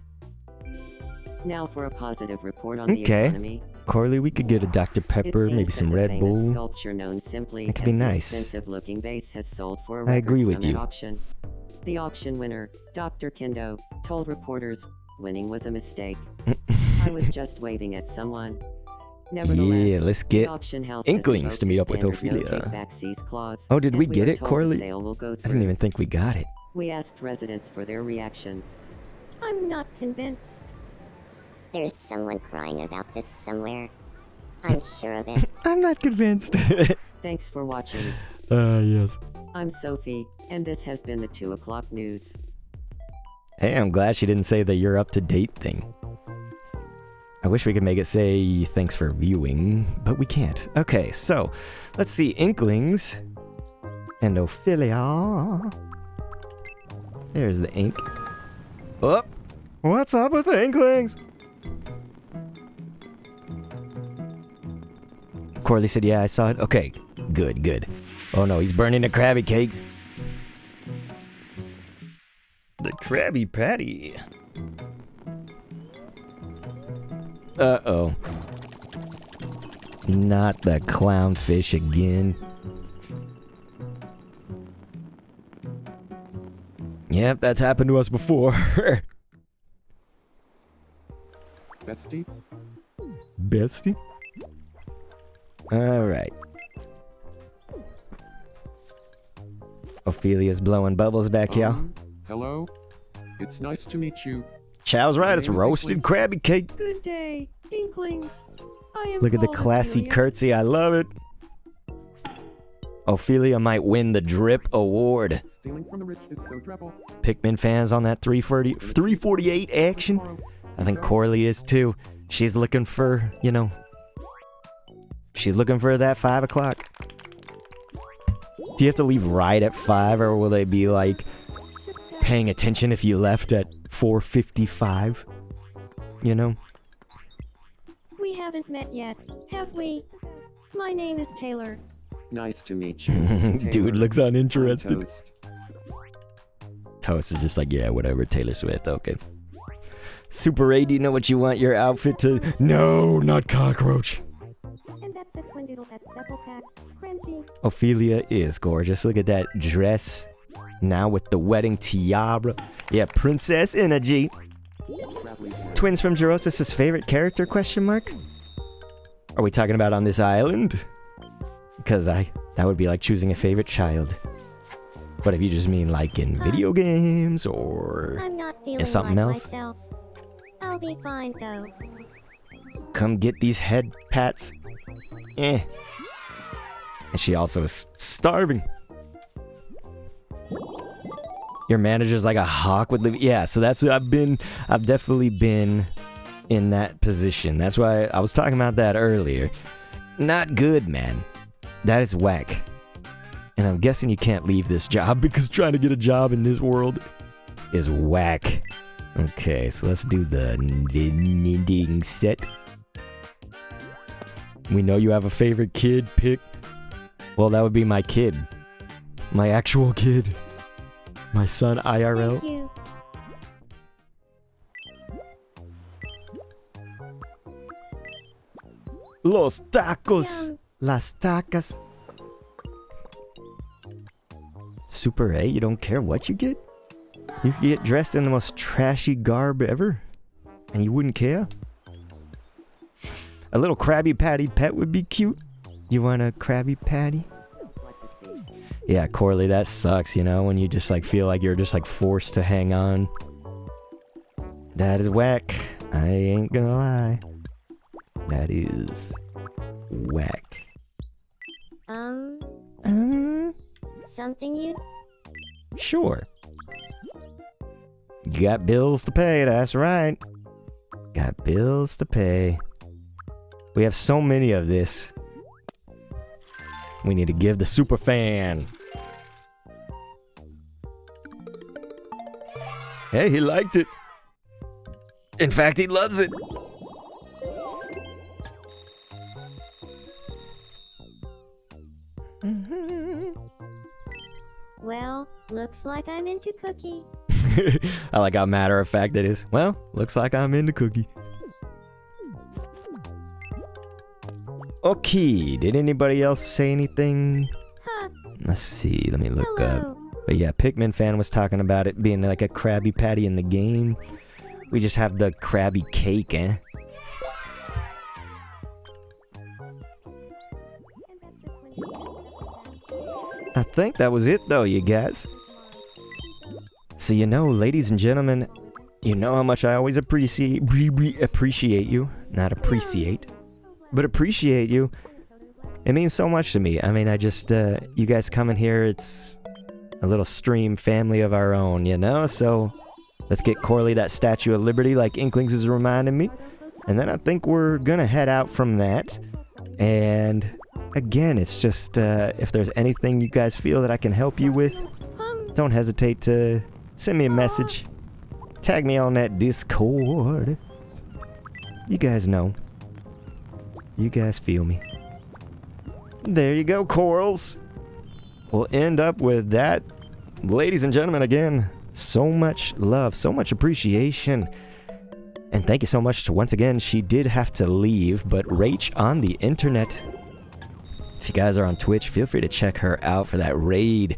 Now for a positive report on the economy. Corley, we could get a Dr. Pepper, maybe some Red Bull. Sculpture known simply it could be nice. Expensive-looking vase has sold for a I agree with you. Auction. The auction winner, Dr. Kendo, told reporters, winning was a mistake. I was just waving at someone. Yeah, let's get Inklings to meet up with Ophelia. Oh, did we get it, Corley? I didn't even think we got it. We asked residents for their reactions. I'm not convinced. There's someone crying about this somewhere. I'm sure of it. I'm not convinced. Thanks for watching. Yes. I'm Sophie, and this has been the 2 o'clock news. Hey, I'm glad she didn't say the you're up to date thing. I wish we could make it say thanks for viewing, but we can't. Okay, so let's see. Inklings and Ophelia. There's the ink. Oh, what's up with the Inklings? Corley said, yeah, I saw it. Okay, good, good. Oh no, he's burning the Krabby Cakes. The Krabby Patty. Uh-oh. Not the clownfish again. Yep, that's happened to us before. Bestie? Bestie? Alright. Ophelia's blowing bubbles back here. Hello? It's nice to meet you. Chow's right, it's roasted Krabby Cake. Good day, Inklings. I am Look at the called classy Ophelia. curtsy, I love it. Ophelia might win the Drip Award. Stealing from the rich is so dreadful. Pikmin fans on that 348 action? I think Corley is too. She's looking for, you know... She's looking for that 5 o'clock. Do you have to leave right at 5, or will they be, like, paying attention if you left at 4:55? You know? We haven't met yet, have we? My name is Taylor. Nice to meet you. Dude Taylor. looks I'm uninterested. Toast. Toast is just like, yeah, whatever, Taylor Swift, okay. Super A, do you know what you want your outfit to... No, not cockroach. And that's the Twindoodle that's double packed. Crunchy. Ophelia is gorgeous. Look at that dress. Now with the wedding tiara. Yeah, princess energy. Twins from Gerosis' favorite character, question mark? Are we talking about on this island? Because that would be like choosing a favorite child. But if you just mean like in video games or I'm not feeling something like else? myself. I'll be fine though. Come get these head pats. Eh. And she also is starving. Your manager's like a hawk with the... Yeah, so that's what I've definitely been in that position. That's why I was talking about that earlier. Not good, man. That is whack. And I'm guessing you can't leave this job because trying to get a job in this world is whack. Okay, so let's do the knitting set. We know you have a favorite kid, pick. Well, that would be my kid. My actual kid. My son, IRL. Thank you. Los tacos. Las tacas. Super A, you don't care what you get? You could get dressed in the most trashy garb ever, and you wouldn't care? A little Krabby Patty pet would be cute. You want a Krabby Patty? Yeah, Corley, that sucks, you know, when you just like feel like you're just like forced to hang on. That is whack. I ain't gonna lie. That is whack. Something you... Sure. You got bills to pay, that's right. Got bills to pay. We have so many of this. We need to give the super fan. Hey, he liked it. In fact, he loves it. Well, looks like I'm into cookie. I like how matter of fact that is. Well, looks like I'm into cookie. Okay, did anybody else say anything? Huh. Let's see, let me look up. Hello. But yeah, Pikmin fan was talking about it being like a Krabby Patty in the game. We just have the Krabby Cake, eh? I think that was it though, you guys. So you know, ladies and gentlemen, you know how much I always appreciate you. Not appreciate, but appreciate you. It means so much to me. I mean, I just, you guys coming here, it's a little stream family of our own, you know? So let's get Corley that Statue of Liberty like Inklings is reminding me. And then I think we're gonna head out from that. And again, it's just, if there's anything you guys feel that I can help you with, don't hesitate to send me a message. Tag me on that Discord. You guys know. You guys feel me. There you go, corals. We'll end up with that. Ladies and gentlemen, again, so much love, so much appreciation. And thank you so much to, once again, she did have to leave, but Rach on the internet. If you guys are on Twitch, feel free to check her out for that raid.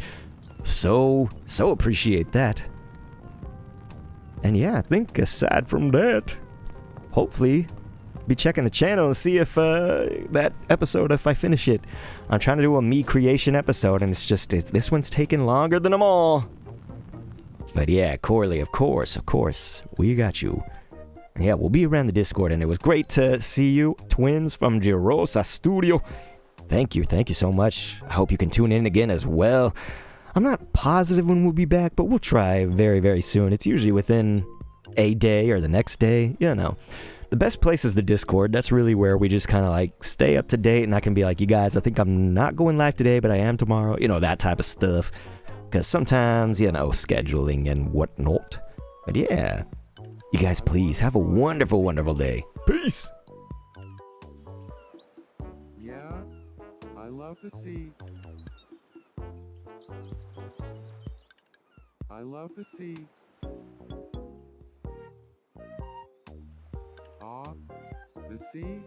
So appreciate that. And yeah, I think aside from that, hopefully be checking the channel and see if that episode, if I finish it. I'm trying to do a me creation episode, and this one's taking longer than them all. But yeah, Corley, of course, we got you. And yeah, we'll be around the Discord, and it was great to see you, twins from Girosa Studio. Thank you so much. I hope you can tune in again as well. I'm not positive when we'll be back, but we'll try very, very soon. It's usually within a day or the next day, you know. The best place is the Discord. That's really where we just kind of like stay up to date, and I can be like, you guys, I think I'm not going live today, but I am tomorrow. You know, that type of stuff. Because sometimes, you know, scheduling and whatnot. But yeah, you guys please have a wonderful, wonderful day. Peace! Yeah, I love the sea. I love the sea. Ah, the sea?